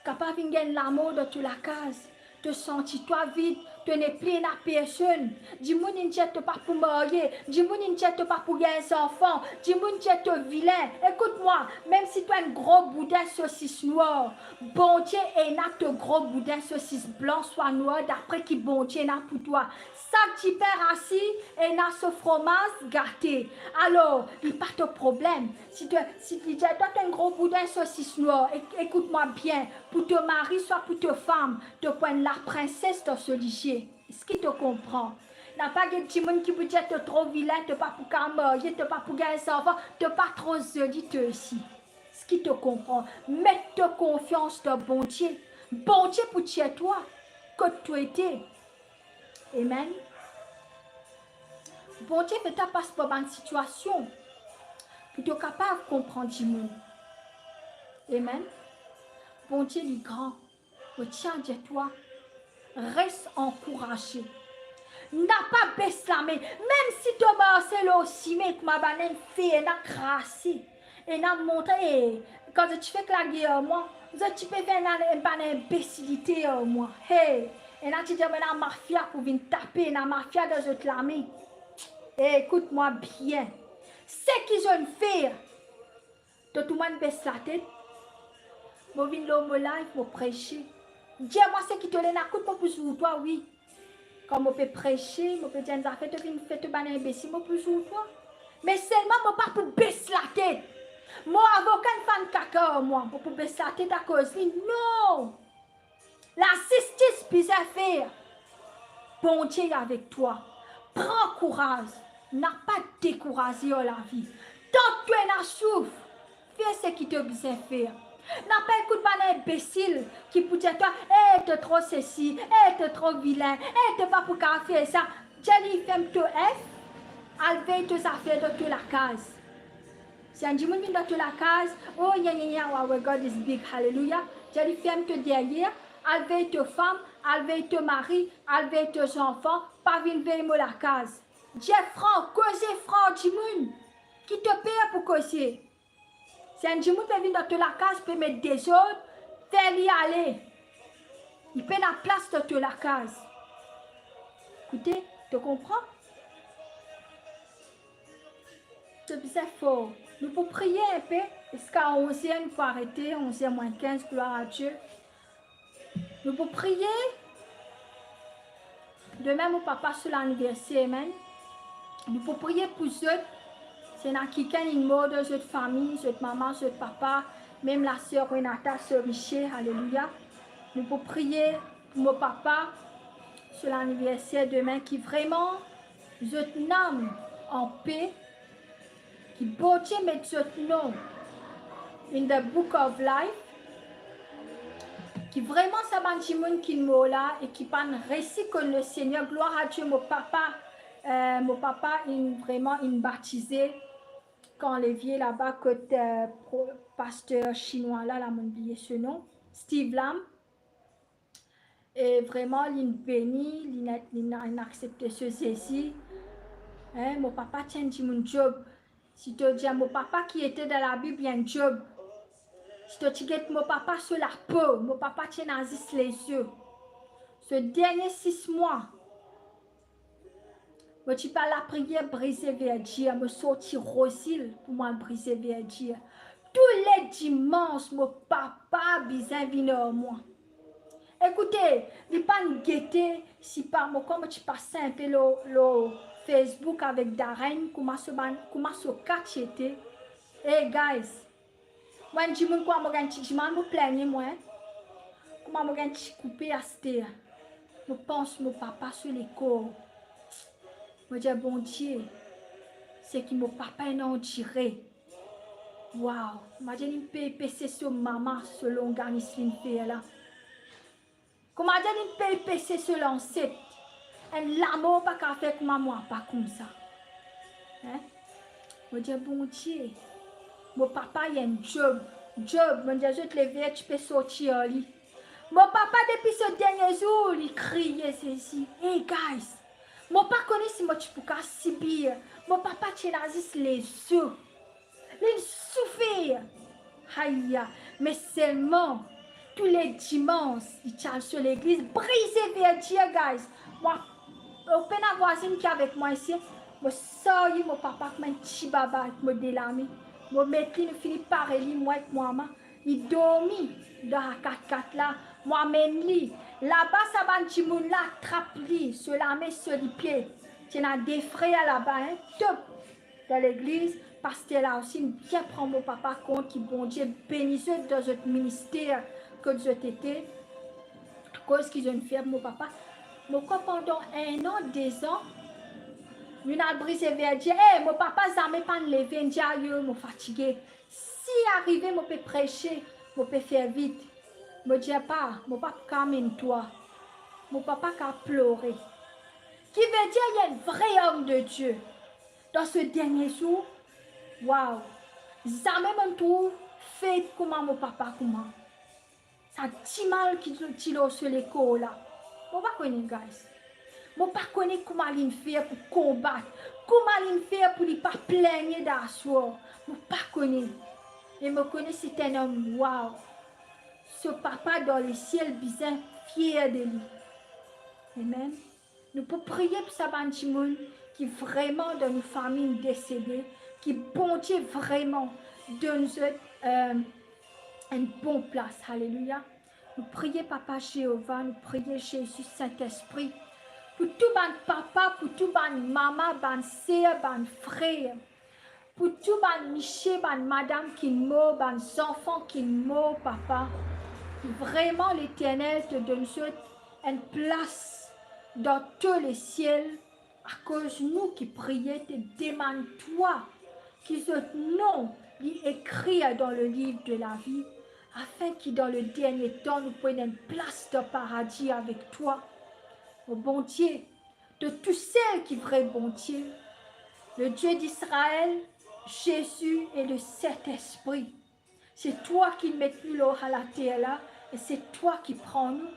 Capable de gagner l'amour de toute la case. De sentir toi vide, tu n'es plus la personne. Dis-moi, tu pas pour marier. Dis-moi, tu pas pour gagner des enfants. Dis-moi, tu es vilain. Écoute-moi, même si tu as un gros boudin saucisse noire, bon Dieu est là, ton gros boudin saucisse blanc soit noir, d'après qui bon Dieu est là pour toi. Ça, tu perds assis et là, ce fromage gâté. Alors, il n'y a pas de problème. Si tu as un gros boudin saucisse noire, écoute-moi bien, pour te marier, soit pour te femme, te prendre la princesse dans ce lycée. Est-ce qu'il te comprend? N'a pas de petit monde qui peut dire que tu es trop vilain, tu n'es pas pour qu'un marier, tu n'es pas pour gagner des enfants, tu n'es pas trop joli, toi aussi. Est-ce qu'il te comprend? Mets ta confiance dans bon Dieu. Bon Dieu pour tuer toi, que tu étais. Amen. Bon Dieu peut-être passe par une situation pour être capable de comprendre du monde. Amen. Bon Dieu est grand. Retiens de toi. Reste encouragé. N'a pas baissé la main. Même si tu marches aussi, mais que ma banane fait, elle a crassé. Elle a montré. Quand tu fais que la guerre, moi, tu peux faire une imbécilité, moi. Hey, elle a dit que la mafia pour venir taper, la mafia de cette l'armée. Écoute-moi bien. Ce qu'ils ont fait, tout le monde baisse la tête. Je viens l'homme là, il faut prêcher. Dis-moi ce qui te l'a écoute pour sur toi, oui. Quand je peux prêcher, je peux dire que tu viens faire te imbécile, je peux sur toi. Mais seulement, je ne peux pas pour baisser la tête. Moi, avocat, une fan caca, moi, pour baisser la tête à cause de non. La justice peut faire. Bon Dieu avec toi. Prends courage. N'a pas découragé la vie. Tant que tu es dans souffre, fais ce qui te besoin faire. N'a pas écouté un imbécile qui peut dire toi, tu es trop ceci, tu es trop vilain, tu n'es pas pour faire ça. Jenny, ferme ton F, enlève tes affaires de toute la case. Si un dimanche dans toute la case, oh, our God is big, hallelujah. Jenny, ferme ton derrière, enlève tes femmes, enlève tes maris, enlève tes enfants, pas venir vers la case. Dieu franc, causez franc, dimanche, qui te paye pour causer. Si un dimanche peut venir dans toute la case, peut mettre des autres, fais-lui aller. Il peut la place dans toute la case. Écoutez, tu comprends? C'est bien fort. Nous pouvons prier un peu. Est-ce qu'à 11h, nous pouvons arrêter? 11h moins 15, gloire à Dieu. Nous pouvons prier. Demain, mon papa sur l'anniversaire, amen. Nous pouvons prier pour eux. C'est dans quelqu'un une mort de cette famille, cette maman, cette papa, même la sœur Renata, sœur Michel, alléluia. Nous pouvons prier pour mon papa, sur l'anniversaire demain, qui vraiment, je nomme en paix, qui beauté met ce nom in the book of life, qui vraiment ça va qui m'a là et qui parle récit que le Seigneur, gloire à Dieu, mon papa, il vraiment il baptisé quand les vieux là-bas, côté pasteur chinois là, m'a oublié ce nom, Steve Lam. Et vraiment, il béni, il a accepté ce ceci. Hein, mon papa tient dit mon job. Si tu dis à mon papa qui était dans la Bible, il y a un job. Si tu dis mon papa sur la peau, mon papa tient Aziz les yeux. Ce dernier 6 mois, je suis pas la prière briser vers Dieu, me sortir rosile pour moi briser vers Dieu. Tous les dimanches, mon papa bizarre vient à moi. Écoutez, il n'y a pas de gaieté si par moi, comme tu passes un peu le Facebook avec Darren, comment se cacher. Hey guys, moi je dis quoi, je me plaigne moi. Comment je couper à cette. Je pense mon papa sur les corps. Je dis bon Dieu, c'est que mon papa est en tiré. Waouh, je dis je peux passer sur maman selon Ganisline fait là. Comment dire une PPC sur l'ancêtre? Et l'amour pas qu'à faire comme moi, pas comme ça. Hein? Je dis bon Dieu, mon papa il a un job. Job, je dis je te lever, tu peux sortir au lit. Mon papa depuis ce dernier jour, il criait ceci. Hey guys, mon papa connaît si moi tu peux pas subir. Mon papa tient les yeux. Il souffre. Aïe, mais seulement. Tous les dimanches, il tient sur l'église, brisé vers Dieu, guys. Moi, au peine à voisine qui est avec moi ici, je sors, mon papa, comme un petit baba, avec mon délami. Je mets une fini par lui, moi avec moi, il dormit dans la 4x4 là, moi même lui. Là-bas, ça va un petit monde là, trappe lui, sur la main, sur les pieds. Il y a des frères là-bas, hein, top, dans l'église. Parce que là aussi, bien prendre mon papa compte, qui bon Dieu bénisse dans notre ministère. Que je t'étais, à cause qu'ils ont fait mon papa. Mon papa, pendant 1 an, 2 ans, nous avons brisé vers Dieu. Hey, mon papa n'a jamais pas levé, je suis fatigué. Si arrivé, je peux prêcher, je peux faire vite. Je ne dis pas, mon papa calme toi. Mon papa a pleuré. Qui veut dire qu'il y a un vrai homme de Dieu. Dans ce dernier jour, waouh, jamais me trouve fait comme mon papa, comment. Ça dit mal qui tire sur les corps là. Je ne connais pas, guys. Je ne connais pas comment il fait pour combattre. Comment il fait pour ne pas plaigner d'asseoir. Je ne connais pas. Et je connais c'est un homme, waouh. Ce papa dans le ciel, bien fier de lui. Amen. Nous pouvons prier pour sa bande qui vraiment dans nos familles décédées, qui bon Dieu vraiment donne une bonne place. Alléluia. Nous prions Papa Jéhovah, nous prions Jésus Saint-Esprit. Pour tout ban papa, pour tout ban maman, ban sœur, ban frère. Pour tout ban Michel, ban madame qui meurt, ban enfants qui meurt, papa. Vraiment l'Éternel te donne une place dans tous les ciels. À cause de nous qui prions, te demande toi qui ce nom est écrit dans le livre de la vie. Afin que dans le dernier temps, nous prenions une place de paradis avec toi. Au bon Dieu, de tous ceux qui vraient bon Dieu, le Dieu d'Israël, Jésus et le Saint-Esprit. C'est toi qui mets l'eau à la terre là, et c'est toi qui prends nous.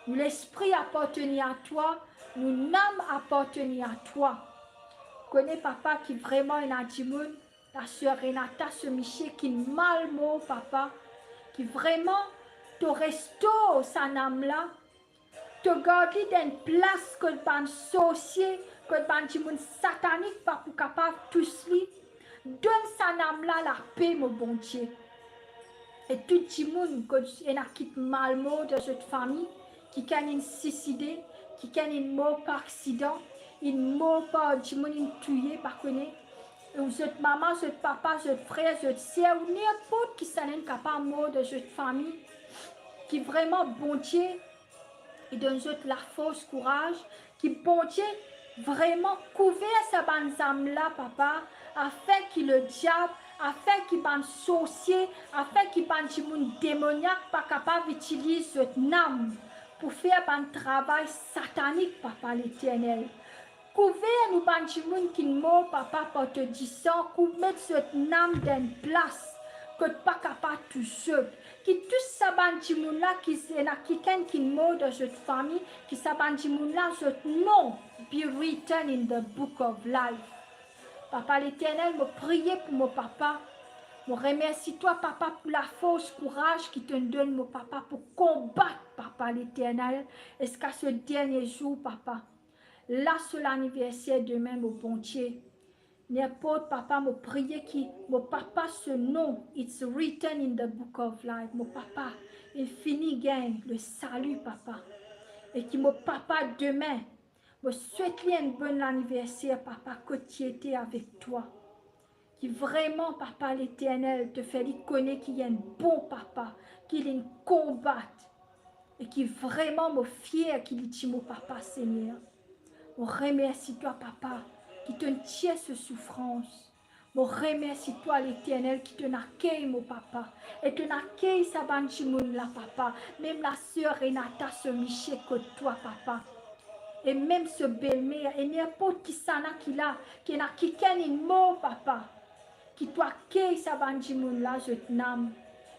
Nous l'esprit appartenait à toi, nous l'âme appartenait à toi. Connais papa qui vraiment est un la soeur Renata, ce Michel qui mal mot papa. Qui vraiment te restaure sa âme là, te garde dans une place que ban sorcier, que ban monde satanique pas pour capable tous lui, donne sa âme là la paix mon bon Dieu. Et tout le monde que a quitté mal mort de cette famille, qui a une suicidé, qui a une mort par accident, une mort par du monde tué par connaître. Votre maman, votre papa, votre frère, votre soeur, ou n'importe qui s'en est capable de mort de cette famille, qui vraiment bon Dieu, et donne-nous la force, courage, qui bon Dieu vraiment couvert sa bonne âme là, papa, afin que le diable, afin qu'il ban sorcier, afin qu'il ban monde démoniaque pas capable d'utiliser cette âme pour faire un travail satanique, papa l'éternel. Couvert nous ban monde qui mort, papa, pour te dire ça, mettre cette âme dans une place que pas capable tout seul. Qui tous sa monde là qui est quelqu'un qui mort dans cette famille, qui sa monde là, ce nom be written in the book of life. Papa l'éternel, me prier pour mon papa. Je remercie toi, papa, pour la force, courage qui te donne, mon papa, pour combattre, papa l'éternel. Est-ce qu'à ce dernier jour, papa, là, sur l'anniversaire demain, mon bon Dieu, n'importe, papa, me prier qui, mon papa, ce nom, it's written in the book of life. Mon papa, il finit gagne le salut, papa. Et qui, mon papa, demain, me souhaite un bon anniversaire, papa, que tu étais avec toi. Qui vraiment, papa l'éternel, te fait connaître qu'il y a un bon papa, qu'il est une combatte. Et qui vraiment me fier qu'il est mon papa, Seigneur. Je remercie toi, papa, qui te tient ce souffrance. Je remercie toi, l'éternel, qui te accueille, mon papa. Et te accueille, sa banchimoun, là, papa. Même la sœur Renata se michait que toi, papa. Et même ce belle-mère, et n'importe qui s'en a qui n'a qui une mot, papa. Qui toi accueille sa banchimoun, là, je t'aime.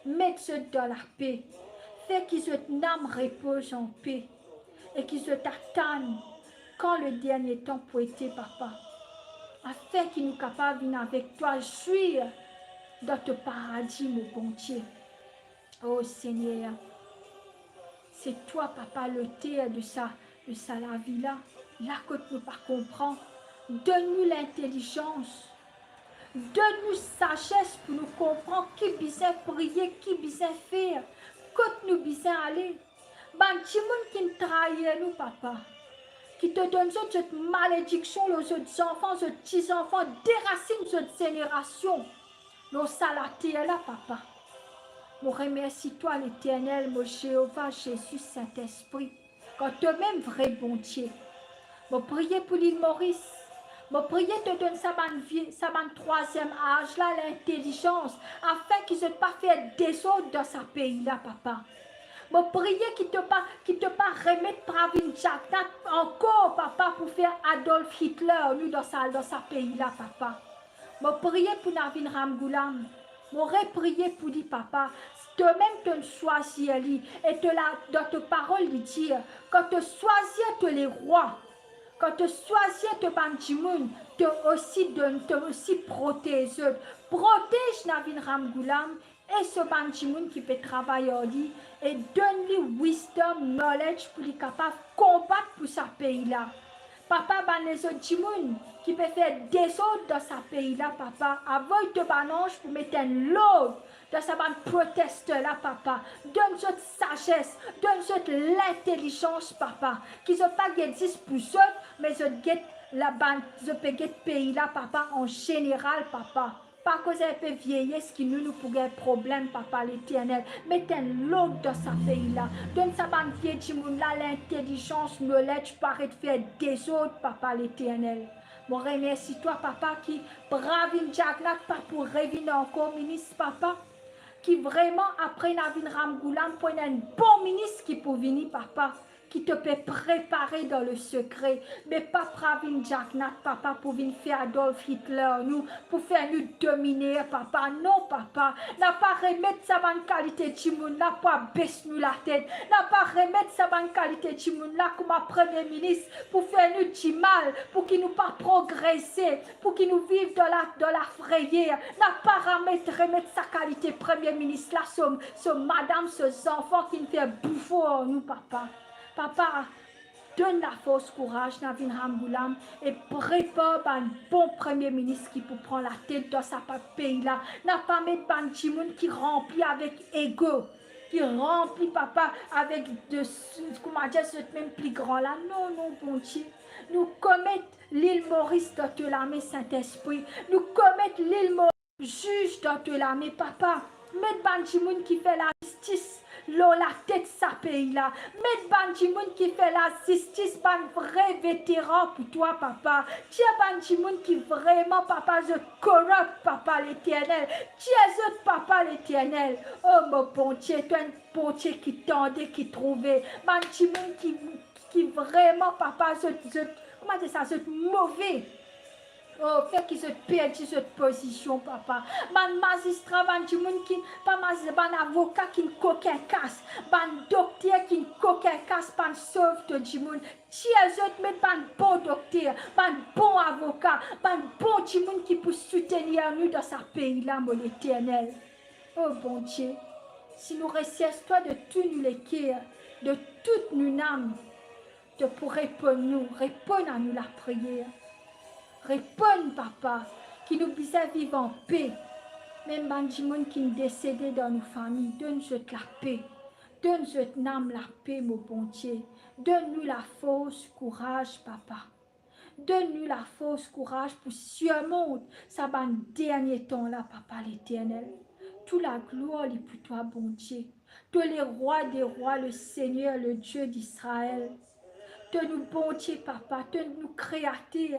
Mets-le dans la paix. Fais que je t'aime repose en paix. Et que je t'attende quand le dernier temps pour être, papa. Afin qu'il nous capable de venir avec toi, jouir dans ton paradis, mon bon Dieu. Oh Seigneur, c'est toi, papa, le terre de sa la vie là, là que tu ne peux pas comprendre. Donne-nous l'intelligence, donne-nous sagesse pour nous comprendre qui besoin prier, qui besoin faire, que nous besoin aller. Ban qui nous trahit nous, papa. Qui te donne cette malédiction, aux autres enfants, aux petits-enfants, déracine cette génération. Nous salatés là, papa. Je remercie toi, l'éternel, mon Jéhovah, Jésus, Saint-Esprit. Quand toi-même, vrai bon Dieu. Je prie pour l'île Maurice. Je prie te donne sa troisième âge, là, l'intelligence, afin qu'il ne se pas faire des autres dans sa pays, là, papa. Je prie qu'il te pas remettre Pravin Jagnat encore, papa, pour faire Adolf Hitler, nous, dans sa pays, là, papa. Je prie pour Navin Ramgoulam. Je prié pour lui, papa. Toi-même, tu choisis lui. Et dans ta parole, il dit, quand tu choisis les rois, quand tu choisis te bandimoun, tu aussi protège. Protège Navin Ramgoulam et ce bandimoun qui peut travailler en lui et donne-lui wisdom, knowledge pour lui capable de combattre pour sa pays-là. Papa, les autres qui peut faire des autres dans sa pays-là, papa, avant de banange pour mettre un lot dans sa bande proteste là, papa. Donne-nous sagesse, donne-nous l'intelligence, papa. Qui ne pas guette 10 pour eux, mais je guette la bande, je peux guette pays-là, papa, en général, papa. Pas que ça peut vieillir, ce qui nous pourrait un problème, papa l'éternel. Mettez un lot dans sa pays-là. Donne sa bande vieille là, l'intelligence, le knowledge, paraît de faire des autres, papa l'éternel. Je remercie toi, papa, qui bravine Jagnat, pas pour revenir encore, ministre, papa. Qui vraiment, après Navin Ramgoulam, pour un bon ministre qui peut venir, papa. Qui te peut préparer dans le secret, mais pas Pravin Jagnat, papa, pour venir faire Adolf Hitler, nous, pour faire nous dominer, papa. Non, papa, n'a pas remettre sa bonne qualité de Timoun, n'a pas baisser nous la tête, n'a pas remettre sa bonne qualité de Timoun, là, comme un premier ministre, pour faire nous du mal, pour qu'il nous pas progresser, pour qu'il nous vive dans la frayère, n'a pas remettre sa qualité de premier ministre, là, ce madame, ces enfants qui nous fait bouffer, nous, papa. Papa, donne la force, courage, Navin Ramgoulam, et prépare un bon premier ministre qui peut prendre la tête dans sa pays-là. N'a pas mettre un Timoun qui remplit avec ego, qui remplit, papa, avec comment dire, ce même plus grand là. Non, non, bon Dieu. Nous commettons l'île Maurice dans te la main, Saint-Esprit. Nous commettons l'île Maurice, juge dans te la main, papa. Mettre un Timoun qui fait la justice. la tête sa pays là. Mettre Banjimoun qui fait la justice, ban vrai vétéran pour toi, papa. Tu es Banjimoun qui vraiment, papa, je corrupte, papa l'éternel. Tu es autre, papa l'éternel. Oh, mon bon Dieu, toi, un bon Dieu qui tendait, qui trouvait. Banjimoun qui vraiment, papa, comment dire ça, je mauvais. Oh, fait qu'ils se perdent cette position, papa. Man magistrat, ban du monde qui, pas ban avocat qui ne coquin casse, ban docteur qui ne coquin casse, ban sauve de du monde. Si elles autres mettent ban bon docteur, ban bon avocat, ban bon du monde qui peut soutenir nous dans ce pays-là, mon éternel. Oh, bon Dieu, si nous recherchons toi de tout nous les cœurs, de toutes nos âmes, de pour répondre à nous la prière. Réponds, papa, qui nous puisse vivre en paix. Même Banjimoun qui nous décédé dans nos familles, donne-nous la paix. Donne-nous âme la paix, mon bon Dieu. Donne-nous la force, courage, papa. Donne-nous la force, courage pour surmonter ça ban dernier temps là, papa l'éternel. Toute la gloire est pour toi, bon Dieu. Tous les rois des rois, le Seigneur, le Dieu d'Israël. Donne-nous, bon Dieu, papa. Donne-nous créateur.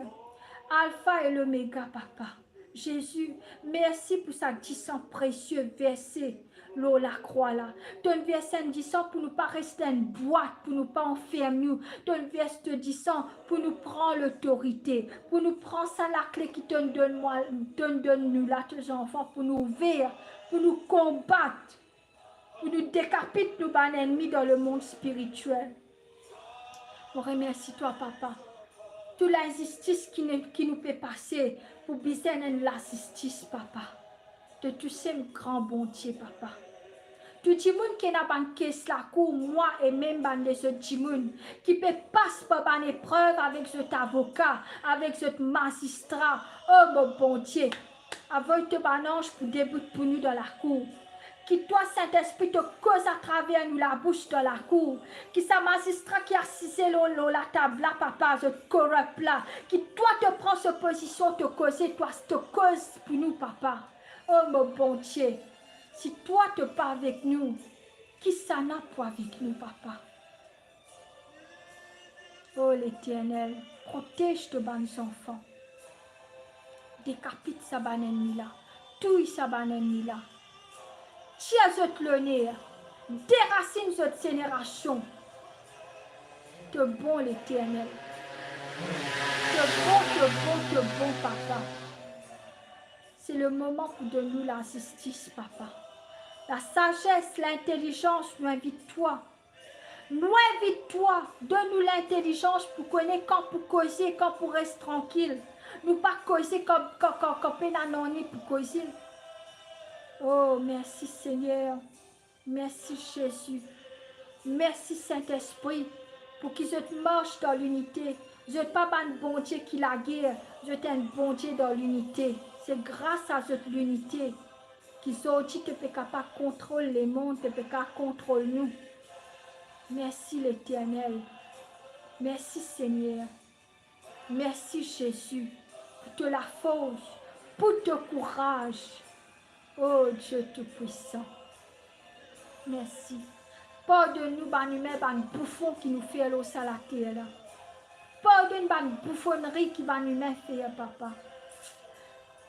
Alpha et l'oméga, papa. Jésus, merci pour sa sang précieux versé, l'eau la croix là. Ton verset 10 pour nous pas rester une boîte, pour nous pas enfermer nous. Ton verset 10 pour nous prendre l'autorité, pour nous prendre ça la clé qui te donne nous là, tes enfants, pour nous ouvrir, pour nous combattre, pour nous décapiter nos ennemis dans le monde spirituel. On remercie toi, papa. Toute l'injustice qui nous fait passer pour biser la justice, papa. De tous ces grands bon Dieu, papa. Tout le monde qui n'a pas de caisse la cour, moi et même les autres qui peut passer par une épreuve avec cet avocat, avec cet magistrat. Oh mon bon Dieu, avec te banange pour débuter pour nous dans la cour. Qui toi, Saint-Esprit, te cause à travers nous la bouche dans la cour. Qui sa magistrat qui a assisé la table là, papa, je corrupte là. Qui toi te prends cette position, te cause, toi, te cause pour nous, papa. Oh mon bon Dieu, si toi te pas avec nous, qui ça n'a pas avec nous, papa? Oh l'Éternel, protège tes bonnes enfants. Décapite sa bonne ennemi là. Touille sa bonne ennemi là. Tiens cette l'honneur, déracine cette génération. Te bon l'Éternel. Te bon, papa. C'est le moment pour de nous la justice, papa. La sagesse, l'intelligence, nous invite-toi. Nous invite-toi, donne-nous l'intelligence pour connaître quand pour causer, quand pour rester tranquille. Nous pas causer comme pénanoni pour causer. Oh, merci Seigneur. Merci Jésus. Merci Saint-Esprit pour qu'ils se marchent dans l'unité. Je ne pas un bon Dieu qui la guerre. Je suis un bon Dieu dans l'unité. C'est grâce à cette unité qu'ils ont dit que tu pas contrôler les mondes, tu pas contrôler nous. Merci l'Éternel. Merci Seigneur. Merci Jésus pour te la force, pour ton courage. Oh Dieu Tout-Puissant, merci. Pardonne-nous, ban humain, ban bouffon qui nous fait l'eau à la terre. Pardonne ban bouffonnerie qui ban humain fait, papa.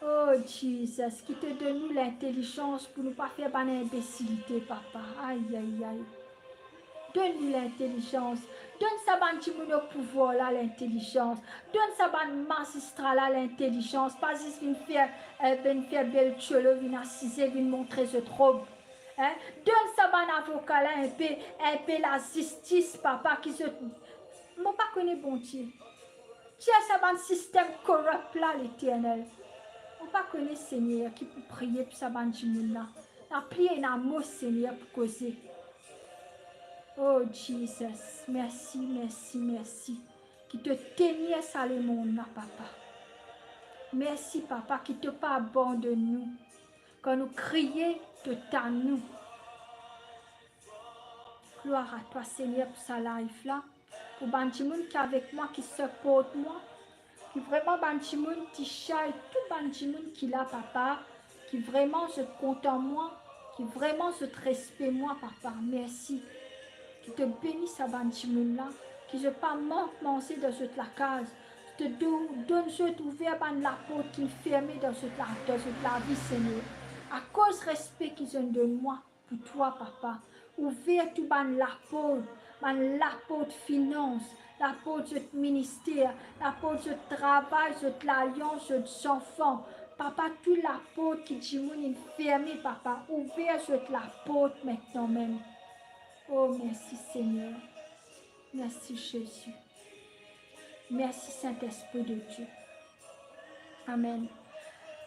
Oh Jesus, qui te donne nous l'intelligence pour ne pas faire ban imbécilité, papa. Aïe, aïe, aïe. Donne-nous l'intelligence. Donne ça ban au pouvoir là, l'intelligence. Donne ça ban magistrat là, l'intelligence. Pas juste une faire belle cholo, une assise, une montrer ce robe. Hein? Donne ça ban avocat là, un peu la justice, papa, qui se... Moi pas connais bon Dieu. Tu as ça ban système corrupt là, l'Éternel. On pas connaît Seigneur qui peut prier pour ça ban là. La prière est un mot Seigneur pour causer. Oh Jesus, merci, merci, merci. Qui te tenait ça le monde, papa. Merci, papa, qui te pas abandonne nous. Quand nous crions, te t'as nous. Gloire à toi, Seigneur, pour sa life là. Pour Banjimoun qui est avec moi, qui supporte moi. Qui vraiment Banjimoun, Tisha et tout Banjimoun qui l'a, papa. Qui vraiment se compte en moi. qui vraiment se te respecte, moi, papa. Merci. Qui te bénisse avant là, qui ne pas manger dans cette la case. Te donne cette ouvert par la porte qui fermée dans cette la vie, Seigneur. À cause du respect qu'ils ont de moi, pour toi, papa. Ouvert tout par la porte finance, la porte de ministère, la porte de travail, de l'alliance, des enfants. Papa, toute la porte qui dit est fermée, papa. Ouvert cette la porte maintenant même. Oh, merci Seigneur. Merci Jésus. Merci Saint-Esprit de Dieu. Amen.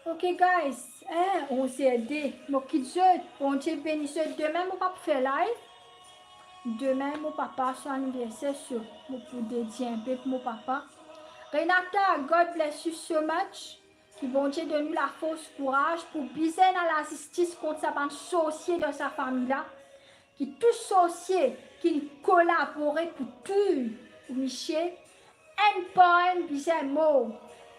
Ok, guys. On s'est aidé. Mon petit bon Dieu bénisse. Demain, mon papa fait live. Demain, mon papa, son anniversaire, pour dédier un peu pour mon papa. Renata, God bless you so much. Qui bon Dieu donne nous la force, courage pour biser dans la justice contre sa bande sorcier de sa famille-là. Qui tout sorcier qui collabore pour tuer Michel. Un par un, bizarre mort.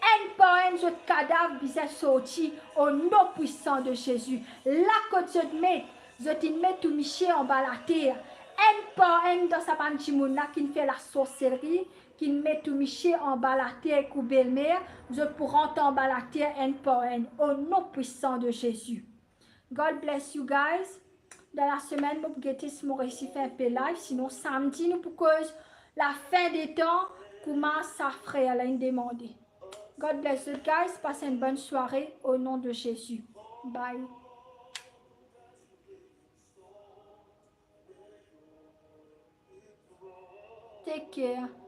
Un par un, votre cadavre, bizarre sorti au nom puissant de Jésus. Là, que je te mets tout Michel en bas la terre. Un par un, dans sa bande qui fait la sorcellerie, qui met tout Michel en bas la terre, ou belle-mère, je pour rentrer en bas la terre, un par un, au nom puissant de Jésus. God bless you guys. Dans la semaine, nous pouvons mon récit fait un peu live. Sinon, samedi, nous pouvons la fin des temps, comment ça ferait à l'un demander. God bless you guys. Passez une bonne soirée au nom de Jésus. Bye. Take care.